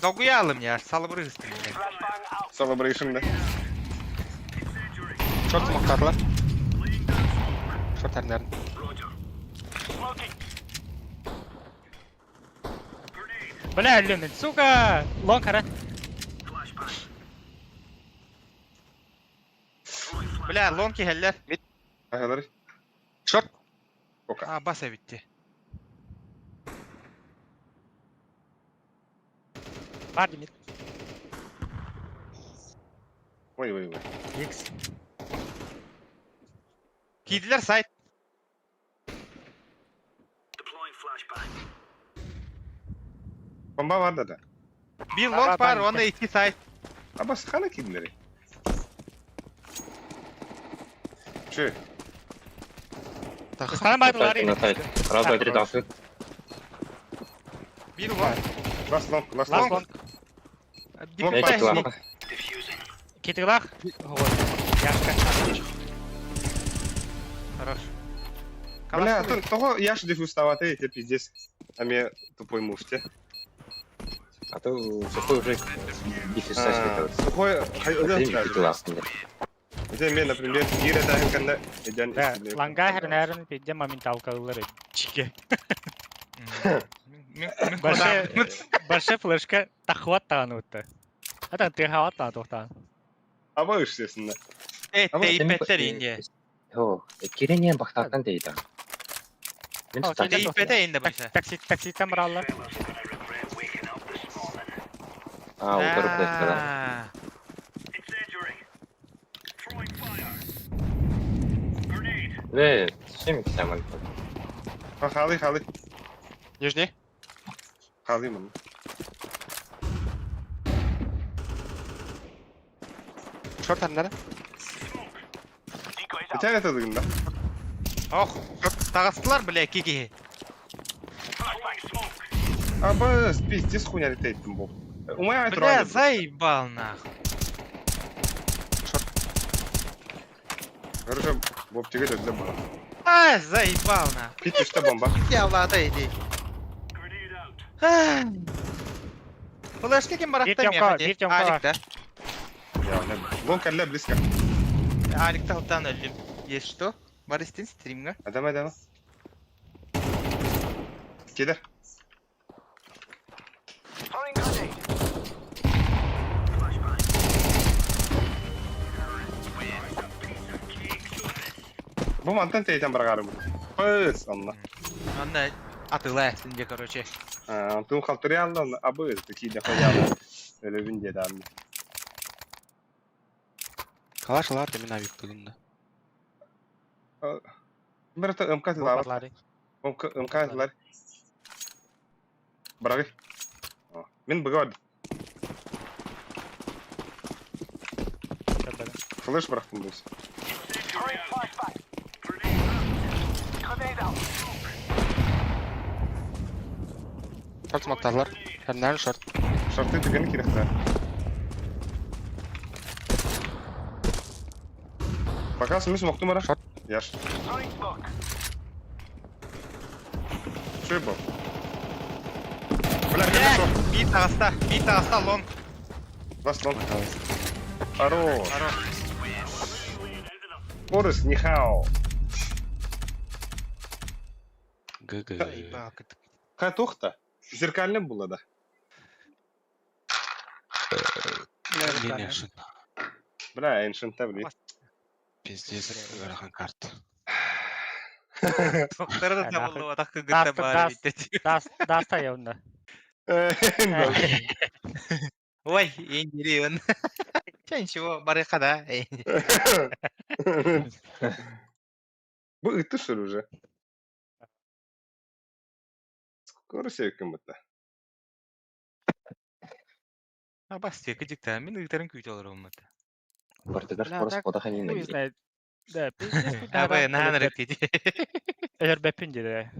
Dalgaya alım ya, salbırı hıstım. Celebration'da. Шорт смоктарлар. Шорт әрнерін. Бля, люмин, сука! Лонг хара. Bля, lonki heller. Ағалар. Шорт. Ока. Aa, basa bitti. Var mid. Ой. X. Giydiler site. Bomba var da. Bir Aa, long var, ben- onda iki site. Ama sıkana kedileri. Şu. Sana baydılar На сайт. Раз, два, три, танцы. Bir long. Last long. Last long. Long Эти Пять, клапа. Китыглах. Вот. Яшка. Хорош. Бля, того я ж дефюз ставати, это пиздец. А мне тупой муфте. А то сухой уже дефис сашки. Сухой, Один классный. Это мне, например, гире тахин канда. Да, ланга хернерин пидде мамин талкалылар. Чике. Başı flashka taxvat tanıttı. Hatta tehavat tanıttı. Aba üşsesinde. Evet, Ama deyip beter ince. Yo, Киренен бақтақтан дейді. Мен О, тұтан. сен- Deyip beter indi başa. Такситтен баралар. А, отырып қойды. Aa, Ve, şimdi Kemal. Хали. Нижний. Хали мын. Шорт әрнері. Geçen etadığında. oh, çok tağıstılar bile kiki. Aba pиздец хуйня летает там был. Умай Bля, тролль. заебал нахуй. Короче, Боб тебе это было. Заебал на. Пит üstte bomba. Я владайди. Флешка кем Bir барахта темка, меха bir де. темka var. Аликта. Ya ne? Long kelle близко. Аликта уттан өлдüm. Есть что? Барыстин стримга. Adam. Keder. Bu mantan teyten bırakarım. Pıs Allah. Анна атыла синде, короче. Антон халтыры алды, абы, такие де хоялы. Öyle bin dedi abi. Калашалар мен авик бүгүндө. Bir ata ımkat Bu var. patladı. Ымkat var. Bırakı. Min bıgı vardı. Şöyle. Flash bıraktım diyorsun. Шорт смоктарлар. Хернер шорт. Şartı tıkanı kirekler. Bakasın mı smoktu mara? Shot. Yaş. Şey bu. Bırak gel şu. Бит агаста лон. Bas lan. Хорош. Аро. Борис, нихао. ГГ. Заебал. Ха тухта. Зеркальный было да. Линияшын. Бля, ancient'ta bile. Пиздец, ырахан карт. Тоқтары да Ана, табылды атақ көгітті бары даст- битті. Даста ya onda. Ой, ендерейін. Ничего, барықа да. Bu ıttı что ли уже? Скоро sevkim бітті. Бас тегі дикті, мен ұйықтарын күйті олар олмады. Вартыгар Бля, скорость так подаханин. Хуй знает. Да, пиздец, хуй Абы, да, нағаныр өткеді. Eğer bepince de.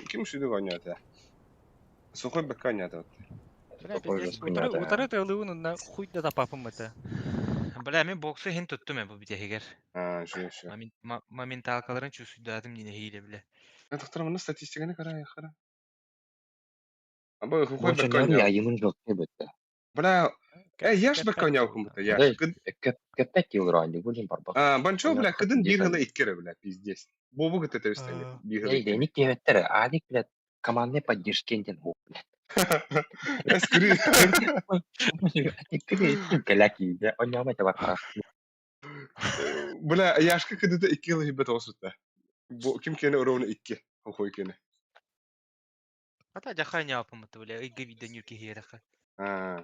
Kim şuydu oynuyordu ya? Сухой бэк oynuyordu. Бля, Такой же пиздец, спинят, да. утары тылыуын на хуй да тапапым это. Бля, мен боксы хен тұттым бұл бітегер. Ha, şu. Моменталкаларын чусуйдадым нене хейле біле. Ben doktorum statistikini kara. Ama sухой Больше бэк не говори, а oynuyordu. ему нужно быть. Бля, яш бэк oynuyordu bu da yaş. Кэппет евро, не будем барбак. Банчо бля, Понятно, кыдын bir дихали. hıla ikkere bля, пиздец. Бобу гыты тәвістен bir hıla Эй, ikkere. деник кебеттер, адик, блядь, командный поддержкентен хуй, блядь. Эскри. Каляки, я ойнамай табар хараш. Бля, яшка кыдыда ikki hıla hibet olsutta. Bu kim kene orovunu ikki. Hokoy kene. Ата жақай не апымыты біле, үйгі видео нүрке хейрақы. Ha.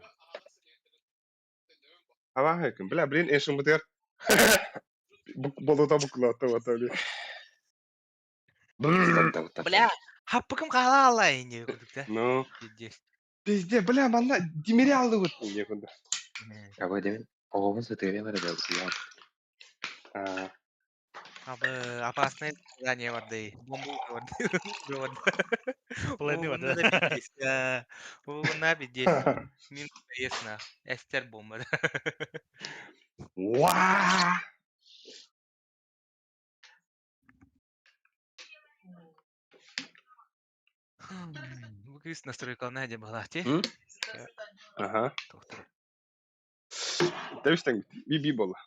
Hava hekim. Bля, блин, enşin bu der. Bolota buklata vatali. Бля, хаппыкым қала алайын не күдікті. Ну, Пиздец. пизде, бля, манна демире алды вот мне куда. Какой демен? Оғын сытыры бар еді, я. Абы, опасный задание варды. Бомбу варды. Планы Уғынна варды. да пиздец. Уғынна пиздец. Мин ясна. Эстер бомба. Уа! Bu kız настройкална де была, те? М? Ага. Тоқтыр. Тәвістен биби бола.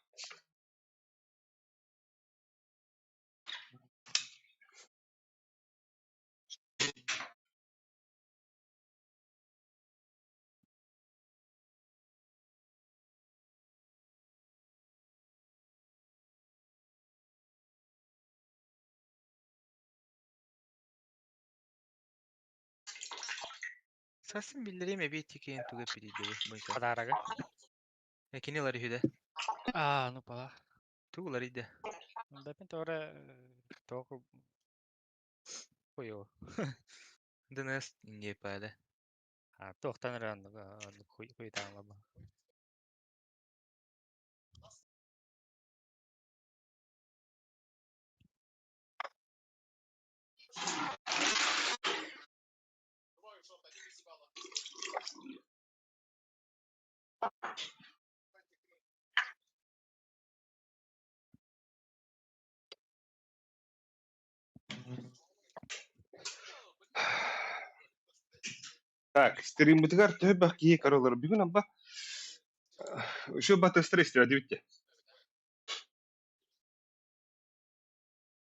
Сасын билдирем эбей текейін туге пирейді. Бойка. Подарага. Экенелар үйді. Ну пала. Туғылар үйді. Бепин тора току. Хуйо. Дыныс инге пайды. Тоқтан ран хуй таңлама. Так, стримбытыгар төбак кие королар бүгүн абба. Şu batı stres diyor dibitte.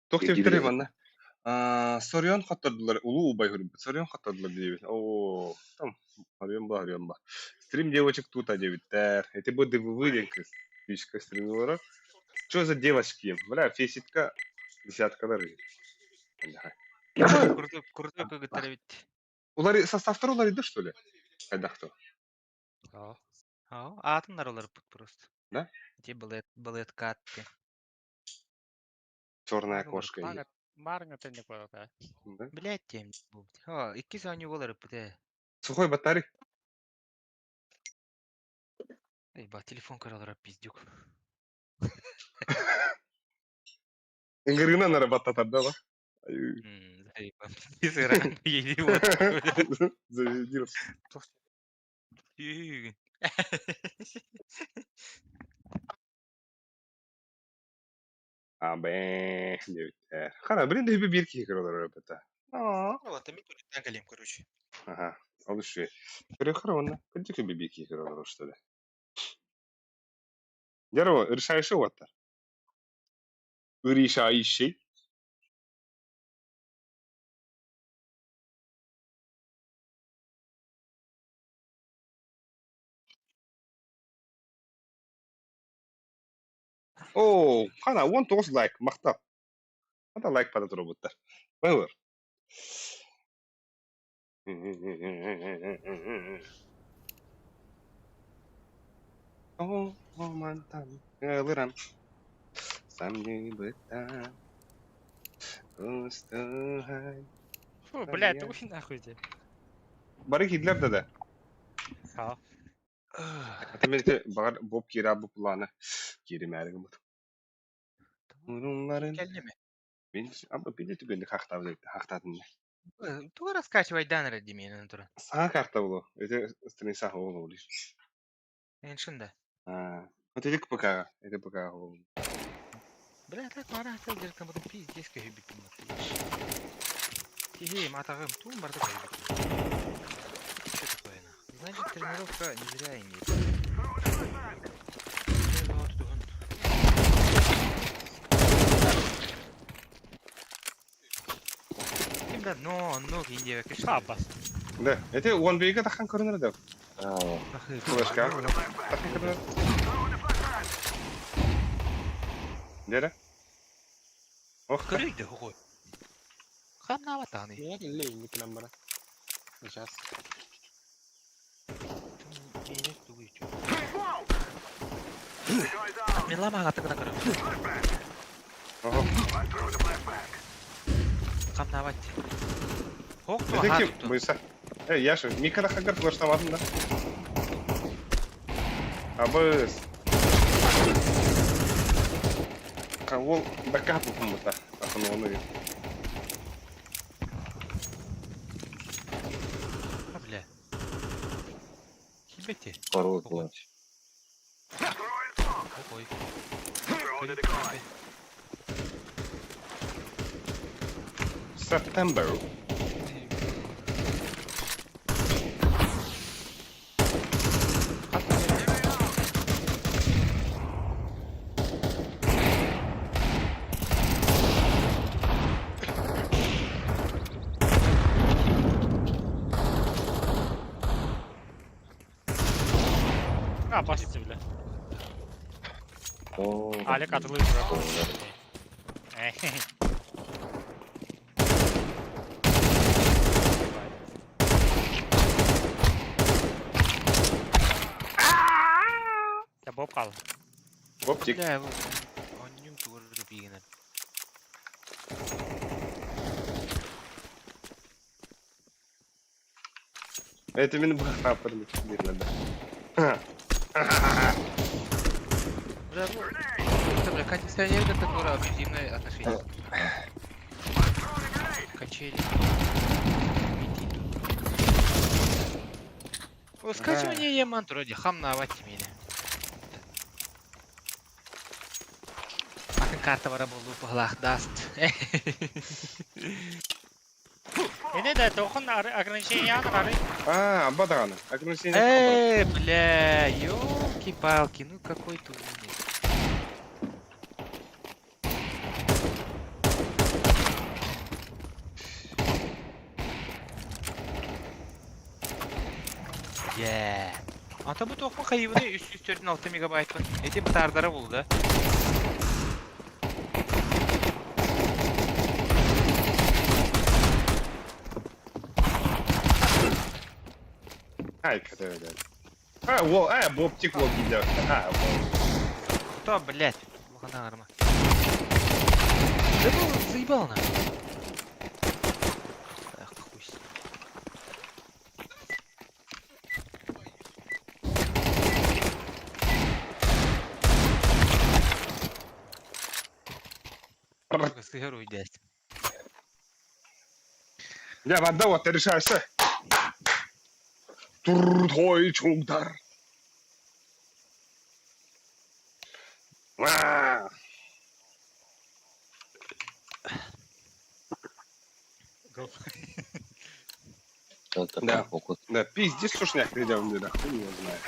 Тохтеп Бирдибеле. манна. Сорьон хаттадылар. Улуу убай хурбут. Сорьон хаттадылар дебит. О, там арыyon ба. Стрим девочек тут адебиттер. Эти бы выденкіз. Фишка стримилара. Что за девочки? Бля, феситка десяткалар. Курдук кыгыттар бит. Улар составтар улар иде, что ли? Кайдахты. Атындар олар пут просто. Да? Те балет катты. Черная кошка. Барыңа тенде кояка. Да? Блять тем. Икки саню болар путе. Сухой батарей. Эй, ба телефон каралар пиздюк. Ингрина нарабататар да, ба? Заебан. Изыран ели вот. Заведился. Абе, девиттер. Хана, блин, да bir kişi kırılır öyle. Вот, ми курить нагалим, короче. Ага, алышы. Перехрона. Кырдык bir kişi kırılır, что ли? Дерево, решающий ваттар. Решающий. О, хана, 19 лайк, мактап. Hadi like para robotlar. Buyur. Oh, mantan, alırım. Сами бы там уступай. Фу, блядь, ты уфиг нахуй иди. Бары Гитлер да. Ha. Атамете бар Боб Кира bu планы. Кири мәргә бу. Урунларын Келдеме? мен абы биде түгенде хактадым. Туга раскачивай данры демейін тұра. Сага карта булу. Эте стресса болу. Эншинда. Вот это ПК, это ПК. Бля, так мара хотел держать там потом пиздец кахибит. Хе-хе, матагам ту барды кахибит. Что такое на? Значит, тренировка не зря имеет. Да, но Индия, конечно. Шабас. Да, это он бейга тахан көрінер да. Флешка. Тахан көрінер. Дері? Ох, Кырыйды, хуй. Хамна аватаны. Нет, лень, к нам, брат. Сейчас. Мен лама агатыгына кырып. ого. Хамна ават. Хок ту Это агат. ким? Бұйса. Яша, микро хагар флештамадың да. Абыз. Ол бәккә бұқым бұта. Ақын оны ел. Бля. Хибете. Пару плачь. Ой. September. А, басты, бля. О, Алик атылы бля. Я Боб кал. Оптик. Бля, он нюм тугуру пигенер. Это мені бұға парлы берілді. Бля, это, бля, кондиционер это тоже абьюзивное отношение. Качели. О, скачивание яман вроде хамна авати меня. Акын карта бара болду палах даст. Эне да тохон ограничение ары. А, абадаганы. Ограничение. Бля, ёлки-палки, ну какой ты умник. Ата bu toqma qayıbını 346 megabayt. Eti bu tardara buldu. Ай, когда это. Бобтик вот идет. Кто, блядь? Лохана арма. Да ну, заебал на. Ах, хуй с ним. Сука, сыгру идесть. Я в одного ты решаешься. Туртой чугдар. Вот такой Да. фокус. Да, пиздец, сушняк придем, да, хуй его знает.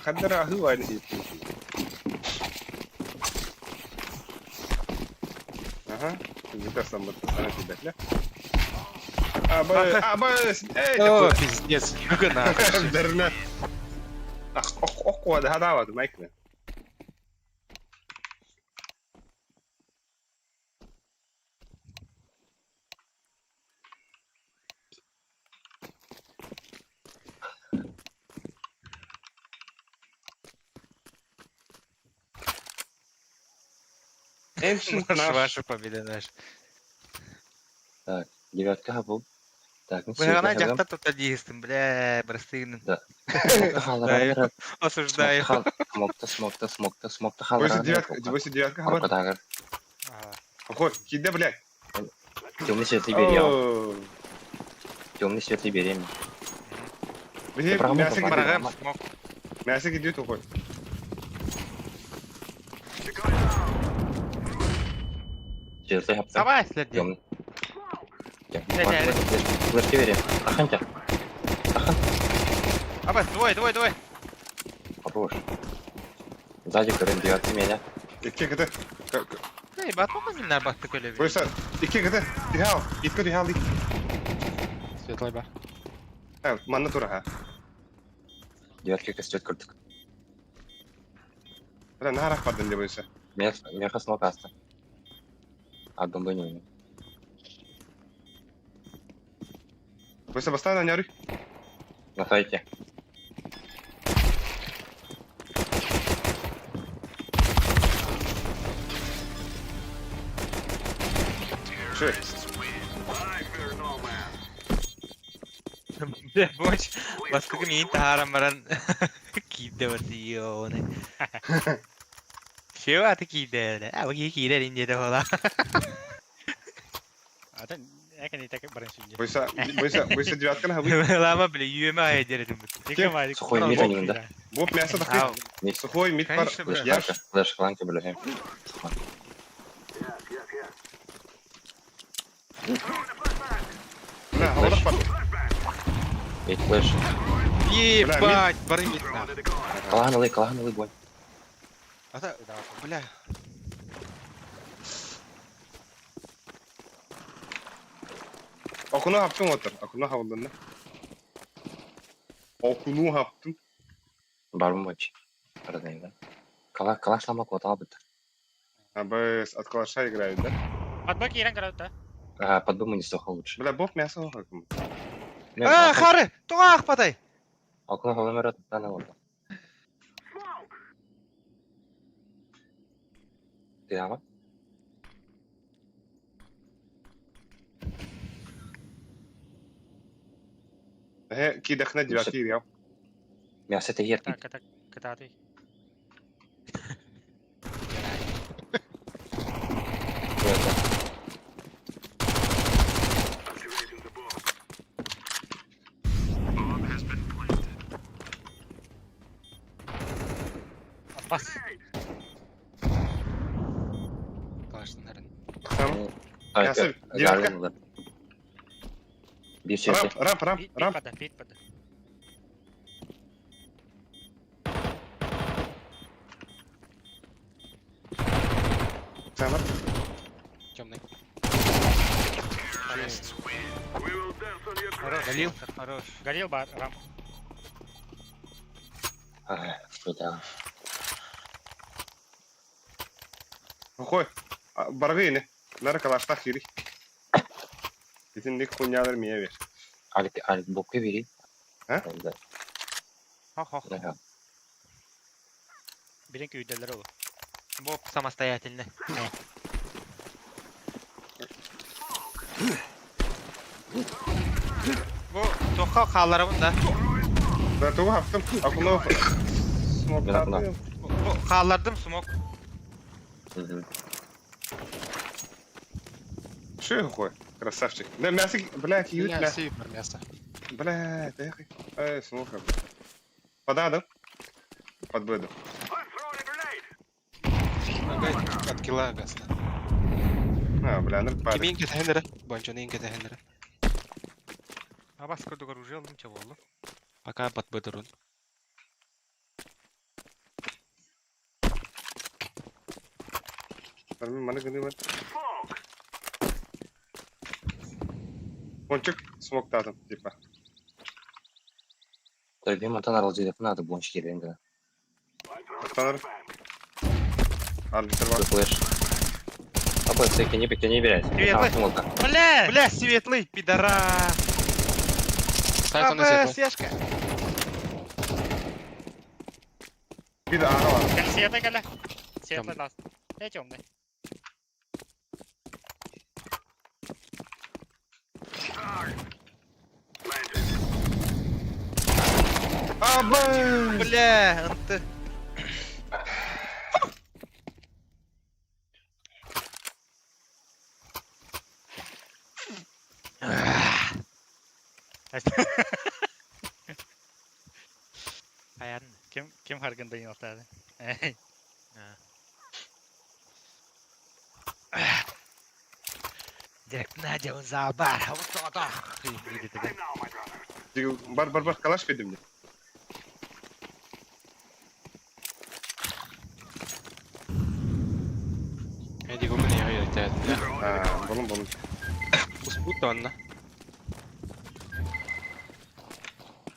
Хаддара хывай на Ага, где-то сам это тебя, да? Абас, О, пиздец. Ну-ка нахуй. Дерна. Ах, ох, да, да, вот, майкна. Ваша победа наша. Так, девятка был. Так, ну Быгана все. жақта тоталистым, бля, брастыгнын. Халара. Осуждаю. Смокта халара. 89-ка, хабар. Аркадагар. Охой, кида, блядь. Темный свет Либерия. Темный свет Либерия. Блядь, Программа мясо попала. кидет. Барагам, смог. Мясо кидет, охой. Черты хапта. Давай, следи. Темный. Не. Флеш Либерия. Ахантя. Абас, двое. Хорош. Сзади Карен девятка меня. İki kıtı. Ey, batmamazlar baktık öyle bir. Buysa, iki kıtı. Dihal. İtki dihal dik. Светлый ба. Ha, manna tura ha. Девятка костет куртик. Bana ne harak vardın diye buysa. Меха смог аста. А бомбы не умею. Buysa bastana ne arıyor? На сайте. Şu. Бля, боч. Бастыгын ең тағарамаран кейді батыйоны. Шеу аты кейді. А, бұл кейді рендеді ола. Атын әкәне тәк барыншы инде. Buysa девятканы ha bu. Лама, бля, үйеме айдер едім бұт. Текем айды. Сухой механизм, да? Bu мясо da Ау, kıyım. Сухой мид бар. Конечно, бля. Яш. Флеш фланки, бля. Ha, havada var. Ведь флеш. ебать, бары видно. Калаганалый бой. Ата, бля. Okunu haptın otur. Okunu havadın ne? Okunu haptın. Барбу матч. Разные, да? Калаш ломак вот албыт. Ha, biz от калаша играют, да? Атбак ирен карат та. Под буму не столько лучше. Бля, боб мясо хакым. А, хары, туғақ батай. Окно номер на вот. Ты ама? He, kidakna девятки играл. Мясо это ед. Так, кататы. Бас. Калаштың нәрін. Tamam. Ясып, девятка. Bir şey. Рамп. Пит пада. Центр. Темный. Галил. Хорош. Горел бар, рам. Что да. Хой. Баргы yine. Nara kalaşta xiri. Bitindik kunyalar miye ver. Alik boku vereyim. Ha? Ben de. Хох. Ага. Birinki üydeleri o. Боб самостоятельно. Bu toqa qallarım da. Ben tuğu haftam. Akuna smoke Ben akuna. tardım. Bu qallardım smoke. Hı. Что хой? Красавчик. Да, мясо, блядь, ют, Меня мясо. сейвер место. Блядь, эх. Смока. Подадом. Под бэдом. От килла гаста. Бля, ну падай. Кимин кетендера. Бончонин кетендера. Ha baskı orужие aldım çavollu. Пока под бедерун. Mana gini var. Пончик смог татом, типа. Tabii matan aralcı yapın adı bonç geliyor da. Tanır. Арбитр var. Flash. Apa ты не берешь. Привет, Бля! Бля, светлый, пидора. Сайт он и Сешка. Bir de ara var. Gel siyata gel. Siyata last. Ne çomda? Aba! Бля, анты. Hayal. Kim farkında yoklardı? Direkt Надя он зообар. Вот то. Бар, калаш verdim de. Я digo que niye hayır itaat. Bunun. Usput da onunla.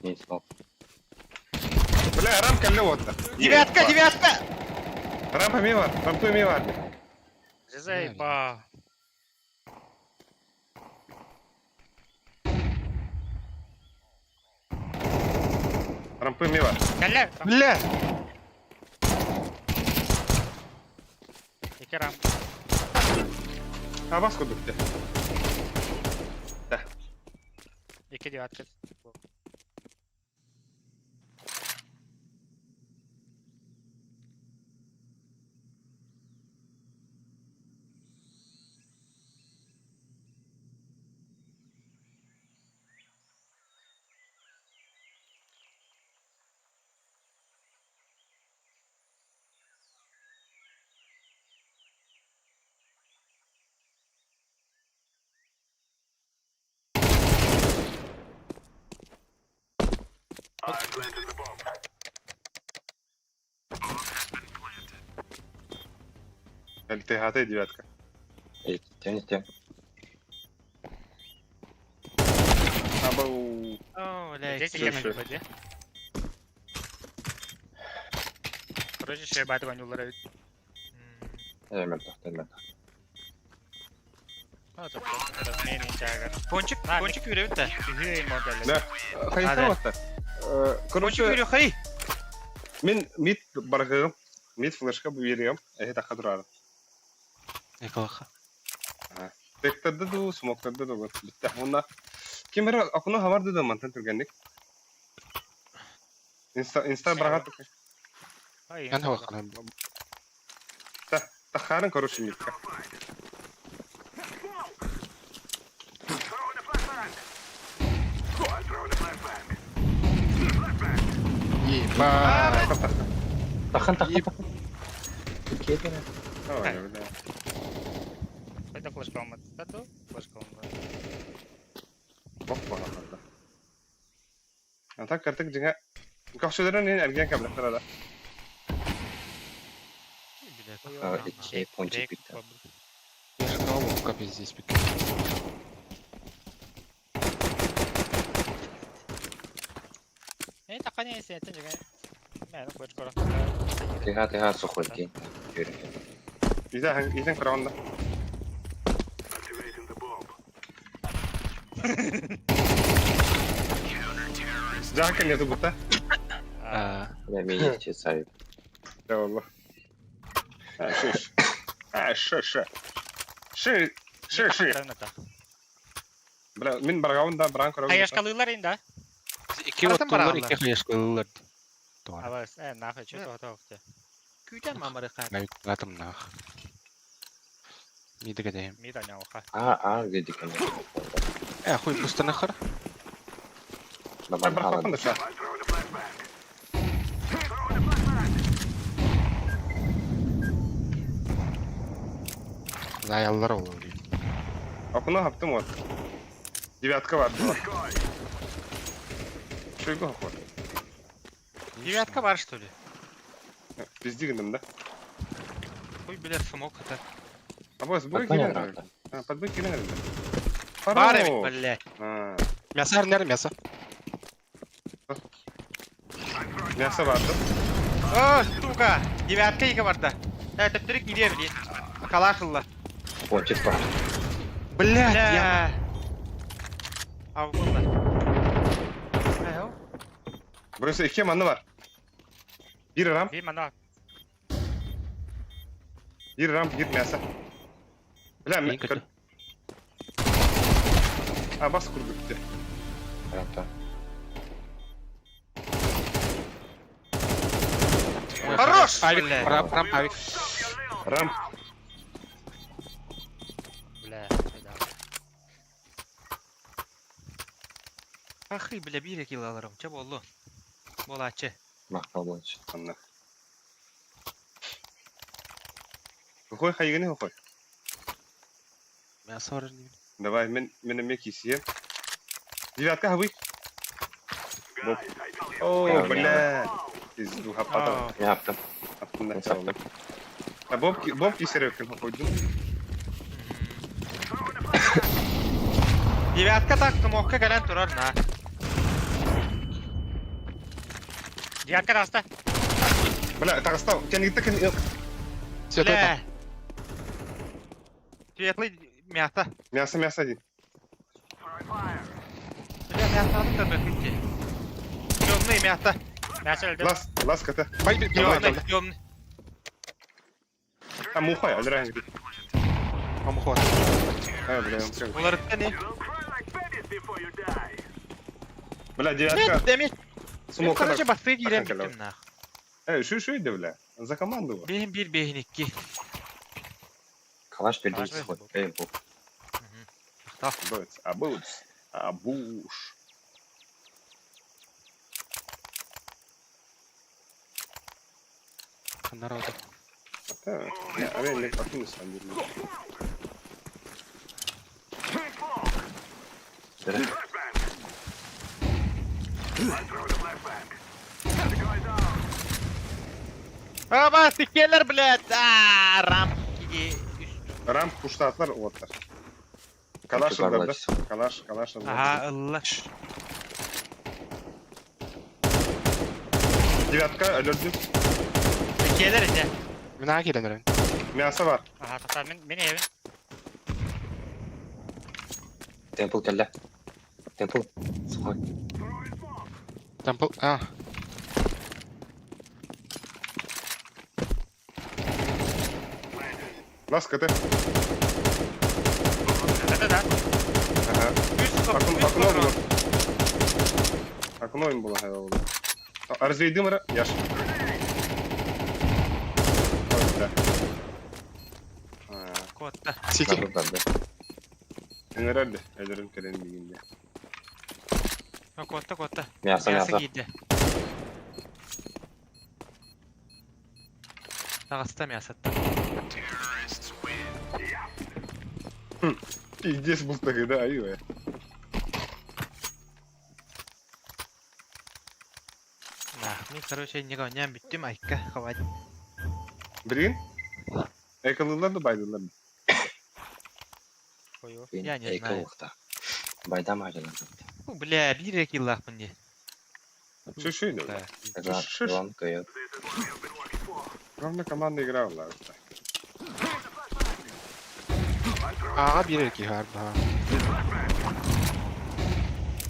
Neyse bak. Бля, рамка лёвата. Девятка. Рампа ми var. Рампа ми var. Заеба. Рампа ми var. Gel. Бля. İki ram. Bas kudukta. İki diyor kız. Альтехата и девятка. Temiz. Абау. О, бля. Здесь слушай. yemek böyle. Proje şey baydı ben yollara. Elmette. Ha tabii. Biraz neyin çağır. Пончик yürüyor da. Hüyeyin modelleri. Да. Хайта ватта. Пончик Короче, yürüyor hay. мен мид баргым. Мид флешка берем. Это хадрар. Yakalaha. Tekte de smoke de de. Bitti. Onda kimera akuna havar da mantan turgendik. Insta браgat. Hayır. Ben hava kalan. Taharın короче мидка. Ебать. Tahan. Kedi. Kayda flash olmadı. Tato flash olmadı. Bok bana hatta. Antak kartık jingga. Kakşölerin ne ergen kablatlar da. İki ponçik bitti. Я ждал, вот капец здесь пик. Тақа не есетін жеге. Мәні flash korak. TH сухой день. Görüyorum. İzen kıravanda. Jahaken ya tu buta. Я меня сами. Eyvallah. Şu. Min bargavunda baran kıravanda. Hayashkalıylar indi. İki Karatan otlar, baralar. iki hayışkılılar. Doğru. Avaz, nahı çöp otoqti. Küyden mi Amerikan? Навіть латом нах. Не догадаем. Mida ne oqa. Dedik hani. Хуй пусто нахер. Baban Bir hala. kapın da şu. Заяллар ол. Okunu haptım o. Девятка vardı. Şöyle hap var. Девятка var что ли? Biz digindim de. Хуй, блядь, смог это. Абаз bu Подпонял, gelen. правда. Ha, подбой gelen herhalde. Бар evet, блядь. Ha, Мясо, арнер, мясо. мясо vardı. О, сука! Девятка iki var da. Evet, direkt gidiyor bileyim. Kalaşırlar. Ponçik var. Блядь, я... Ya. Avuklar. Ne o? Burası iki manlı var. Bir ram, Bir mana. bir мясо. Bilen mi? İyi kötü. Ha bas kurdu bitti. Hatta. Хорош, Авик, блядь. рам, авик. Ram. Bля, hayda. Ахи, бля, bir kill alırım. Çab oldu. Bolaçı. Maqtal bo'yicha. Anla. Какой хайганы какой? Мясо, арнер. Давай, мен меки съем. Девятка хавы. Боп. О, бля. Пизду хапата. Ne yaptım? Attım Ne da sattım? Ha Bob keserim koydum. Девятка taktım, okka gelen durar na. Diğer rasta. Бля, так остал. Can gitti kan. Все, это. Бля. Светлый мясо. Мясо один. Бля, мясо aldım da bakınca. Темный мясо. Мәсі öldü. Лас ката. Темный, темный. А мухай, альран gibi. Памухуа. Ha bля, он Bunlar ne? Bля, девятка. Нет, демir. Смока. Короче, басты girem Bakın gittim nah. Şuydu bля. За команду. Benim bir beyin iki. Kalaş bir Kalaş değil. verdi bu. Ey bu. Абуш. Народу. А я не отмыл сам верну. Direkt. Aba sikerler blядь. Ram. Ram kuşta atlar o atlar. Kalaş Tutarlar öldürdü. işte. Kalaş öldürdü. Aha Allah. Девятка öldürdü. Sikerler ise. Mina gelenlerin. Мясо var. Aha tatar beni evin. Temple kelle. Temple. Сухой. Temple. Ah. Лас ката. Öte de. Ага. Üst kapı. Окно было. Окно им было, herhalde. Развейди мара. Яш. Да. Kotta. Сити. Narıdan Herhalde. Ederim keren bilginde. Kotta. Мясо, Мясо мясо. giydi. Dağısta мясо. Пиздец был да, айо. Мен, короче, не гоням биттим, айка, хавать. Блин? Экалыларды байдылар. Кою. Я не знаю. Экологта. Байдам ажалар. Бля, bir киллах мне. Шиши, да. Иван койот. Главная команда играла. Аға берер ки har baha.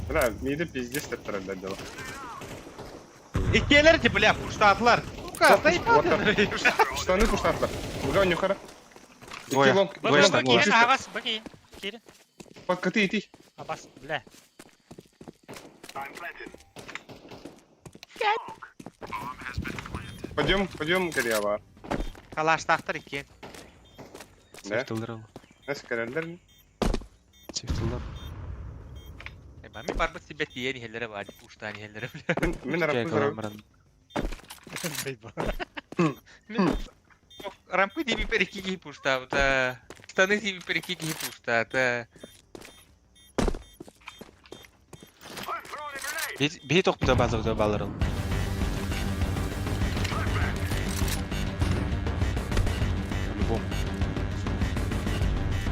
Бля, миді пиздец деп тұрады дела. İkiyeler bля, пуштатлар. Сука, заебали. Штаны пуштатлар. Буга нюхара. Гоя. Бөкейін, Гоя. бөкейін, ағас, бөкейін. Кері. Подкаты иди. Абас, бля. Пойдем, Корява. Калаштақтар екен. Да? Сефтылдар ол. Нас корялдар. Сефтылдар. Мен барбы себе тиен хеллere var, пуштан хеллere. Мен арапы зырау. Рампы диби перекиги пушта, та штаны диби перекиги пушта, та Бей тоқпыда базықта балар ол. Любом.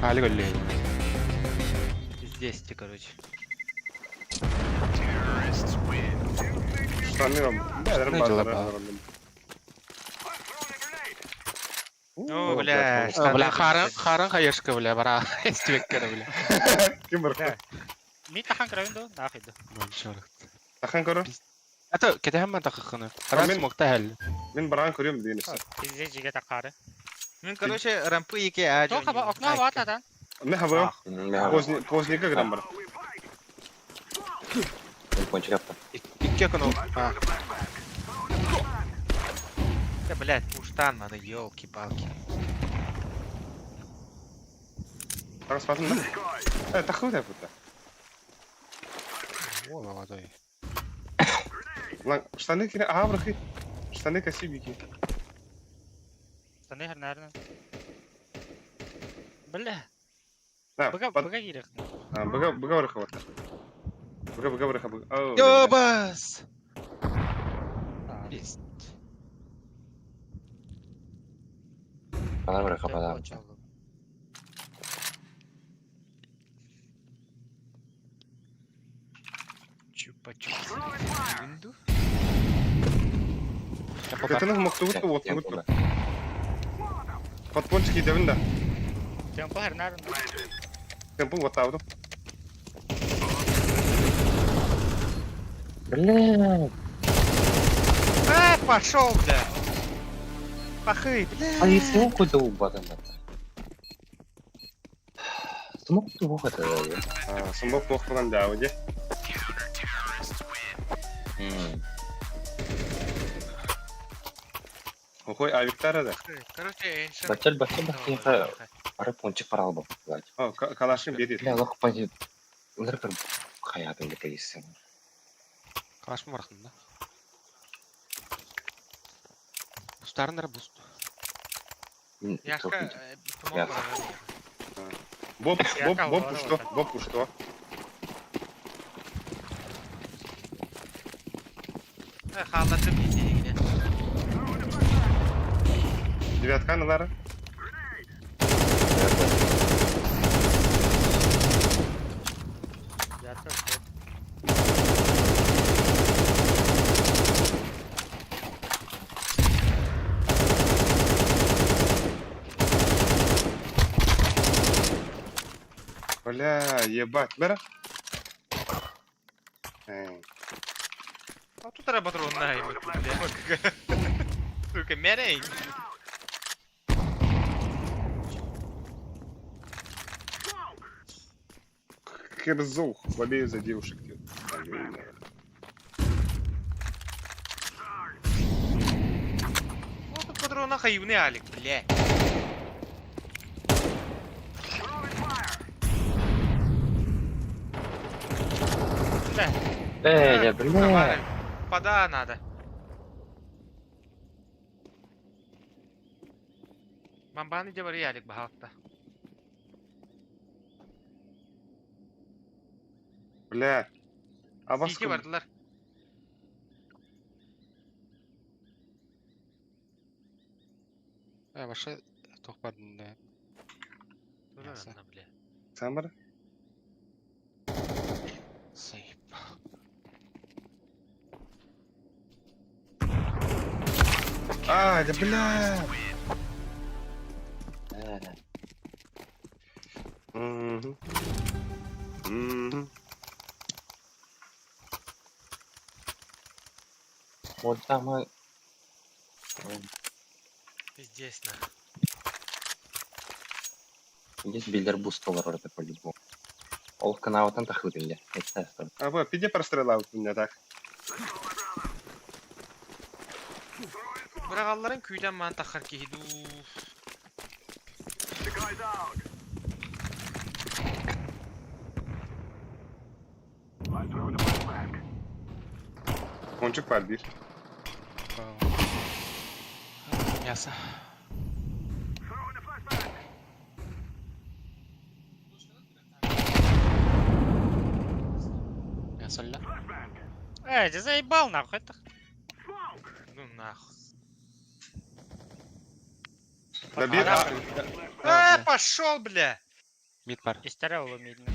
Али голлей. здесь, короче. Штаны вам. Да, Штаны базар. О, бля, Бля, харан қайышқы, бля, бара. Естібек кәрі, бля. Ким бар? Ми тахан крайынды, нахиды. Маншарық. Тахан көрі? Ата, кете хаман тақыққыны. Харан Мен- смоқта әл. Мен барған көрем дейінісі. Тезде жеге тақары. Мен, короче, рампы еке ажо. Сол хаба, окна хаба атадан. Не хабы? Поздника грам бар. Телефончик апта. Икке күн ол. Да, блядь, пуштан надо, ёлки-палки. Тағы спатын да? Тақы өте бұта. О, молодой. Lan штаны кене абрахи. Штаны касибики. Станы хернәрінен. Бля, На, бұға керек. Быга вырыха вот. Быга вырыха. Ёбас! Пист. Палавра хапада. Чупа-чупа. Винду? Кетінің мұқты бұтты отты бұтты. Подпончики дәвін да. Темпо хернәрінен. Темпл вот авду. Бля. Пошел, бля. Пахы, бля. А и смог куда убадана. Смог ты вот это. Сымбок тоқтынан дәуі де. Охой, авиктары да. Короче, Бачал бахтиха. Ары пончик парал был. Калашын береді. Бля, лох пойдет. Лыр бір хаятын деп кейсің. Қалашым барақын да. Бұстарындар бұст. Яшка, Боб пушто. Халдатым дейгіне. Девятканылары. Бля, ебать, бля. А тут треба трудно, бля. Только мерей. Херзух, болею за девушек. Вот тут патрона хаюны, Алик, бля. Бля. Пода надо. Мамбаны де бар, Алик, бахалта. Блядь. Абас CT vardılar. Başka tok bardın da. Dur Neyse. anla bile. Sen bana. Sayıp. Hadi блядь. Mhm. Mhm. Вот там и... Пиздец на. Здесь билдер буст var orada по-любому. Ол канаватан тахылдың. Это что? Або, піди простріляв мене так. Bırağalların köyden man taxar kehdu. Ponçuk var bir. Yasa. Ясалла. Ты заебал нахуй. Это Ну нахуй. Да bir. Пошел, бля! Mid var. история медленно.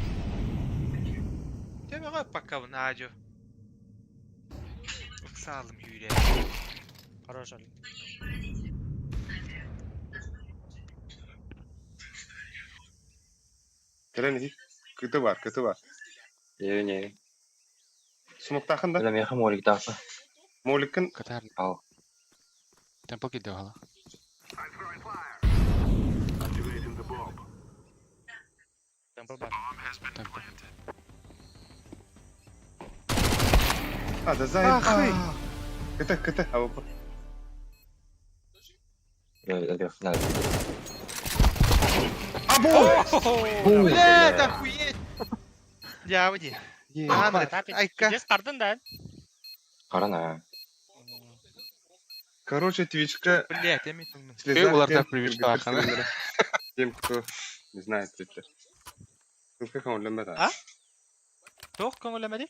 Тебе koy bakalım Naco. Sağlım yüreğe. Хорош, Олег. Tren kötü var, kötü var. Не. Smoke takın da. Bila meha molик dafa. Molik'in Katar. Al. Tempo gidiyor hala. Темпо бар. Tempo. hadi zayıf. Kötü kötü. Hava bu. Я финал. Блядь, охуеть! Явди. Ладно, айка. Здесь кардын да. Карана. Короче, Twitch'ка Блядь, я метнул. слезать Ular тем, da привычка кто аркана. Тем, кто не знает Twitter. Ссылка он лемет. А? Toch, көңілемеді?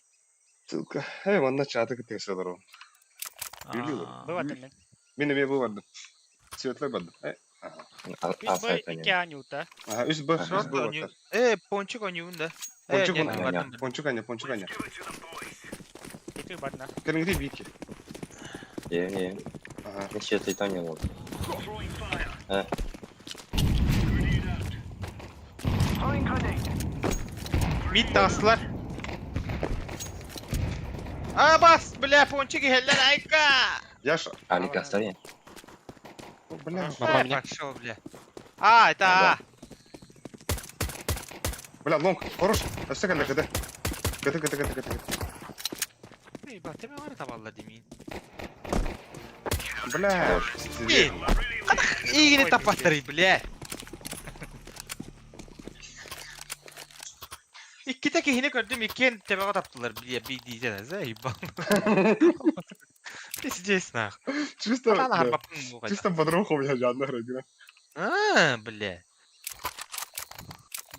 Ссылка. Ванна чаты кітті сылыру. Biliyorum. Бывает мен. Benim bu vardı. Светлый vardı. Üç boy iki anюта. Aha, üst bu Ponçuk var. Ponçuk oynuyorsun da. Ponçuk oynuyor. oynuyor. Ponçuk anne, ponçuk anne. Iki бар на. Gelin gideyim Viki. Не. Aha. Я сейчас это не вот. Mid taslar. Aa bas, bля, Ponçuk heller ayka. Yaş. Алик остави. Bля. Мама мне. Пошел, бля. А, это А. Bля, long. Хорош. Öste geldi kötü. Kötü. Ey, bak, тебе var tavalla demeyin. Bля. İyi. İyi yine tapattırı, bля. İki tek ihini gördüm, iki tepeye taptılar, bля, bir diyeceğiz, ey, bak. Пиздец, нахуй. Чисто, Ana bля, harbapın bu kadar. чисто по-другому я жанна родина. Aa, bля.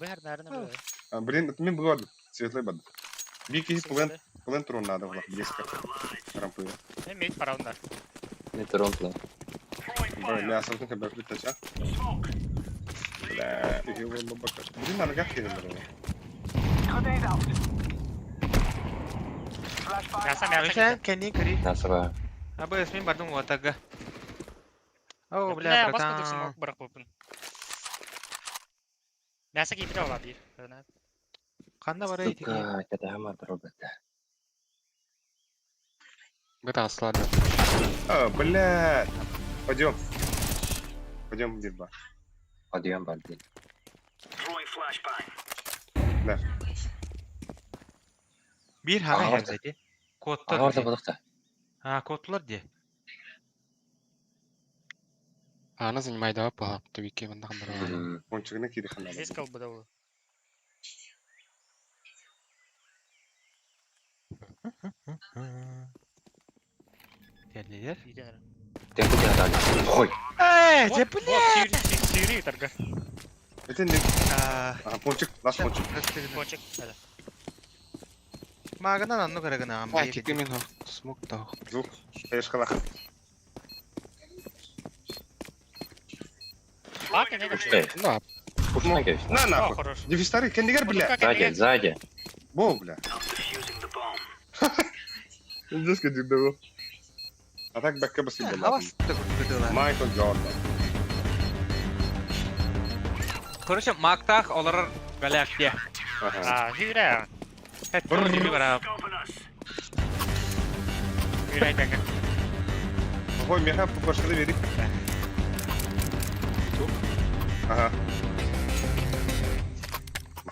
Бэр, наверное, было. Блин, это мне было светлый бад. Вики плен трон надо было близко. Рампы. Имеет параунда. Не тронтла. Бля, мясо вот как бы тача. Бля, ты его бабака. Блин, надо как ты Я сам Sen kendini kırı. Насра. Abi ismin bardın o ataga. Oh, bля, Бля, басқа bratан. смог бірақ болсын. Мясо кейбір алады ер. Қанда бар ей теке. Сука, это хама дробата. Бета аслады. А, бля. Пойдем. Пойдем, Дирба. Подъем бальди. Бля. Bir hava Aa, her orada. dedi. Ага, Kodlar orada diye. balıkta. Ha, kodlar diye. Она занимает два пола. Тувики вон там было. Пончик на киде хана. Здесь колбы дауы. Geldiler. Үйден. Темпо тебе дали. Ой. Eee, Вот, cepli. вот, сүйрей тарга. Это не. Aa. А, пончик, наш пончик. Кончик. Mağanan anlı karagına am. Ha, тики мен смог да. Жоқ, қайышқалақ. Бак, не Пустой. Ну, Пушна конечно. На, О, нахуй. хорош. Дефистары, кендегер, бля. Сзади, сзади. Во, бля. Жестко дегдего. А так бәкке басып болады. Havas da gıdılar. Майкл Джордан. Короче, мактах олар галактия. Ага. Hüre. Het bir var abi. Hüre kanka. Ой, меха пошли верить. Ага.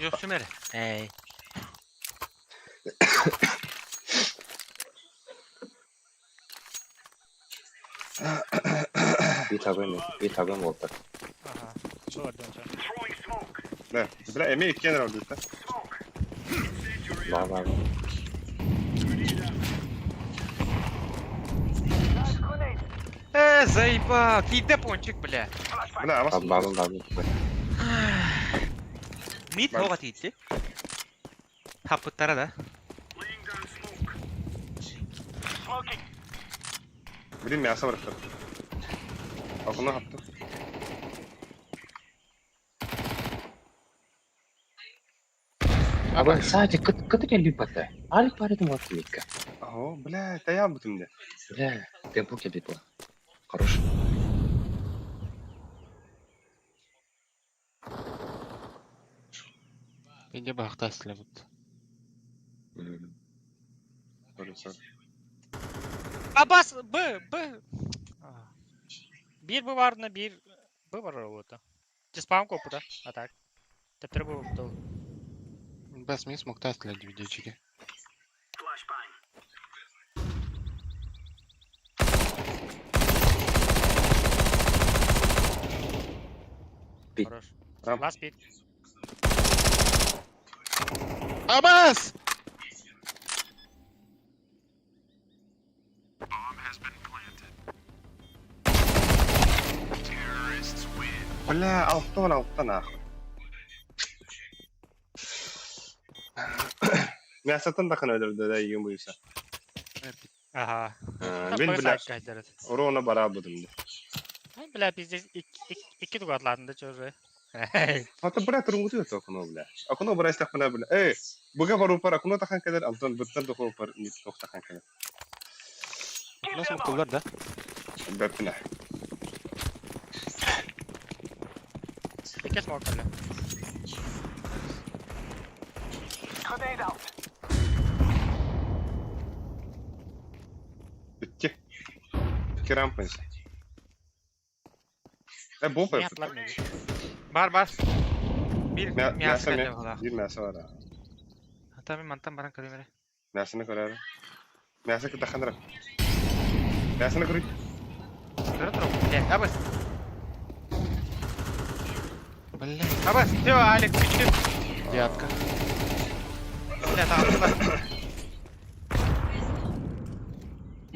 Yok Sümer. Hey. Bir tagım oldu. Aha. Şu var döneceğim. Да, бля, эме иккен раунд да. Var. Заебал. Киде пончик, бля. Бля, авас. Bağım. Mid hoga titti. Hapıttara da. Блин, мясо бıraktı. Akına attı. Abi sadece kıtı geldi bata. Alik paradım var kimika. Ого, бля, это я бутым де. Бля, темпо geldi bu. Хорош. Иди бахта слевут. Abbas, B. Bir bu var ne bir bu var orada. Спам kopуда. Atak. Teptere bu oldu. Бас мен смог та след видеочки. Bit. Хорош. Tamam. Last bit. Абас! Бля, алтtan нахуй. Мясотан да қана öldürdü de yiyin buysa. Aha. Ben bile Kaçırdı. orona bara budım de. Bile bizde iki tukatlarında çözü. Hatta bırak turungu diyor akunu bile. Akunu bırak istek bana bile. Buga var upar akunu takan kadar alttan bittan da upar nit tok takan kadar. Nasıl mutlular da? Bepne. İki smoke öyle. Bitti. İki rampa ise. Bomba Ne yaptı. yaptılar mı? Bar. Bir Мясо miyası ne? geldi valla. Bir мясо var. Tabii mantan baran kalemere. мясо ne kadar? мясо kita khandra. мясо ne kadar? Dur. Gel Abbas. Бля, Abbas. Teo Alex küçük. девятка. Bля tamam.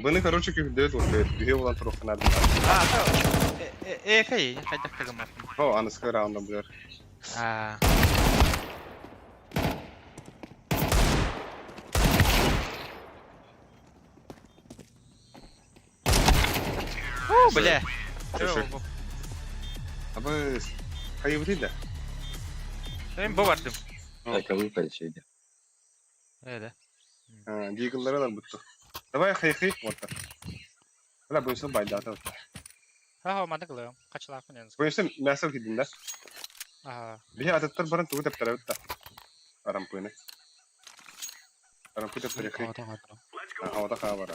Bunu короче küfür вот bir olan tarafına da. Ha tamam. Kayı. Kaydak takım yaptım. O anıska round'da bu. Ha. Bля. Слушай. Abi kayıbı da. Ben bu vardım. Ayakkabı şeydi. Öyle. Deagle'lara da buttu. Давай hayxi orta. Hala bu insan bayda ata. Ha olmadı kılıyorum. Kaç laf mı yalnız? Bu insan мясо gidinde. Aha. Bir adatlar baran tuğu dep tarafta. Aram bu ne? Aram bu dep tarafı. Havada kaldı. Havada kava var ha.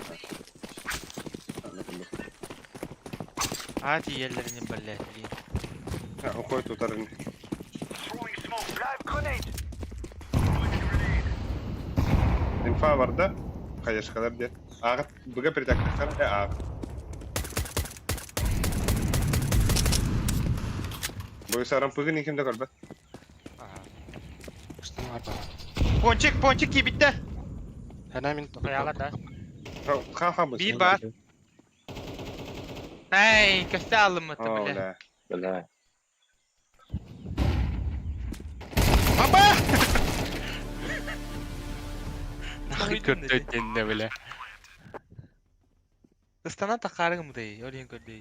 Hadi yerlerinin belle. Ha o koy tutarın. İnfa var da. Kayış kadar diye. Ağıt buga bir dakika ağıt. Bu ise aram bugün kimde kalbe? Aha. Что надо? Ponçik ki bitti. Она мен Kayalar da. Ha bu. Bir bar. Hey, köfte aldım mı bile. Ola. Bля. Kötü ettiğinde bile. Kıstana takarın mı dayı? Öyle kötü.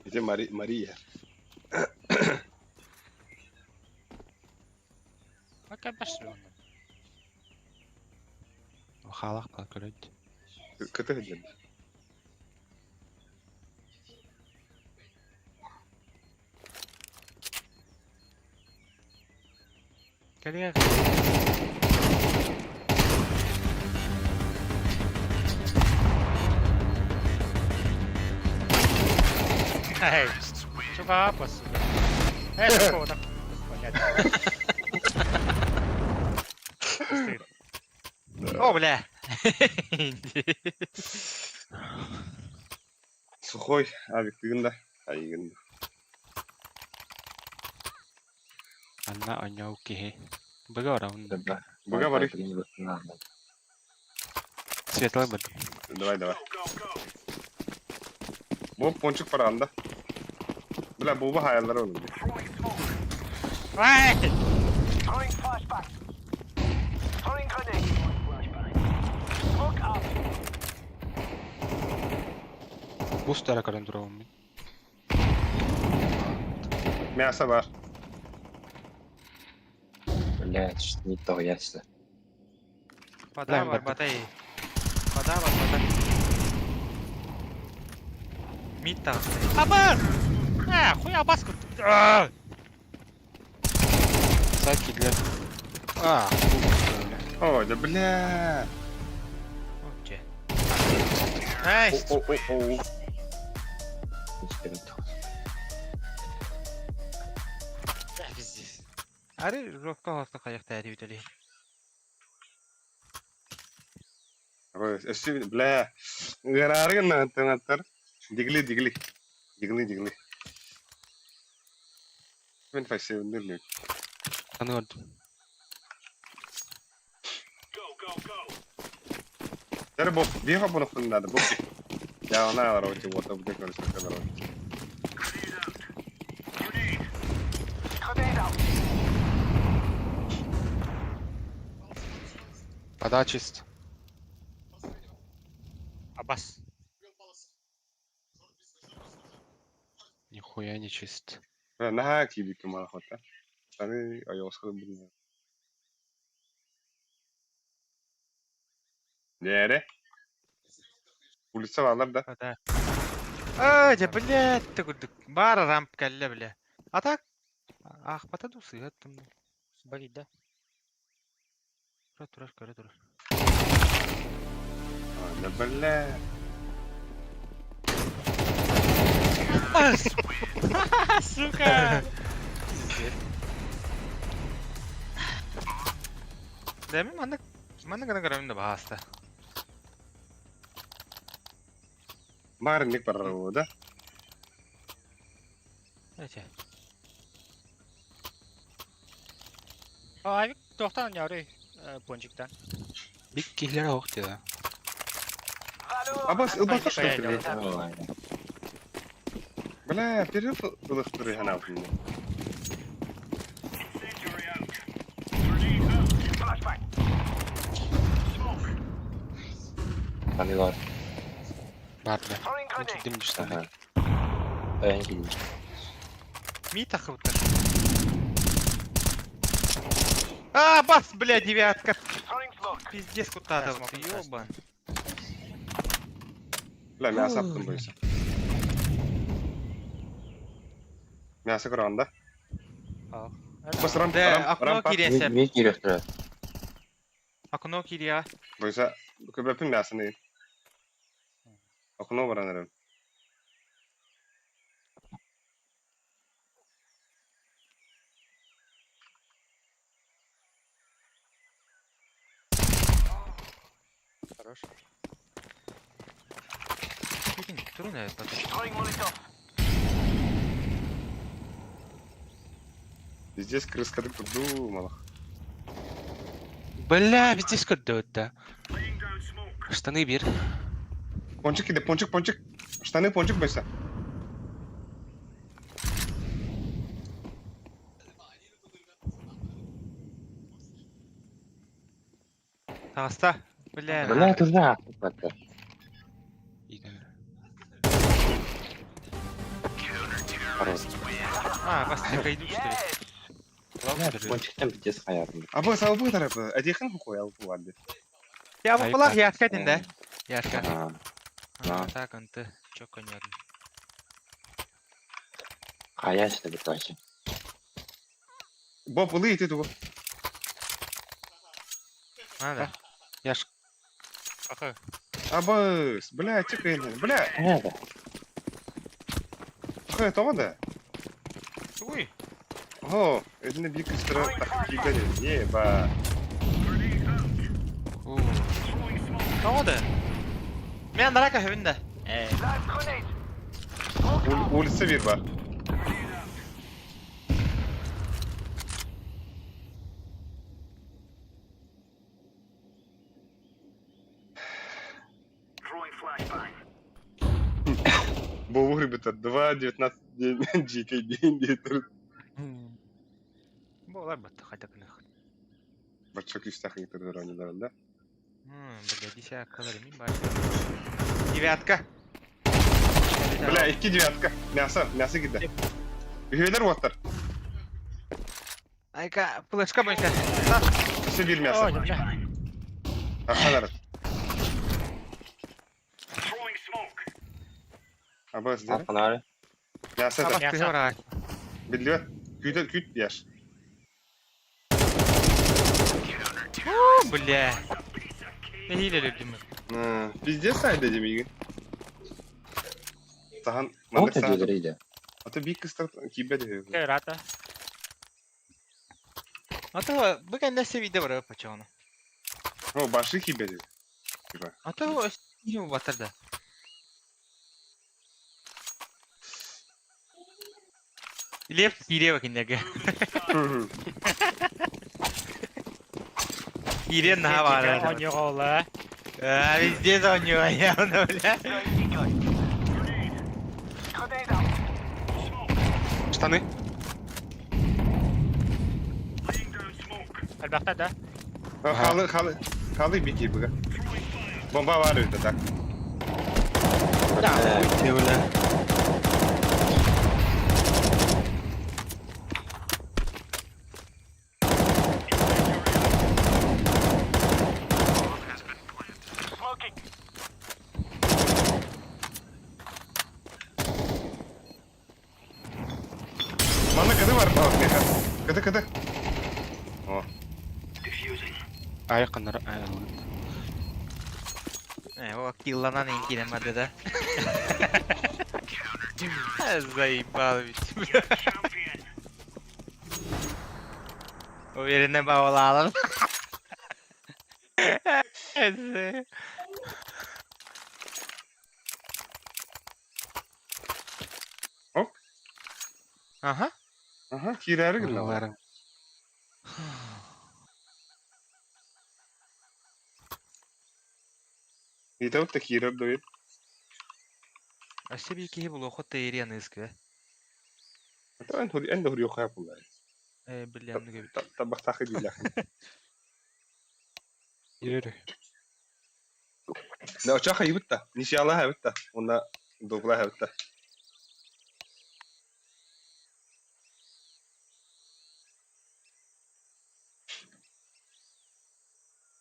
İşte Maria. Bak başlıyor onu. Халах та көрөйт. Kötü hediye. Gel. Эй, чувак, посуда. Такого, так. Понятно. Стыд. О, бля. Сухой, абиктигинде. Айгинде. Анна оняу кихи. Бага раунд. Да. Бага бари. Светлый бит. Давай. Bu ponçuk para anda. Bile bu hayalleri olur. Ай! Буст ара көрөн турабым мен. Miyasa var. Блядь, что не то ясно. Вода var, baday. Вода var, вода. Mid tarafta. Абар! Хуя баску. Сайт кидлер. А, Ой, да бля. Okey. Nice. О. Пиздец. Ари ровка хasta kayık tadi biteli. Ой, эсти бля. Гарарыгын наттар. Дигли. Мен файсевиндер лек. аны көрдүм. Дэр бо биха бонуктун дады. Бо. Я она рочи вот об декор сакалар. Вода чист. Абас. Нихуя не чист. На киби кема хота. Таны аясхы билмем. Нере? Улица varlar da. Вода. Aa, блядь, ты гудук. Бар рамп калле, бля. А так? Ах, патаду сыгаттым. Болит, да? Тураш. Да бля. Сука! Деми манда гана гарамында бааста. Марник пару, да? Эче. Ай, тоқтан ярый пончиктан. Бик кихлер ок да. Абас, ылбата что Пойди, ли? пойди. Бля, перед ылыктыры хана фин. Помидор. Бар да. Чидим düştü. Ага. Я не видел. Ми тахыптыр. А, бас, бля, девятка. Пиздец, куда ты ёбан. Bля, мясо yaptım bu işe. Мясо kıranda. Ах. Bas ramp, Да, окно ramp. киресе. Мид директора. Окно кирия. Bu işe köpepin мясını yiyin. Okunu varanırım. Хорош. Видим, трудно это. Здесь крыскадык придумал. Бля, везде көрдү да. Штаны бир. Ponçik gidi, ponçik. Штаны ponçik mesela. Tasta. Bile. Bля, turda. Bakka. Хорош. Bas kaydı işte. Bля, кончиктен битес hayatımda. Абы сау bu tarafı. Әдейхін қой алып vardı. Ya bu kulak yaşka dinde. Yaşka. Ага. Да. Так, анты. Çok понятно. Каяшта бит вообще. Боб ылы ете туғы. Надо. Яш. Ахы. Абы, бля, чек енді. Бля, Nerede? қой тоғы да. Uy. О, өзіне бір кістірі тақып кейбеді. Не, ба. Ne oldu? Ben merak ediyorum da. Улицы bir бар. Бұл ребята 2.19 GK дейін де тұр. Bu olar battı hayda kınık. Бачок istahın getirdiler oyunlarında. Burada dişe kalır mıyım bari. Девятка. Бля, 2 девятка. Мясо gider. Üyeler ottар. Ayka flaşka boyunca. İşte bir мясо. Ой, бля. Арқалар. Абы сіздер. Арқалары. Мясо да. Bak kızı var ha. Білді. Küt яш. Бля. Ne hileledim ben. Пиздец сайды демейген. Саған Вот мандық это саған. дегрейді. Аты бик кыстар кибеді. Рата. Ata bu kadar nasıl video var paçağını. О, башы кибеді. Ata o yine batırdı. Left geriye bakın ya. Geriye ne var? Он yolla. Везде за него явно, бля. Штаны. Albatta da. Halı bir gibi. Bomba var orada tak. Öyle. Bana kadı var. Kadı. O. Ayakınlar. O kill'lanan inkilemedi de. Заебал ведь. Уверенно bağlayalım. Hop. Aha. Aha, kirarı gülü. Bunların. Yitavut da kirar doyup. Aşağı bir iki bulu hotta yeri yanızkı. Hatta en de huriyo kaya bunlar. Bilyamını gibi. Tabak takı değil. Yürü. Ne uçak hayıbıt da. Nişallah hayıbıt da. Onda dokula hayıbıt da.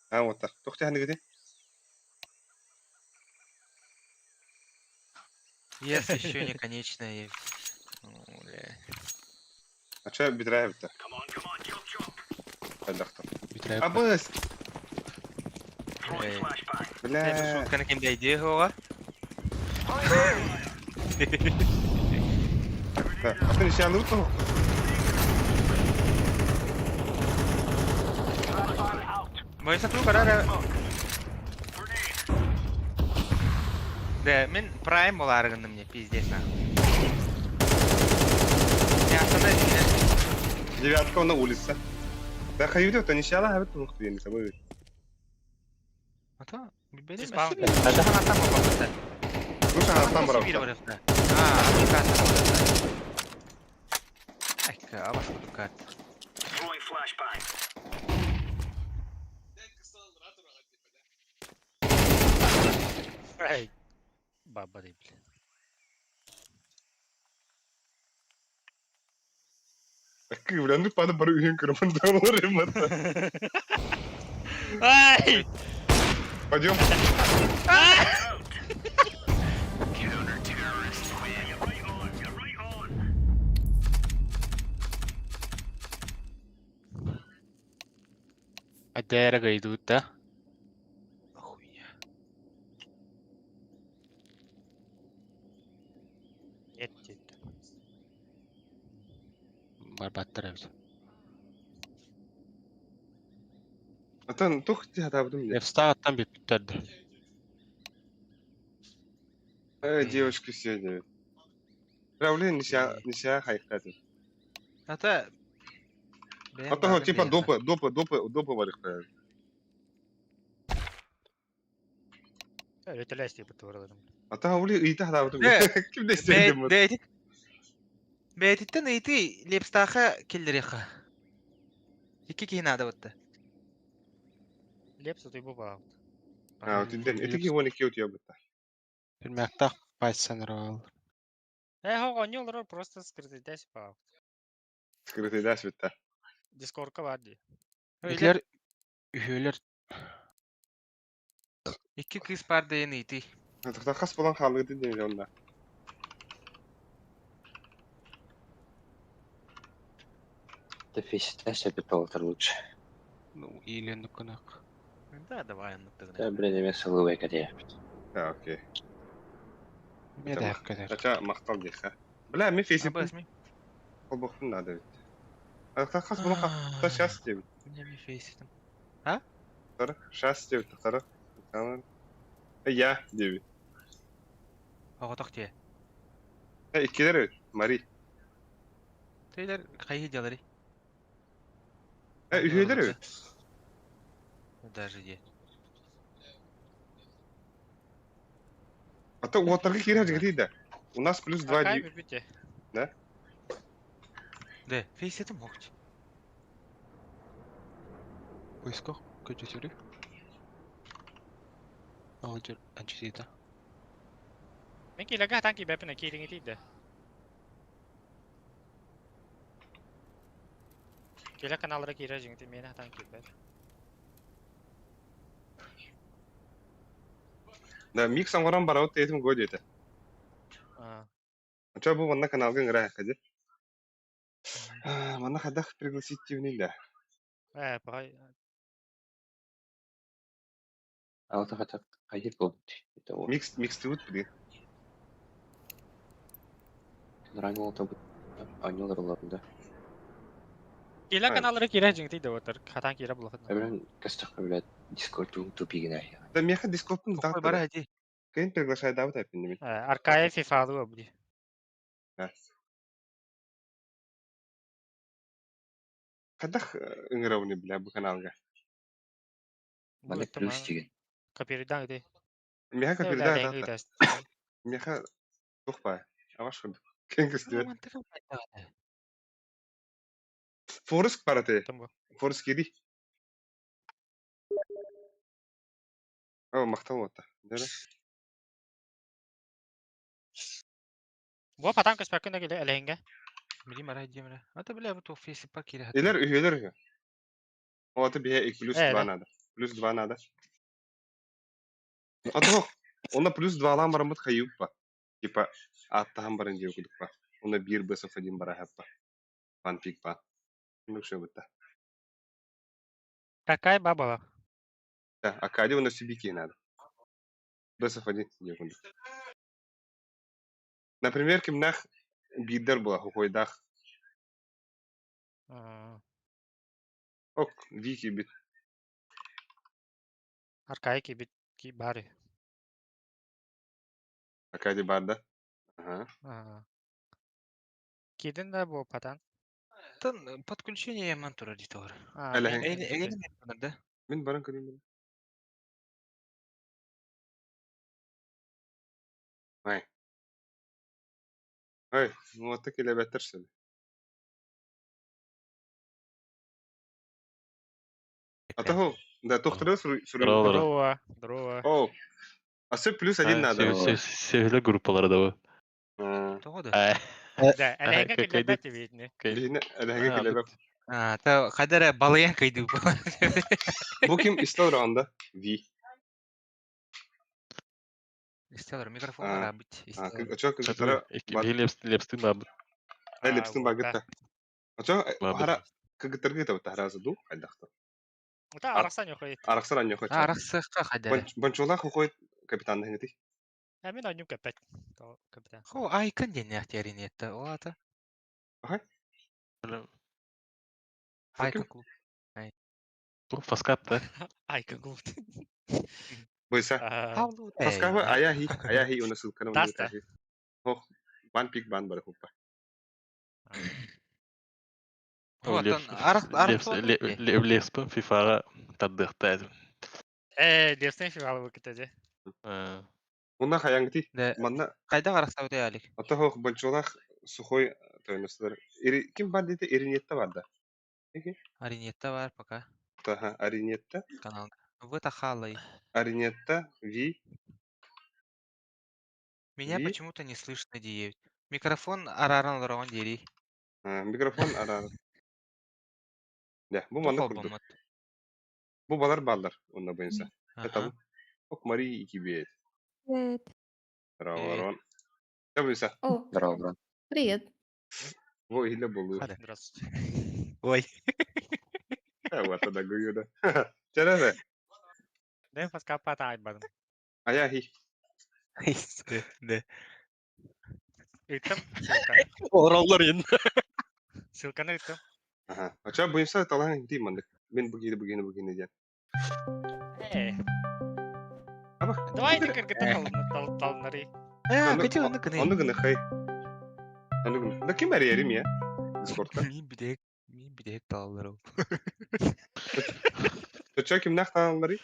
Ha, otar. Tokta hani gidi. Yes, еще не конечная. Açı bitirer hayıbıt da. Hadi doktor. Bitireyim. Abız. Эту Bля. шутка на кем-то идея была. Atın nişanlı mı? Бойся тут, карара. Да, мен прайм боларыгынды мне, пиздец нахуй. Не останови, Девятка на улице. Да hayıbıt da nişallah hayıbıt mı? Yani sabır. а то, блин, Здесь вообще палка. видно, что она там попала. Душа anahtan var. Ай, кава, карта. Ай, баба дейбіл. Акы билен паны бар үйен кірмін донор ремонта. Ай! Пойдем. Адайра гайдууд да. Охуя. Нет, дейді. Бар баттар авч. Атан тух ти хатабдым. Лепстагаттан биттэрдэ. Девочка сегодня. Правление нельзя хайкать. Ата. А то типа допы бар их. Өтіләс дейбі туырладым. А то ули и та хатабдым. Ким де стендем. Бәйтиттен ыйты лепстаха келлереха. Икки кейін ады бұтты. Лепсі дейбі бағылды. А, тинден. Это ки вон икеут ябыта. Билмэктах пайсанар ал. Хоға не олар просто скрытыйдәс бағылды. Скрытый да света. Дискордқа бар дей. Эклер үйөлөр Икки кыз бар дейін ыйты. Та хас болан халыгы дедем онда. Ты фейстәсе бит болтыр лучше. ну ийлендик кынак. Да, давай анныктыгына. Да, блин, эме сылуу экеде. А, окей. Меде hakkader. Ача мактал дейха. Бля, мен фейсип Абасми. колбоктун надо бит. А та хас болан та шас деп. Мне ми фейситім. Тара, шас деп тара. Тамам. Я деп. Оғытық те. Иккелер Мари. Тейлер қайы жалары. Үйелер Даже де. А то уоттарга кире жигидида. У нас плюс 2 Қай ди. бітте. Де, фейситім оғыт. Поисках көчөсүрү. Алжыр анчисита. Мен кейләгә танки бәпіне кейліңі дейді. Кейлі каналыра кейлі жіңді мені танки бәп. Да, микс аңгоран бараут этим год это. А, Ача бу ванна каналга ыңыра хади. Ванна хадах пригласить тивни да. бағай. Алты хата кайып болду. Это вот. Микс тут бди. Ранее олта бут. Анёлар оларында. Кейлі Ай. каналыра кейлі жіңді дейді отыр. Хатан кейлі бұлықын. Эбрен кастах билет Discord тупигине. Да меха дископтун Тоқой да. бара әде. Кайын приглашает да вот аппен. Аркая фифаду өбді. Хадах ыңырауны бля бу каналга. Мане плюс деген. Каперидан өді. Меха каперда да. Меха тухпа. Аваш ход. Кенгестер. Фореск парате. Фореск киди. О, мактал отта. Дера. Бұа патан көз пәкінде келі әлейінге. Милим ара демре. Ата бля бұт фейсіп па кире. Элер үйелер. O atı bir плюс 2 Evet. надо. Плюс 2 надо. А то ona плюс 2 алам барамыт кайып па. Типа аттаһан барын жеу кудук па. Ona 1 бсф 1 бара хап па. Фанпик па. Ну что бутта. Какая баба? Да, а кади ona сибики надо. Бсф 1 жеу кудук. Например, кимнах бидер була хойдах. Ок, вики бит. Аркая ки бары. А кади барда. Ага. Кидin de bu patan. Тан подключение яман тура дитор. Әлі Эйден да. Мен баран көрейін. Ай. Ай, ну вот так и лебетерсен. А того, да, тохтыры сүрін. Здорово. Здорово. Здорово. О, Асы плюс один надо. Сөйле группалары да bu. Тоҕо Э, Да, әләңгә келләбәт тибетне. Бихине әлеге келебек. Та хадара балыян кайды. Бу ким истор анда? Ви. Истелер микрофон А, арабыт. Очо кызыктара лепстин бабы. лепстин багытта. Очо Бабы. хара кыгытыргы та таразы ду кайдакта. Ута араксан yok ит. Араксар аньо хоча. Араксыхка хадара. Бончола хохой капитан хенети. Мен ойнum көпәт. Капитан. Хо айкын дене ахтеринетте. Олата. Ага. Айкын клуб. Bu faskapta. Ай, кагул. Бойса. Павлу. Паскава аяхи уна сылкана уна Таста. тахи. Хох бан пик бан бар хуппа. Вотан арак Лепспен FIFA'ga таддыхта. Дерсен фивалы вакытыды. Уна хаянгти. Да. Манна Кайда араксау алик. ата хох бончола сухой тойнустар. Ири ким бар дите иринетта бар да. Аринетта бар пока. Таха аринетта. Канал. Вы тахалай. Аринетта Ви. Меня Ви? почему-то не слышно, Диев. Микрофон араран лараган дери. Микрофон арар. Да, бу манна курдук. Тухолбамат. Бу балар балдар онна бойынса. Это Ага. бу. Ок Мари iki бейт. Привет. Раварон. Что бойынса? О, Здорово, брат. привет. Во иле болу. Хада. Здравствуйте. Ой. Вот тогда гую да. Чарада. Мен фаскапа та айтбадым. Аяхи. Да. Үттім ссылканы. Ораллар енді. Ссылканы үттім. Ага. Ача бойынса талан ди мандык. Мен бугини ден. Аба. Давайте кыргыта талнары. Кати оны кыны. Оны гына хай. Оны гына. Да ким әрерим я? Дискордта. Мен бидек талалар ол. Ача ким нахтанлары?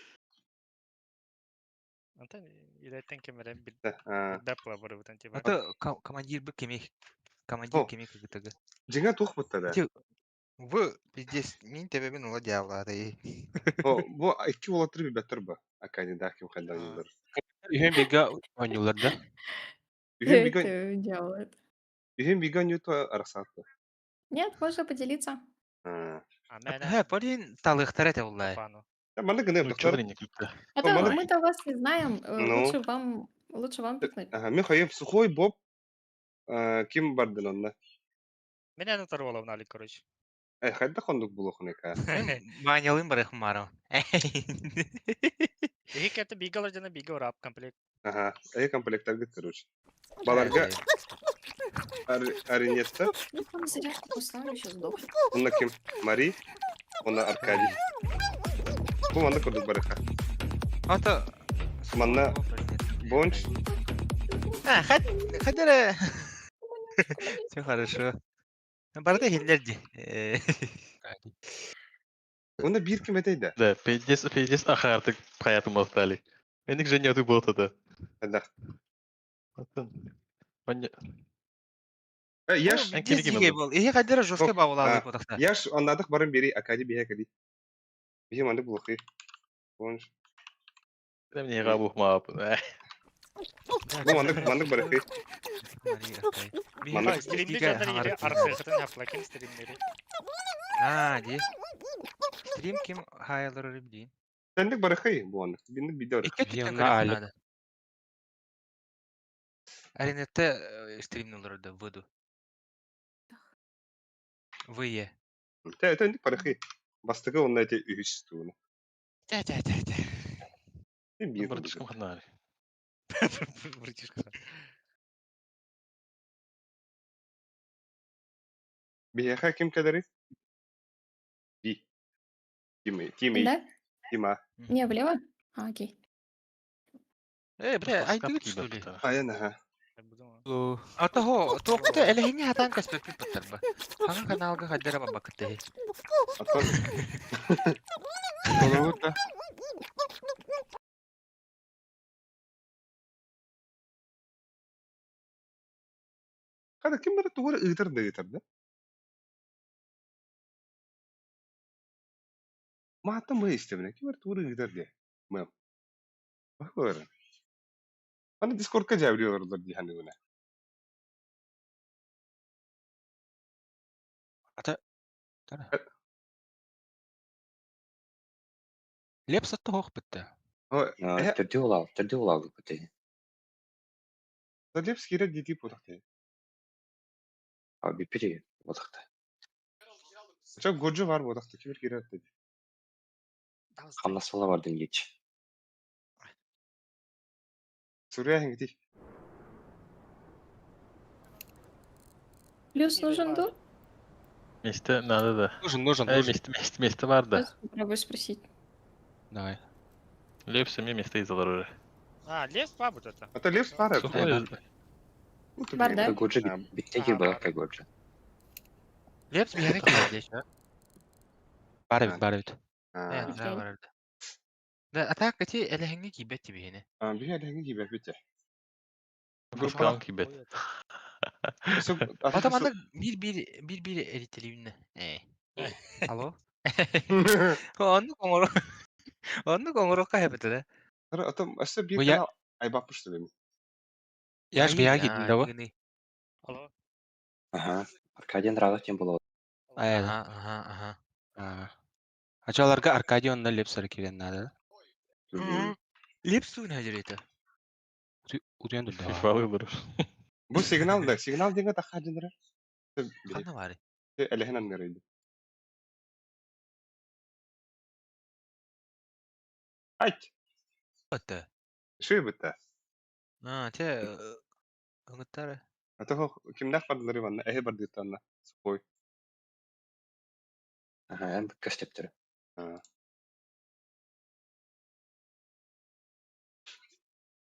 Антон илеттен кемерен бит Да. бапла бар бутан тиба. Ата командир бы кемек. Командир О. кемек кыгытыгы. Жиңа тух бутта да. Вы пиздец, мен тебебин ула дьяволары. О, бу iki улатыр беттер ба. Акани да ким хандан юлар. Үйен бега ойнуларда. Это делает. Үйен биган юту арасатты. Нет, можно поделиться. Мен Полин талыктар эте улай. фану. Маны гына доктор. А то Мало- мы-то вас не знаем. Ну. Лучше вам пикнуть. Ага, мен хайым сухой боб. Ким бардын онна? Мен аны тарвалав налик, короче. Хайда кондук булохнека. Манялым барых марам. Ихи кетті бигалар жана бига орап комплект. Ага, комплекттер гит короче. Баларга аринетта, Ну, там зарядку поставлю, сейчас сдохну. онна ким? Мари, онна Аркадий. Бу манда кондук барыха. Ата Манна Бонч. хадара. Все хорошо. Барда хиллерди. Онна бир ким этейда. Да, 50 ахартык hayatım остали. Эник женёты болтады. Хада. Бanya Яш, кими кими бол. Ихи хадара жостка бабулалы потакта. яш оннадык барын бери Акади бия кади. Бия манда булохи. Бонч. Мне габух мап. Бу мандык барыхи. Мана- Стримде жандар ире арқығытын хаплакен стримдери. Ди. Стрим ким хайлары билин. Сендик барыхи бу онна. Биндик бидер. Ике түттен Емна көріп айлы. надо. Аринетте стримнуларды выду. Вые. Тендик барыхи. Бастыгы онна эте үһүс туunu. Та. Бир. Братишкам ханали. Братишка. Бияха ким кадери? Би. Тими. Да? Тима. Не, влево? А, окей. Бля, айдыгыт что ли? Аян аха. Атаго, тоқта элехине хатан каспеп питтер ба. Хана каналга хаддара ба бакытты. Аттан. Толута. Kada kim bara tuwar ıgıtar da. Ma hatta mı istemine kim bara tuwar ıgıtar diye. Mı. Bak böyle. Аны Discord'ка жабырıyorlar diye güne. Ата. Тара. Леп сатты хоқ бітті. O, Түрдүү улаалык бите. da Leps kire ciddi potaktı. А бипири бодакта. Çok gocu var potakta kimir kire dedi. Хамнасала бардын geç. Suriye hengiti. Плюс нужен до? Место надо, да. Нужен, нужен, Эй, нужен. место бар, да. Плюс попробуй спросить. Давай. Лепсі мен место изалар уже. А, лев па вот это. Ata Leps var ya. Сухой. Бар, да? Годжа биттеги Ага, бодакта годжа. Лепс bir yere geldi şu. Бар бит, бар бит. Ha. Evet, Okey. daha var orada. Da atak kati elehengi kibet gibi yine. Bir yerde hengi gibi bitti. Фаскалан кибет. Adam anda bir editliğinde. Alo? Onu kongoro. Onu kongoro kaybettiler. Atam aslında bir Bu ya- kanal ay bakmıştı benim. Яш бияга кидин да бу. Алло. Ага. Аркадиян рагат тем болот. Ай. Aha. Ачаларга Аркадионда лепсер кирен нада. Lips suyun hacırıydı. Урен да. FIFA alıyorlar. Bu signal dinge de hacındıra. Kanı var. Elehenen nereydi? Hayt. Hatta. Şu bitti. Ha, te Anıtlar. Ata ho kimler fadları var? Ehe bardı tanna. Spoy. Ага, эм кастептер.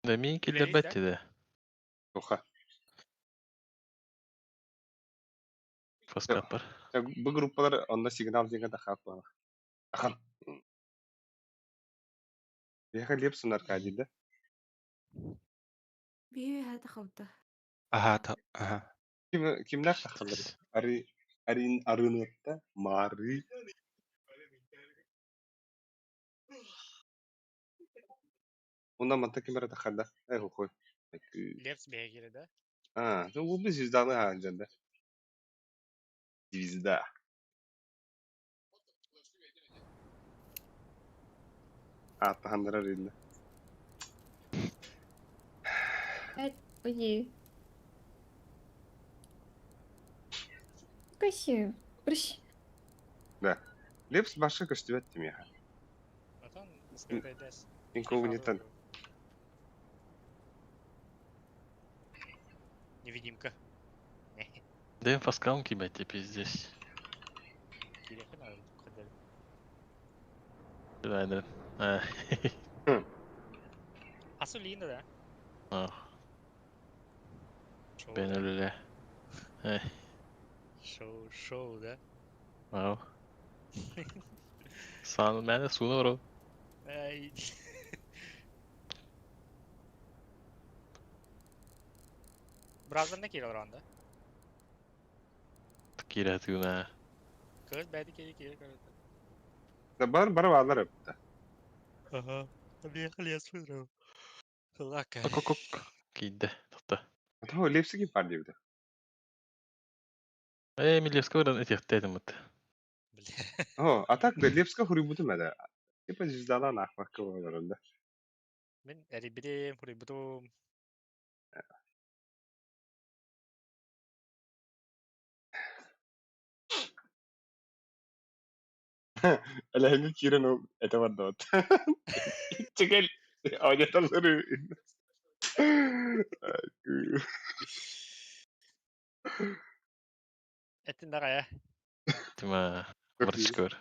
Да мен киллер Reis de. бәтті де. Oha. Фаскап бар. Bu gruplar onda signal dinge de hat var. Ahan. Яха Лепсун Аркадийді. Бие хата хавда. Ага. Kimler takılır? Arin Arınıt'ta Mari. Ondan mantı kimlere takıldı? Koy. Лепс беге girdi. Ha, bu bir yüzdanı harcında. Yüzda. Atahanlara rildi. Ой. Спасибо. Прыщ. Leps başka köstü ettim ya. Atan скрытайдас. Инкогнитан. Невидимка. Да им фаскалан кибет, пиздец. Кирехи надо кадер. Günaydın. Ha. Асулина да. Ah, Шоу, ben да. öyle. Hey. Шоу, да. Wow. Sağ ben de sunu var o. Ай. Бразер не кирил ранда. Kira tuna. Кыз бәді кире кире. Da bar varlar hep. Ага. Объехали, я смотрю. Лака. Kok. Giydi. Tuttu. Ata o Leps'i gibi var diye bir de. Milevska oradan etiyataydım mı? Бля. Atak da Leps'ka huri budu meda. Hep yüzdalar nakmakka var onda. Мен әрибидем, хурибудум. Elehenge kiren o ete var da ot. Çekel. Oynatanları. Эттин дага я. Tima. Varışkör.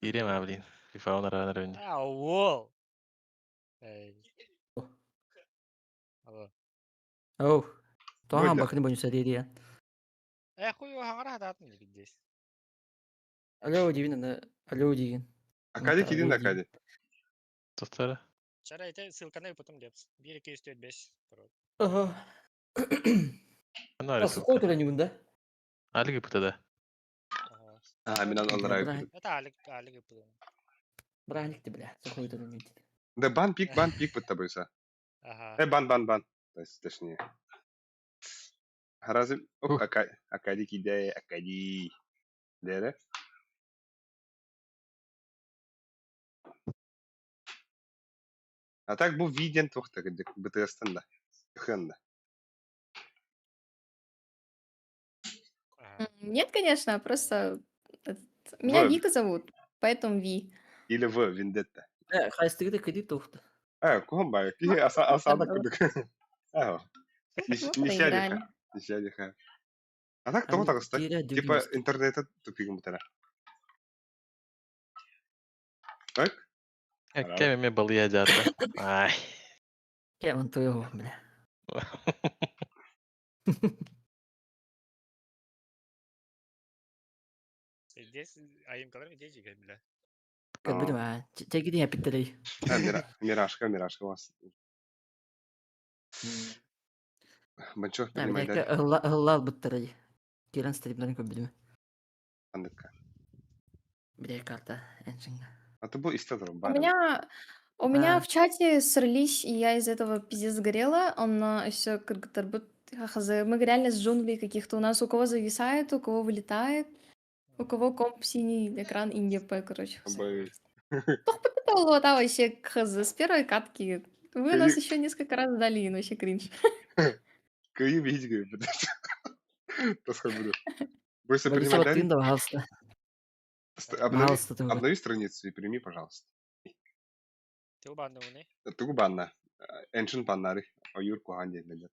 İrem ablin. FIFA ona rağmen önce. Ау. Эй. Алло. Оу. Тоған Бөлді. бакыны бойынша дейді я. Хуй хаңара хататын или здесь. Алло деген ана. Алло деген. Akadi kidin de akadi. Tutları. Чара эти ссылканы потом лепс. 1-2-4-5. Ага. Ben А öyle сухой төлі не бұнда? Ali gibi de. Ha, minan onlara Бірақ ayıp. Это Алик. бірақ әлекті біля. Сухой төлі не дейді. Да бан пик будто бойса. Ага. Бан. Точнее. Разве... Оп, Акади кидай, Акади. Дере. А так был виден тухта, где БТС-тен да. Хэнда. Нет, конечно, просто меня В. Вика зовут, поэтому Ви. Или в Вендетта. Хайстыгы кредит тухты. Кухом бай. Ки асада кудык. Вот Не сядет. проиграли. Не сядет. А так того так стать. Типа интернета тупик мутера. Так? Кем мне был я дядя? Ай. Кем он твоего, бля. Здесь айымкалар где жигер, бля. Как бы да, тегиди я питтерей. Мирашка вас. Банчо Да, бля, понимает. ыллал буттерей. Киран стримдарын көп билме. Андыка. Бля, карта, эншинга. А то был истатор. У меня в чате срались, и я из этого пиздец сгорела. Он еще как-то мы реально с джунглей каких-то. У нас у кого зависает, у кого вылетает, у кого комп синий экран ИНГП, короче. Вот, а вообще хз, с первой катки. Вы нас еще несколько раз дали, но вообще кринж. Каю видите, Тасха буду. Бойся Валите вот принимать. тында, пожалуйста. Пожалуйста, ты Обнови страницу и прими, пожалуйста. Ты убанный уны. Тугу банна. Эншин баннари. Аюр кухан дейділер.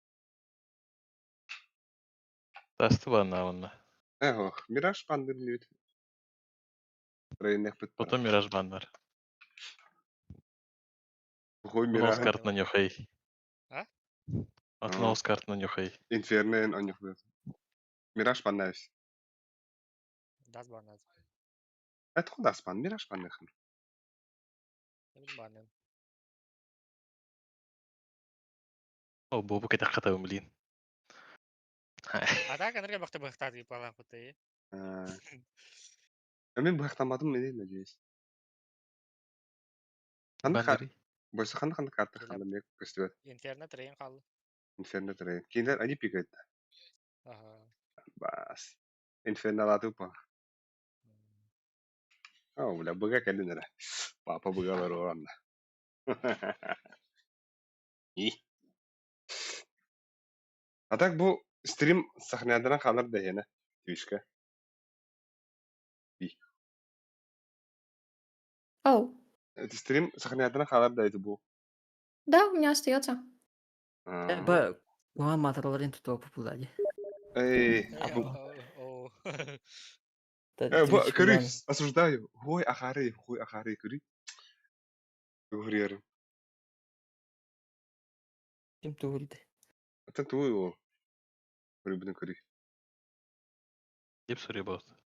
Тасты банна. Ох, Мираж банды білет. Рейнех бітті. Потом мираж баннар. Бухой Нос Мираж. карт на нюхай. А? Нос карт на нюхай. Инфернен анюх бет. Мираж баннайс. Дас банназ. Это куда спан? Мираж баннайхан. Неміз баннын. О, бобу кетак хатабым блин. А так, энерге бақты бақтар дейіп алақ бұтты. Мен бұяқтамадым, мен надеюсь. Бойса қанды карта қанды мек көстібет. Инферно трейн қалды. Инфернет рейн. Кейіндер они пикает. Ага. Бас. Инфернал ату па. О, бля, бұға кәлінер. Папа бұғалар оранна. А так бұл стрим сахнядынан қалыр да ені. Түйішке. Оу, Стрим сахнядынан қалыр да еді бұл. да, у меня остается. Ба, уан матерларын тутуа популади. Эй, Оу. көрі, осуждаю. Хой ахары, көрі. Көрерім. Ким тугулды. Это твой о. Көрі көрі. Деп сөре болды.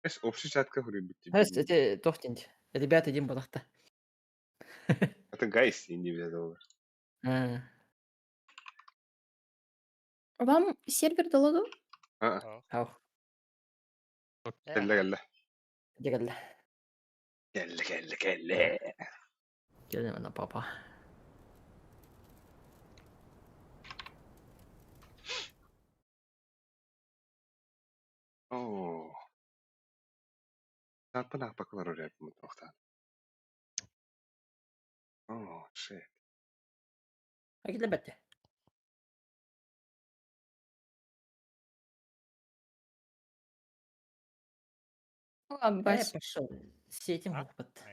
Эс, общий чатка көрі бітті. Это тохтинди. Ребята, идем балахта. Это гайс, я не видел. Вам сервер доладу? Ау. Келле. Келе. Келле. Келе мана папа. О. Напа клару ряд мы трохта. О, шит. А келе бәтте. Пошел. Сетим хупат.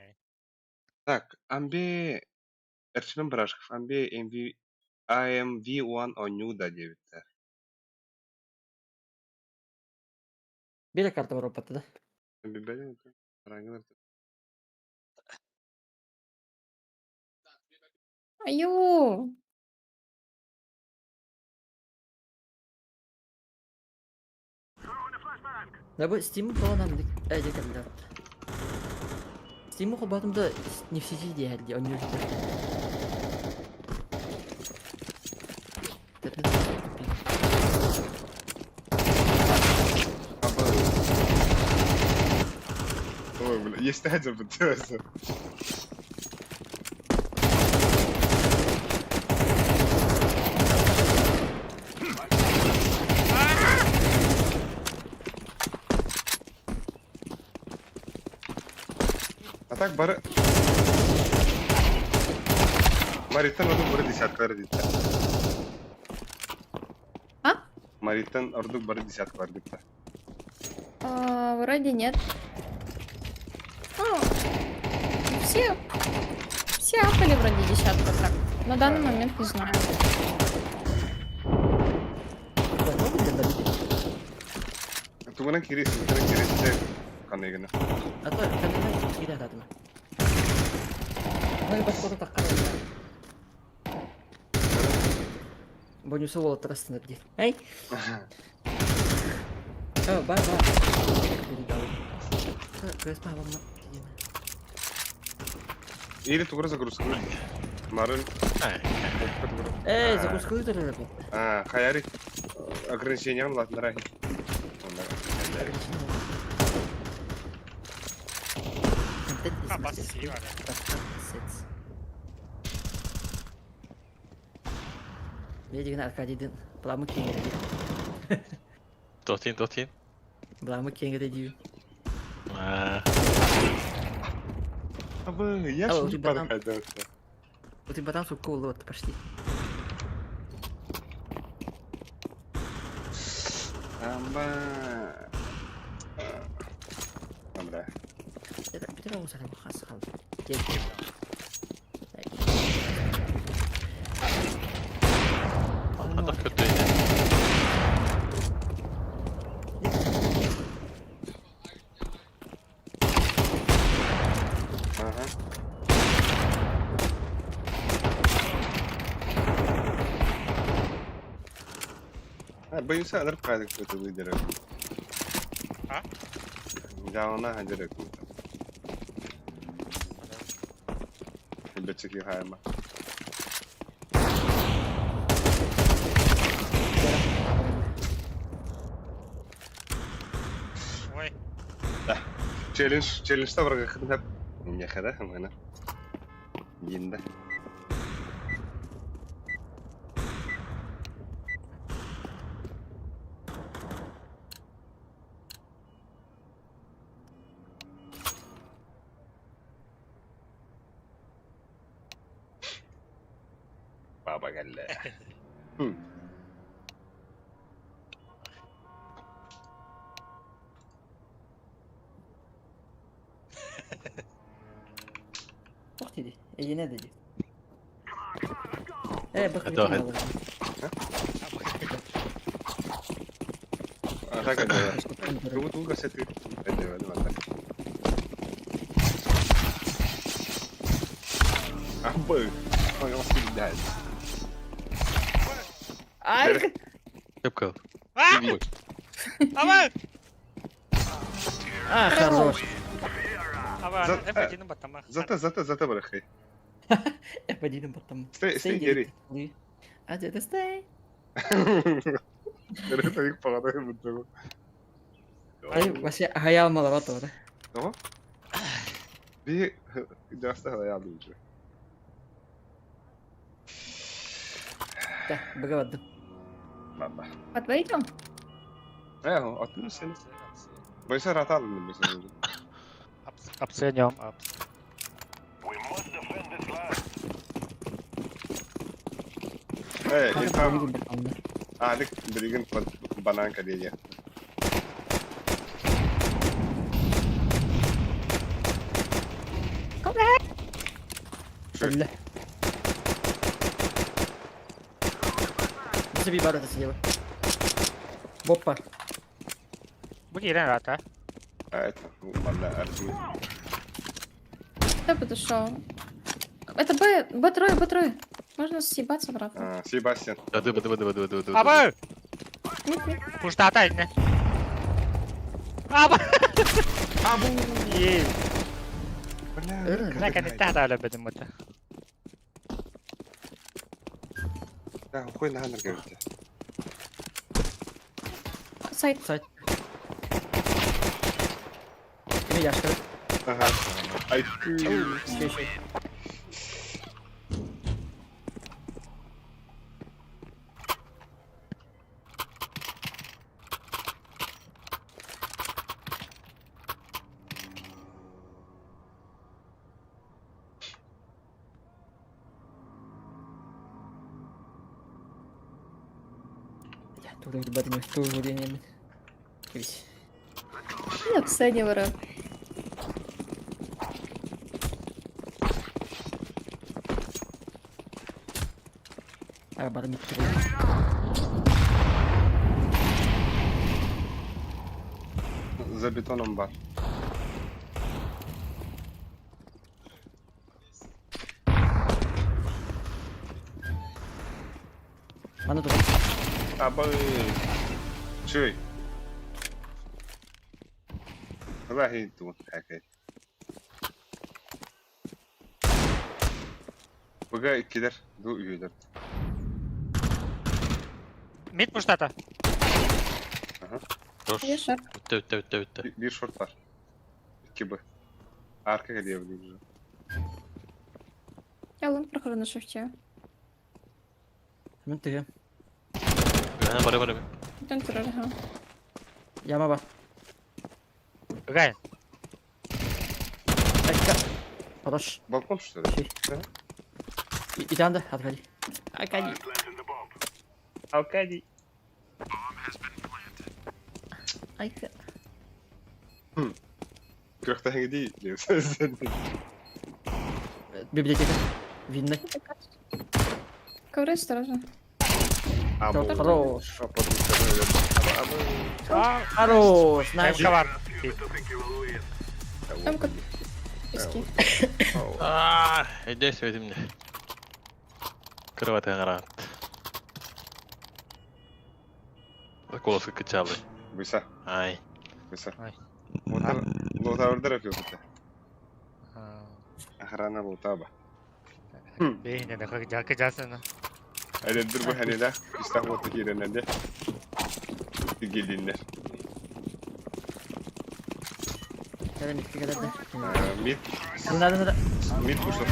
Так, амбе Эрчмен Брашков, амбе IMV1 оню да дебиттер. Бире карта бар опатты да. Амбе бәлем. Рангылар. Аю! Да bu Steam'in falan anladık. Ece geldi. Steam'in kobatımda не в сети geldi. Университет. Ой, бля, есть один, так бары. Мариттан ордук бары десяткалар дейді. А? Мариттан ордук бары десяткалар дейді. Вроде нет. Ну, все апали вроде десятку так. На данный момент не знаю. Готовы для борьбы? Тугунан киресте канегені. А то кандидат кидает атомы. Ну и поскольку так короче. Бонусу волот расстанови. Эй! О, ба. Передал. Креспа вам на... Или тугура загрузка. Марын. Эй, загрузку это Хаяри. Ограничениям ладно рахи. Баси var ya. Я деген Аркадийден бұламы кеңіреді. Дотин. Бұламы кеңіреді. Абы, я Алло, ж не ребята. подходил. У тебя там сука улот почти. Амба. Амбра. Это Петра Мусарова хасхал. O da kötüydü. Aha. Боюсь, алып кайдык өтө выйдер. А? Жауына хажырык. Бечеки хайма. Ой. Челленджта барга хидап. Мне хада хана. Йинда. Baba geldi. Ух ты, иди не dedi. Bak Hadi, hadi. Ага, когда. Ту кассеты. Это вот. Абы. Понял, стрелять. Ай! Кепка. А! Ama! А, хорош. Ama Zat- F1'in batama. Зато брахай. F1'in потом. Stay, geri. Hadi de stay. Это их погадаю буду. Ay, вообще hayal var orada. Tamam. Bir derste hayal edeceğim. Да, богавадdım. Baba. Подвейдем? Atmış seni. Baysa rahat aldım mesela. Обсценем. İlham. Alik birigin banan kadiye. Öyle. Bize bir barada слева. Боппа. Bu giren rahat ha. Evet. Vallahi Ertuğrul. Кто подошел? Это Б3. Можно съебаться обратно. Себастьян. Dı. Ama! Puştatay ne? Ama! İyi. Бля. Ne kadar tahta öyle benim bu da. Ya хуй на ханер говорите. Сайт. Сайт. Kimi yaşlı? Ага. Ай ты. Şey. Я тура ебать, тура владение. Кивись. Я в сцене вора. А, бармит. За бетоном бар. Mana tuh? Абы. Чөй. Вахи тут хакай. Бага иккидер, ду үйдер. Mid push'ta. Dur. Я шар. Ötte. Bir short var. 2 Б. Arka geliyor bu güzel. Я лонг прохожу на шифте. Mana tuh ya? Bara. Там турель, ага. Yama bak. Гай. Açka. Хорош. Balkon что ли? И там да, отходи. Отходи. Алкадий. Айка. Köften gidiyor diyorsun sen. Библиотека. Видно. Ковры осторожно. Абы. Хорош. А, Хорош. Найс. МК var. Там как пески. Иди сюда мне. Кровати гранат. Колоска качали. Быса. Ай. Быса. Ай. Лота ордер yapıyor bu. Охрана лота ба. Бейне de kıcasını. Hadi dur bu hani de. İstanbul tekirenden de. Gelinler. Nerede bitti kadar da. Mid. Nerede? Mid bu sefer.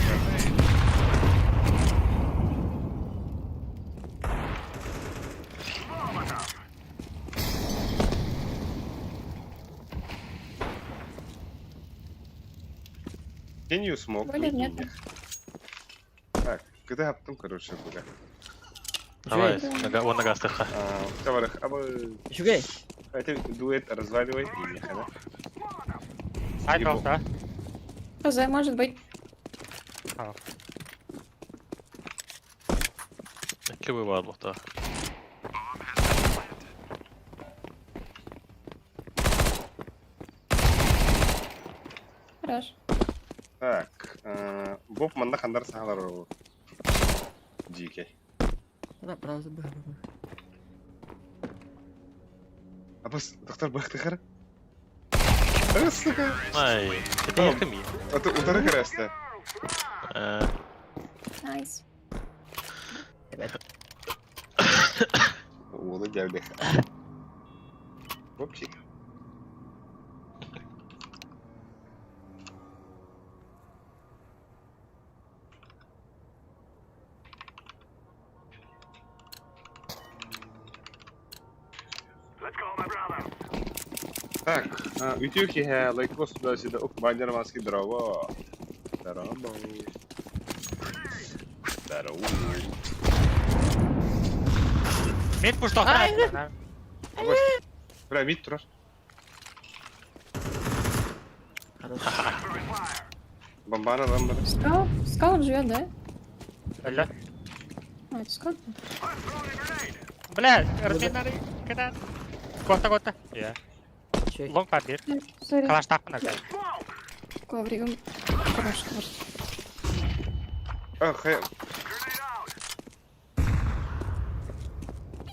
Can you smoke? Более нет. Так, когда yaptım короче burada. Давай, вон нога стыха. Товарищ, абы Шугай. это дуэт разваливай и ехали. Side Ебу. off da. ХЗ, может быть. İki bu var burada. Хорош. Так, Боб манда қандар сағалар ол. GK. Да, правда бы. Абыс, доктор бақты қара. Сука. Ай, это не камин. Удары қарасты. Найс. Олы geldi. Бобчик. Так, ütüki he, laikos tуда сюда, ух, баннерманский дрова. Здорово. Здорово. Mid push'ta. Бля, мид тұрар. Хорош. Бомбана вам бір. Скаут живет, да? Öldü. А, это скаут? Бля, разминали. Когда? Кота. Я. Чей? Long var bir. Сори. Kalaş takma da. Ковригом. Хорош. А, хэ.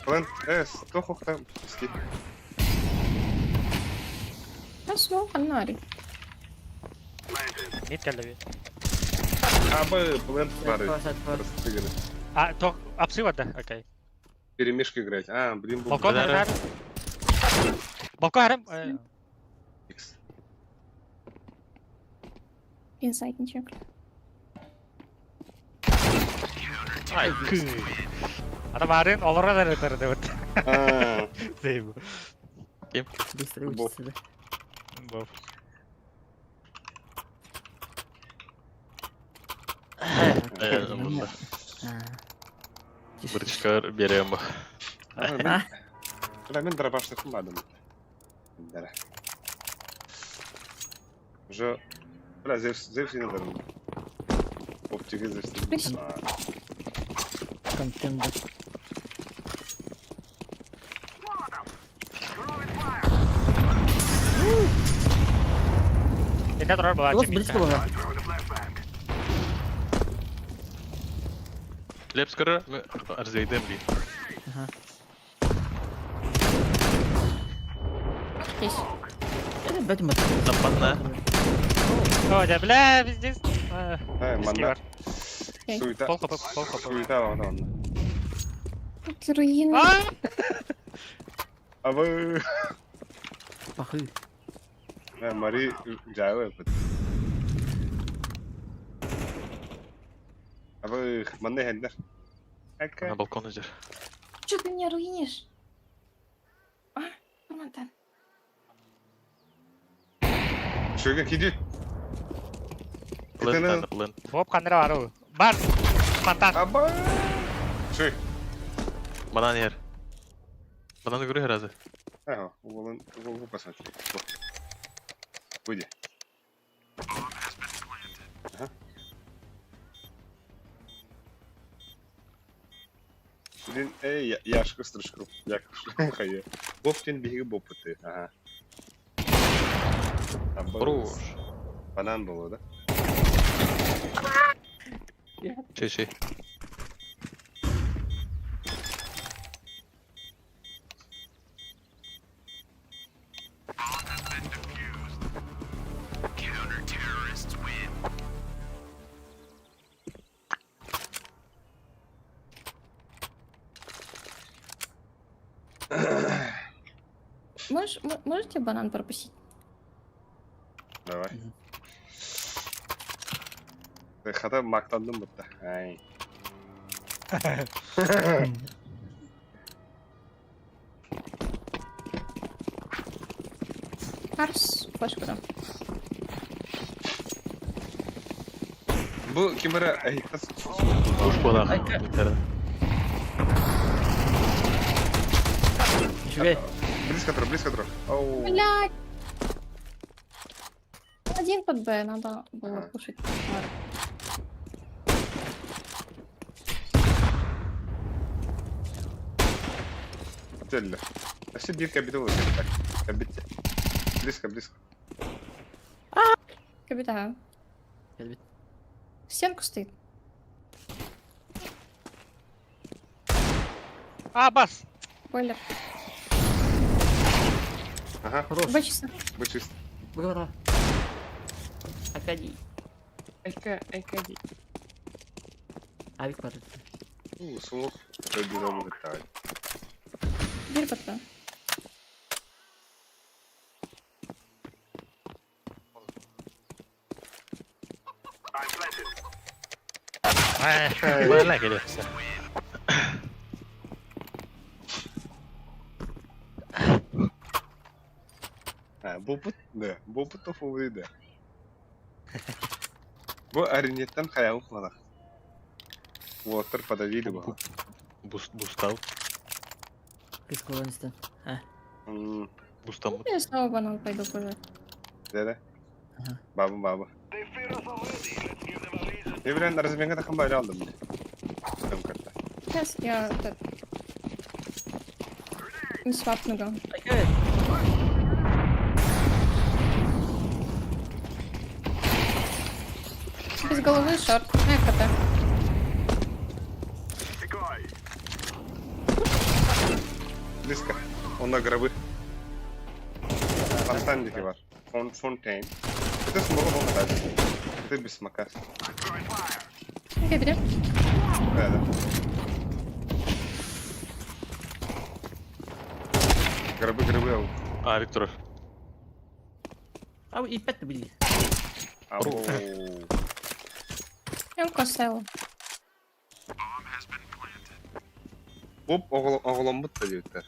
План, сто хохта. Ски. Я смог, фонари. Mid geldi bir. Абы, план бары. Сад, Просто игры. А, то апсы var da. Окей. Перемешка играть. А, блин, был. Balkon var. Balkon harem. Икс. Инсайт ничего. Ay kı. Adam arın olara da retarı evet. А, Değil bu. быстро Боб. учится, да. Bu. Bunda. А. Тише. Bir çıkar bereyim bu. а, Бля, мен дробаш тыкмадым. Бля. Уже... Бля, Зевс не дарым. Оптиге Зевс. Спасибо. Контент. Tidak terlalu bawa Terus cek beli sekolah. Лепскара, арзейдем ли? Здесь. Это бэтмен. Нападна. Oh, dia bela здесь. Манда. Окей. Суета. Пол хп. Суета var onda. Тут руины. Абы. Пахы. Мари жайы өпіт. Абы, мандай хәлдер. На балкон идер. Что ты меня руинишь? А? Романтан. Шөйге киді. Плент, плент. Bob kandira baru. Bar. Pantat. Абы. Шөй. Банан ер. Бананы көрі разы. Ага, уголын посмотри. Выйди. Ага. Блин, яшка стрижку. Якуш. Хая. Боптен биги бопыты. Ага. Хорош. Банан было, да? Чей. Можете банан пропустить? Давай. Хата мактандым бутта. Ай. Арс, флешку дам. Бу кимера айтас. Уж подах. Нифига. Близко трох. Оу. Блядь! Один под Б, надо было Ага. кушать. Цель. А все бир кабитал. Так, кабите. Близко. Капитан. Кабит. В стенку стоит. Ah, bas. Бойлер. Ага, Хорош. Б чисто. вы чисто. Ура. Опять. Авик падает. Смог. Пробежал в Италию. Дверь под Б. Бана келесі. Бопыт тофу да. Бу аринеттен хаял кылана. Уотер подавили бу. Бустау. Рискованности. Бустамут. Я снова банан пойду позже. Да. Ага. Баба. Я, блин, разменга таком байрал да. Там как-то. Сейчас я этот... Не свапну гам. Окей. Без головы шорт. КТ. Близко. Он на гробы. Фонтанники var. Фонтейн. Это смог он дать. Это без смока. Окей, бери. Да. Гробы. А, Виктор. А, и 5 были. Ау. Я косел. Боб оголом бутта диюттер.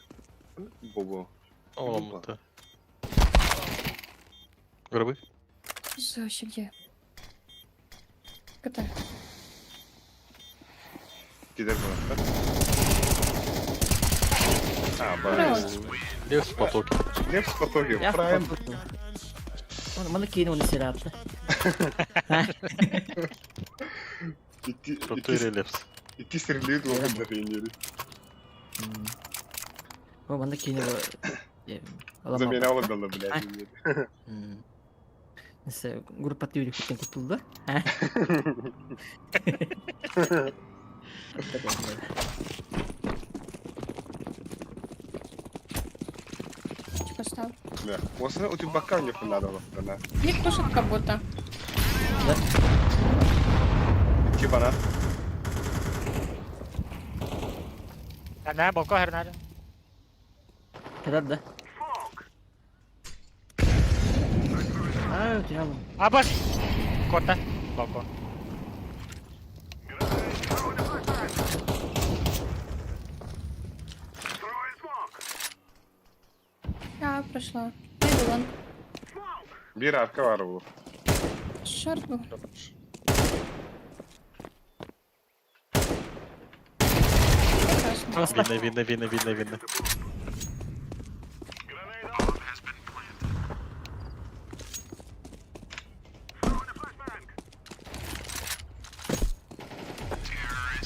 Бобо. Оламытта. Гробы? Вообще где? КТ. Кидер бар. Хорош. Лев с потоки. Лев в потоке, Я в прайм. потоке. Mana кинул на себя. Крутые Левс. Икки стрелит в тренере. О, mana кинул. Замена алабелла, блядь. Несе, группа тюрик күткен кутулду. Поставь. Бля, осына у тебя бока мне надо на. Их тушит как будто. Икки банан. Hernário, balcão, Hernário. Kadar da. Ah, diabo. Abbas! Corta. Balcão. Я прошла. Иду вон. Bir arka var bu. Шорт был. Прекрасно. Видно.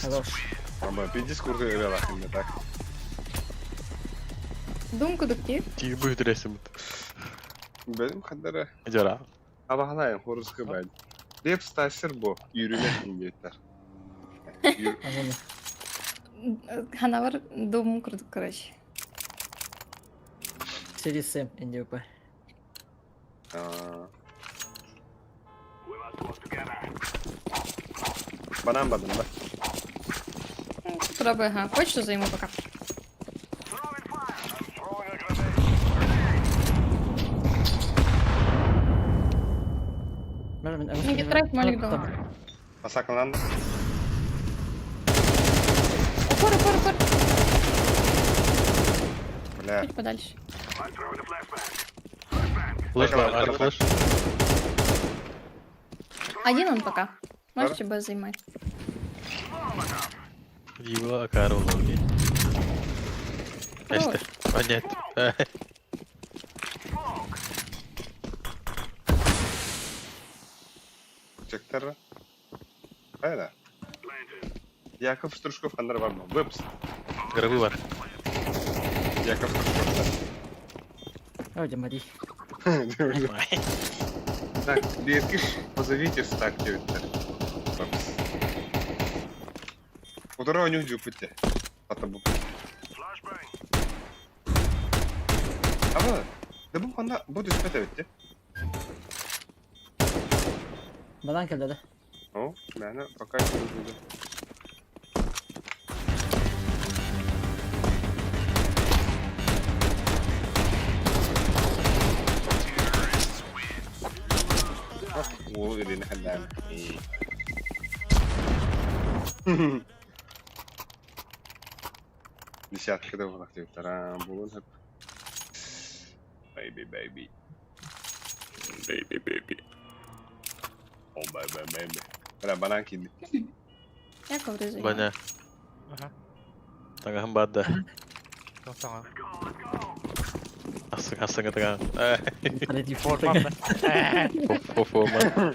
Хорош. Ama bir diskurdu öyle bakayım da. Думку дукти. Тих будет ресим. Benim kadar Жара. Abahlayın horoz kıbaydı. Hep stajyer bu. Yürümek ingeytler. Азаны. Ханавар дум курдук, короче. Серисем индиопа. Банан badın bak. Пробуй, ага. Хочешь, займу пока? Не гитрайт, молик дома. Pasaklandı. Упор. Bля. Чуть подальше. Флэш, Давай. флэш. Один он пока. Можете Б займать. Его Акару ноги. Хорош. Понятно. Çekler. Hayır. Yakov Sturşkov kanlar var mı? Webs. Гробы var. Yakov Sturşkov. Ой, Мари. Так, Леркиш, позовите стакти. Webs. Которого не удюпайте. Потому. Ama da bu konuda bu düzpet etti. Бадан келди да. O, yani пока еще не буду. О, или нахаляем. Десятка да в актив. Тарам, булон хап. Baby. Baby. Oh, baby. Ora, banan kildi. Я ковры займу. Баня. Ага. Таган бадда. Tamam. Асыга таган. Хареди Formam da. Форма.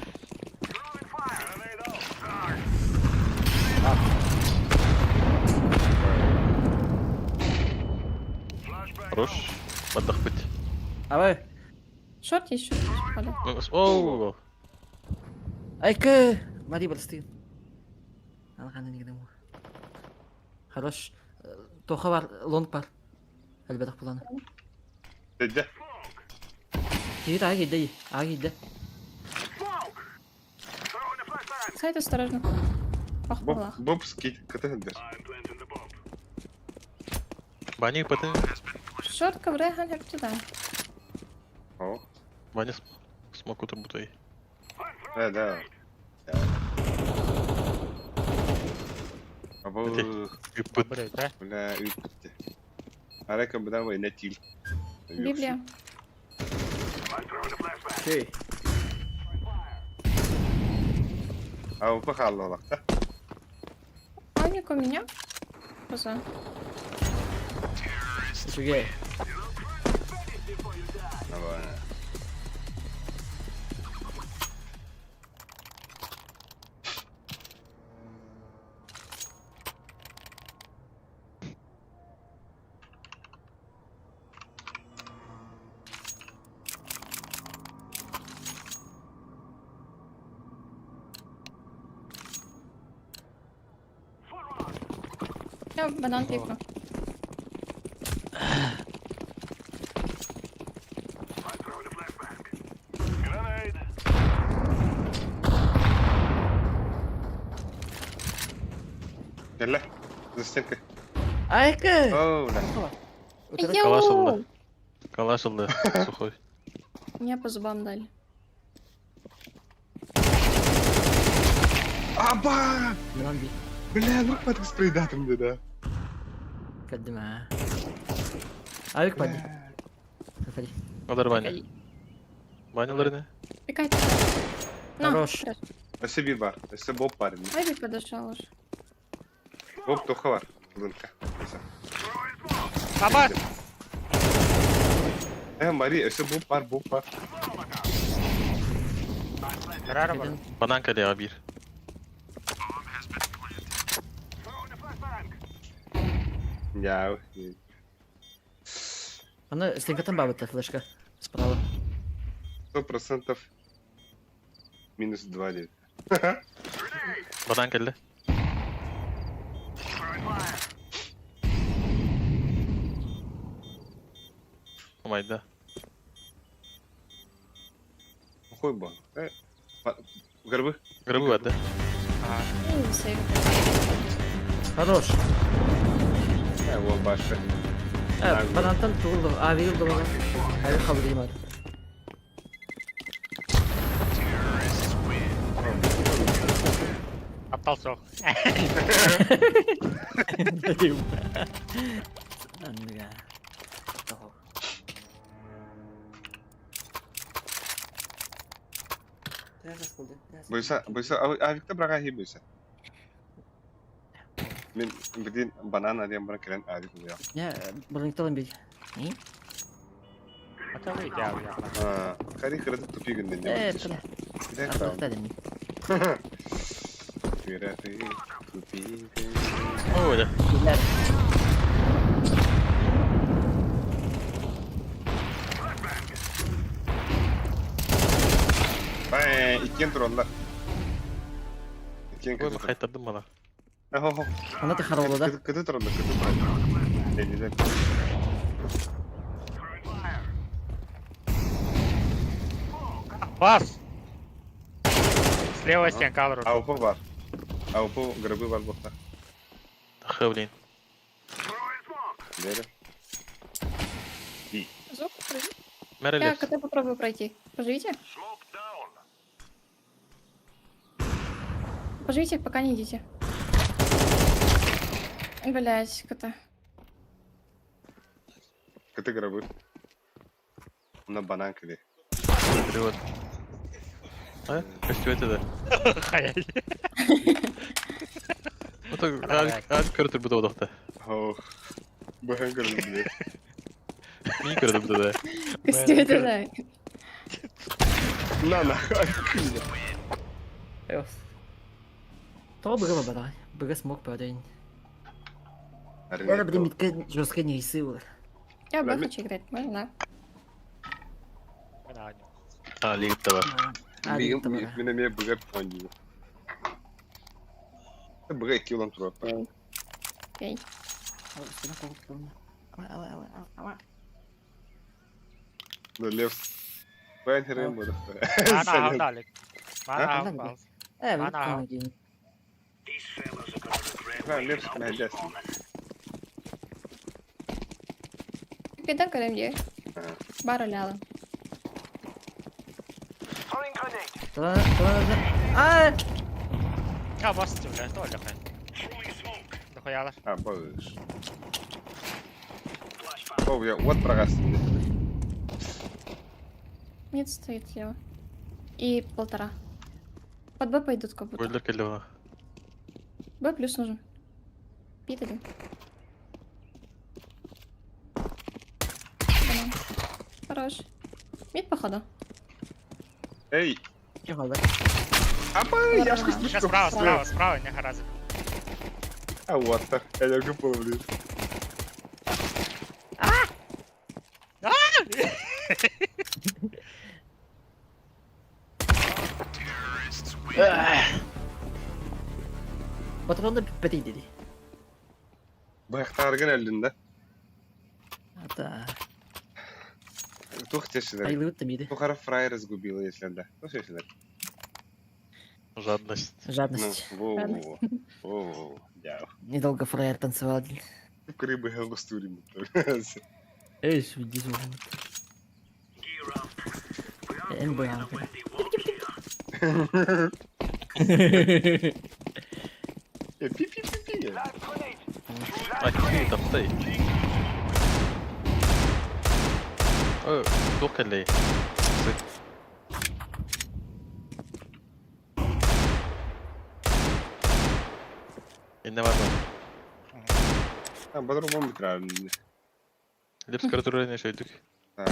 Хорош. Отдохнуть. Абай. Шорт есть, шорт есть. Поля. Оу. Айка. Мари Балстин. Алганы нигдем. Хорош. Тоха бар, лонг бар. Әлбәттә буланы. Dedi. Гид, агиде. Сайт осторожно. Похвала. Bob skit katıldır. Баня паты. Шорт ковры, ганяк туда. O. Баня смоку турбутай. Да. Abo. Гыппыт. Блядь, да? Bля, üpti. Araka buradan var ne til. Библия. Окей. Abo pahalı olak da. Аник у меня. Поза. Сергей. Давай. Я банан пикну. Gel за стенкой. Айка! Оу, да. Калашылды. Калашылды. Сухой. Мне по зубам дали. Аба! Банан бей. Бля, ну хватит с предатом, да. Кадма. Авик пади. Заходи. Адар баня. Баняларыны. Пикай. На, Хорош. хорош. Öse bir var. Öse Bob var. Айбик подошел уже. Bob toka var. Kılınka. Öse. Абас! Mari, öse Bob var, Bob var. Рара бар. Один. Банан калега bir. Ya. Она стенкатан бабата, флешка. Справа. 100% минус 2 değil. Банан келді. Омайды. Koy bu. Garbı. Грибы барды. Ну, сейв. Хорош. O başı. Банантан туылды. Авик ылды бана. Авик қалды деймін ады. Аптал соқ. Андыга. Buysa avikte bırak ahi buysa. Мен бірден банан ариян бара келен арик oluyor. Я бронекталын бей. Не? Аталы яу яу. Кари kırdı tupi günden de. Туда. Bir dakika. Арталықта дем. Kırdı tupi günden. Ой, Билер. İkken turallar. İkken Ой, kızı. қайтардым бана. Ho. Ана ты қарауылы да. Kızı turallar, kızı turallar. Denizden. Бас! Слева стенка алыр. Avup'u var. Avup'u grabı var burada. Х, блин. Дері. Зуб, прожи. Я Мәрелес. КТ попробую пройти. Поживите. Поживите, пока не идите. Блять, КТ. Kıtı grabı. Buna banan kıdı. Перевод. А? Костюм да. Хаяй. Вот так, аз көрдір бұда одақта. Ho. Bahan kırdı bile. Мен көрдім бұда да. Костюм это да. На. Това бъга бара. Бъга смог парень. Я да бъде митка жестка не изсила. Я бы Ладно. хочу играть. Можно? А, лигітті бар. Mine meye bıgar puan gibi. Bıga 2 yılan tur attı. Окей. Da Lev. Ben herayım bu arada. Мана алдалик. Мана А? алдалик. Бъга Ана. един. Ha Lev sıkmayacağız. Капитан Колемье. Ha. Бара ляла. Това а! Я бас стивля, то ля хай. Дохуялар. Ha bağış. Oh ya what бырагасың де. Нет, стоит слева. И 1,5. Под Б пойдут как будто. Бойлер келді бана. Б плюс нужен. Пит один. Хорош. Мид, походу. Эй, Тихо, да? апа, я ж Ага. Сейчас справа, не гаразик. А вот так, я не помню. Patron da peti dedi. Bayaktargın elinde. Hatta Тух тешилер. ayılıp da mıydı? Тухара фраер изгубила, если да. Ну, что если Жадность. Ну, Жадность. во-во-во. Во-во-во. Я. Недолго фраер танцевал. Крыбы гелгостурим. Эй, иди сюда. НБА. Пи-пи-пи-пи. А какие там стоит? Только ли? İnne var mı? Ha, по-другому правильно. Lips картуры не şeydik. Ha.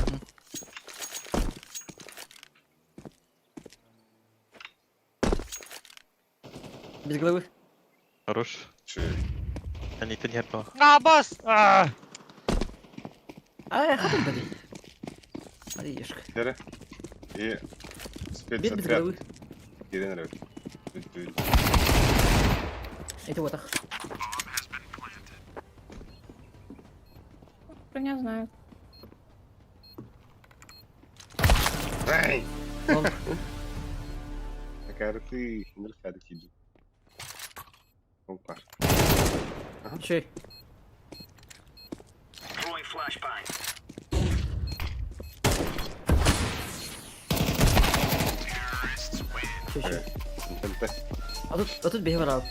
Без головы. Хорош. Че? Они то не было. Бас! Хапан бери. Маришка. Тере. И Бей без спецотряд. головы. Киренров. Это вот так. Про не знаю. Ай! Лол. Такая ты нерфяда киди. Опа. Чей? Чей? НТ. А тут бей ворал.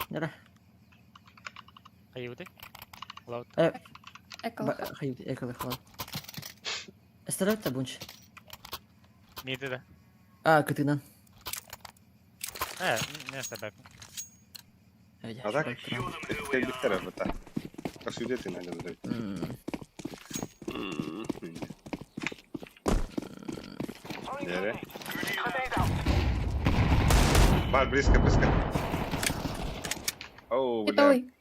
Нера. Аюты. Лаут. Эколог. Hayır, ekle falan. Esterat da bunç. Миды, да. Кытынан. Не собак. А так? Как бы вторая так. Посуди ты надо выдать. Дере. Бар, близко, близко. Оу, Это бля. ой.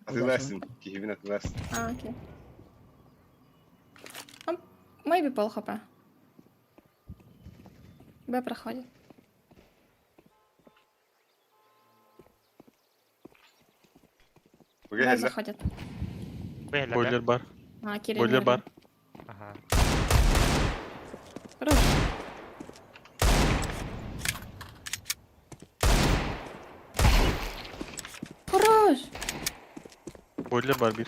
А ты Настин, Киевина, ты Настин. Окей. Maybe пол хп. Б проходит. Б Погоди, заходит. Бойлер бар. Кирилл. Бойлер бар. Ага. Хорош. Хорош. Бойлер бар bir.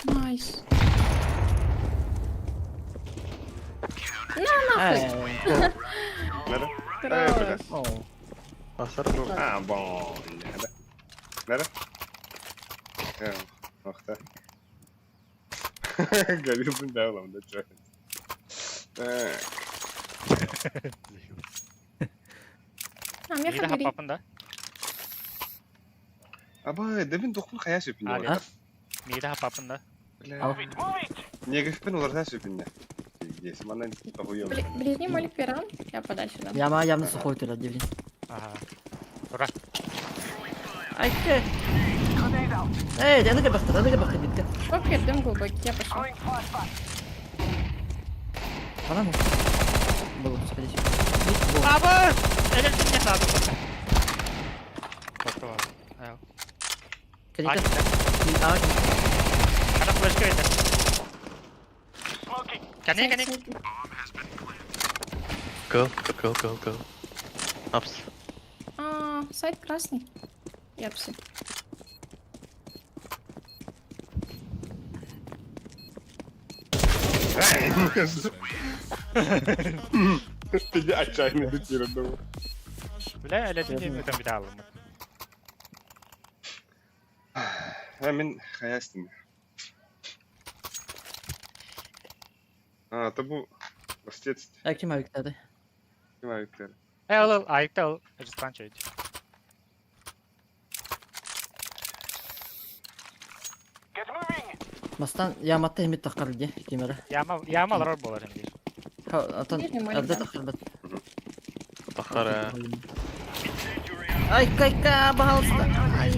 Найс. Nere? Хорош. Hasar bu. Ah, bon. Nere? Nere? Ya, nokta. Görüyorsun devamlı çok. Меха Миды бери. хапапында. Aba, demin dokun kaya söpünde. Ali. Ha? Миды хапапында. Al. Niye gıfpın olursa söpünde. Если она не похуём. Ближний молик пиран. Я подальше дам. Яма явно сухой туда, девлин. Ага. Ура. Ай, ты. Эй, да ну-ка бахта, битка. Окей, дым глубокий, я пошел. Пора ну. Было, скорее всего. Абы! Электр не сразу. Попробовал. Коньяк. Ada flash кіреді. Кәне. Go. Ups. Сайт красный. Я псы. Ты отчаянно дотиран. Бля, электр не там видал. Мен хаястым. А, табу бастец. Kim ayıkladı? Kim ayıklar? Al, ayıkta al. Just punch it. Мастан яматты хемит таққарды кемері. Яма алар болар енді. Атан Берем, әлді Олега. таққарды. Тахара. Ай, кайка, пожалуйста. Ай,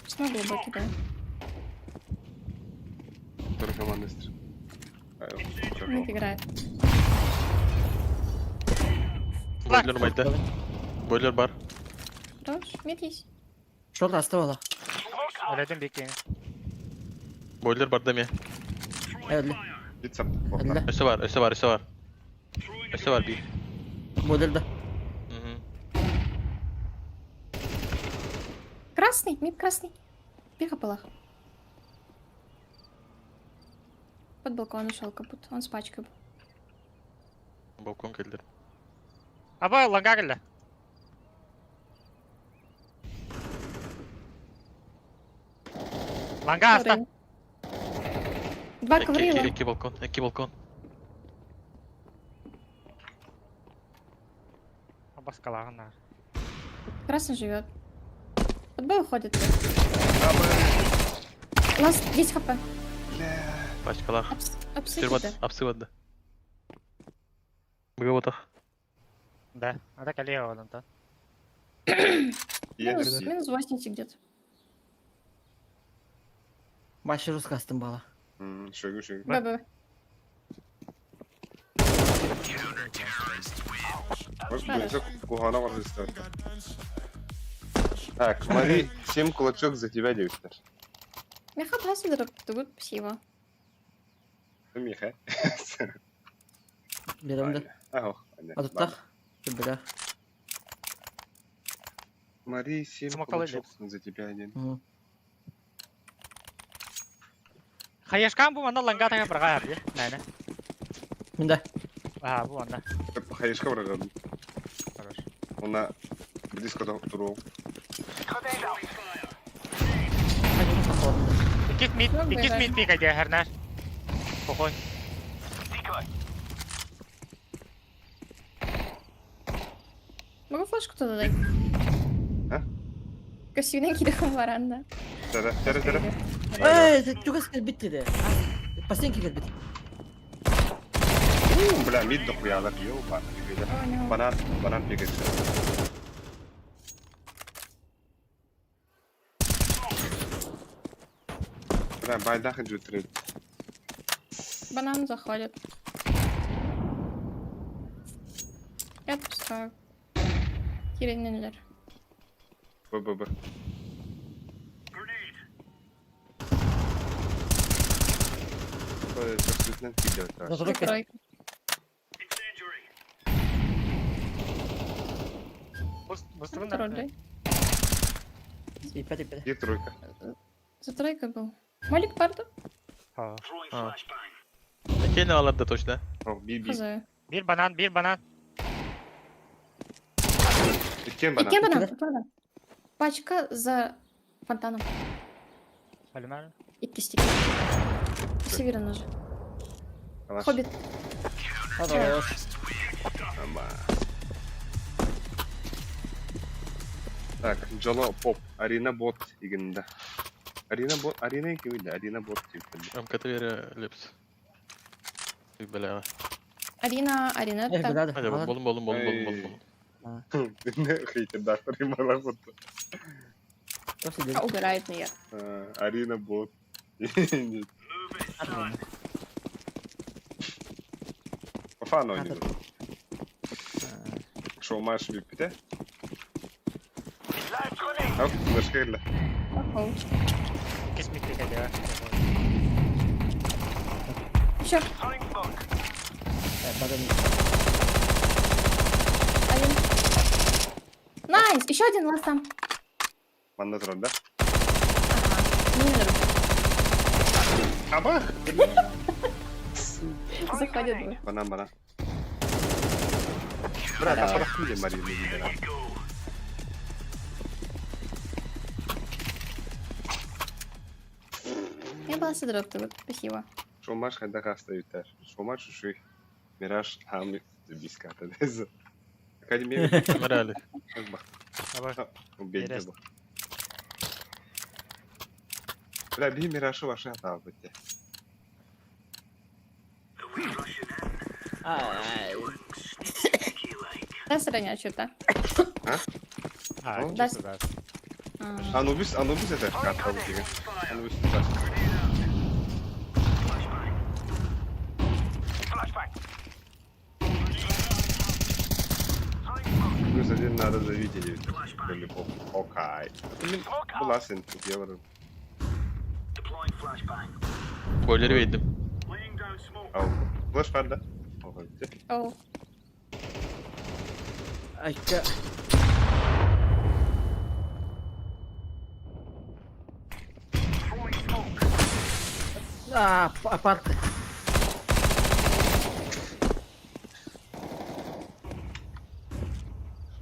Смог глубокий, да. Второй командный стрим. Мид играет. Бойлер майда. Бойлер бар. Хорош, мид есть. Шорт асты бала. Өледен бекейін. Бойлер бар деме. Әлді. Бит сап. Әлді. Өсі бар, өсі бар, өсі бар. Өсі бар бей. Бодылды. Красный, мид красный. Бега полах. Под балкон ушел капут. Он с пачкой был. Балкон келдер. Аба ланга келді. Ланга аста. Коврил. Два коврила. Екі балкон, екі балкон. Аба скалағына. Красный живет. Под Б уходит. Ласт 10 хп. Пачкалар. Обсыпите. Апсывады. Бұға отақ. Да, ада калега одан-то. Минус 80 где-то. Башы рускастым бала. Шөгü. Б. Может, близок кухана var ister. Так, смотри, 7 кулачок за тебя, девушка. Меха пасы дроп, тут спасибо. Миха. Беремді. Ага. Атыттақ. Кебіля. Смотри, 7 Смокалы кулачок за тебя один. Хайышкан бұл анда ланга тага бірға ярды. Нәні. Мінді. Бұл анда. Хаешка врагам. Хорош. Она близко тұру. Икис мид пик айде әрнәр. Қоқой. Могу флешку туда дать? А? Косюненький дохом варанда. Тәрі. Эй, ты түгіс кәлбет деді. Постенки кәлбет. Бля, мид дохуялар, ёба. Банан пикает. Бля, байдах иджу трейд. Банан заходит. Я отпускаю. Кирин Б. Ой, абсолютно пидор. Затройка. Тройка. Быстро Троллей. И 5. Где тройка? За тройкой был. Молик парда? Келін аларды точно. О, би. Хз. Bir банан. Иткен Икен банан. банан. Пачка за фонтаном. Әлімәр. И кистик. Северно же. Калаш. Хоббит. Ама. Так, Джоно Поп. Арена бот дегенде. Арена кемейді? Арена бот дегенде. МКТ вері лепс. Бәләға. Арина Эх, это. Hadi bolun. Ne хейтер римала бот. Убирает наверх. Арена бот. Фан oynuyor. Шо маш випите? Ап, нашкайла. Икис мид пик айде. Еще. Один. Найс! Еще один у вас там. Манда тұрады, да? Ага. Не надо. Абах! Заходит двое. Банан. Брат, а порахули Марину видела. Я была содроптова. Спасибо. Шо маш хайдаға астаюттар. Шо маш уши. Мираж хамы биската. Академия. Морали. Как бақ. Аба. Убейді Бересін. бұл. بلا بيه ميراشو واشا طابت Да, сраня, что-то. А, Ну, чисто, да. Анубис это карта убега. Анубис туда. Плюс один надо завидеть. Или окай. Была сын, тут я говорю. Бойлер verdim. Ау. Флэш var da. Ого, где? О, Айка. Апарт.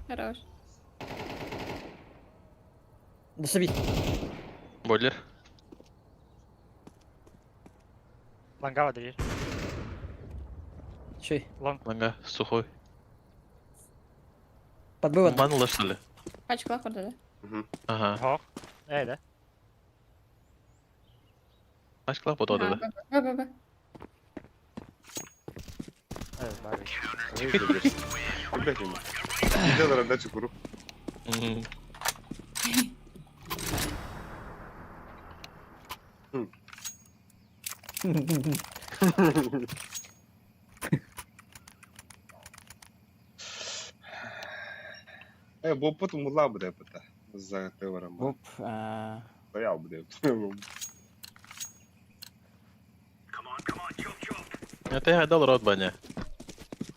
хорош. Дособи. Бойлер. Лангава дверь. Чей? Лонг. Ланга, сухой. Подбыват. Баннула, что ли? Пачка охота, да? Ага. Хок. Да? Kaç klap o da Ага, dedi. Б. Барри. Ребят, видел раздачу куру. Mhm. Бо потом мула буде пита. За теорем. Оп. Стояв буде. Это я дал рот баня.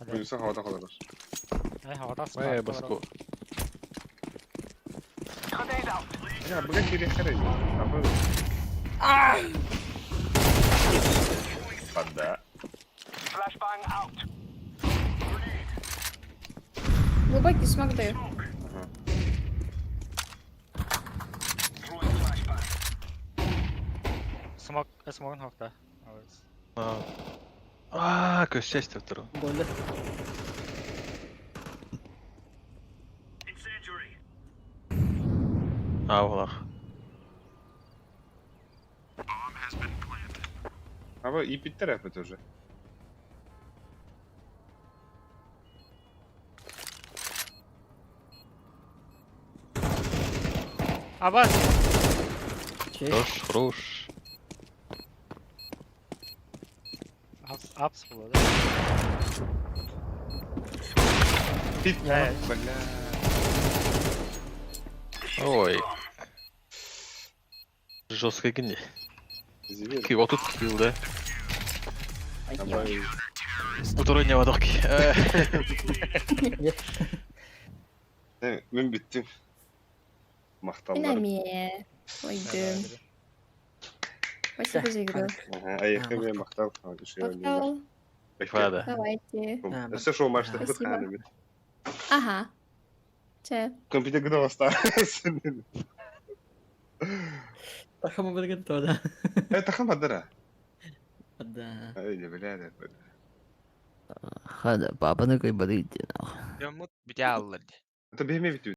Плюса хавата холодаш. Havada Баску. Я, блядь, перехрень. Пада. Глубокий смог даю. Смог хок, да. Көз счастье второй. Бойлер. Авлах. А вы и підтерепите вже. Абас! Чей? Хорош. Апс было, да? Під, Е. бля. Ой. Жесткая гни. Зівер. Вот тут килл, да? Давай. Второй не водорки. Ben bittim. Mahtallarım. Динаме. Пойдем. Спасибо за игру. Ayakta ve mahtal falan şey oynuyorlar. Пока. Fada. Давайте. Все, що маєш таку Спасибо. тканemi. Ага. Че? Компьютер где остался? Тахама бергенто, да. Это хамадара. Да. Ай, не бля. Хада, папа на кой бодите, нахуй. Yomut bite alırdı. Это бегме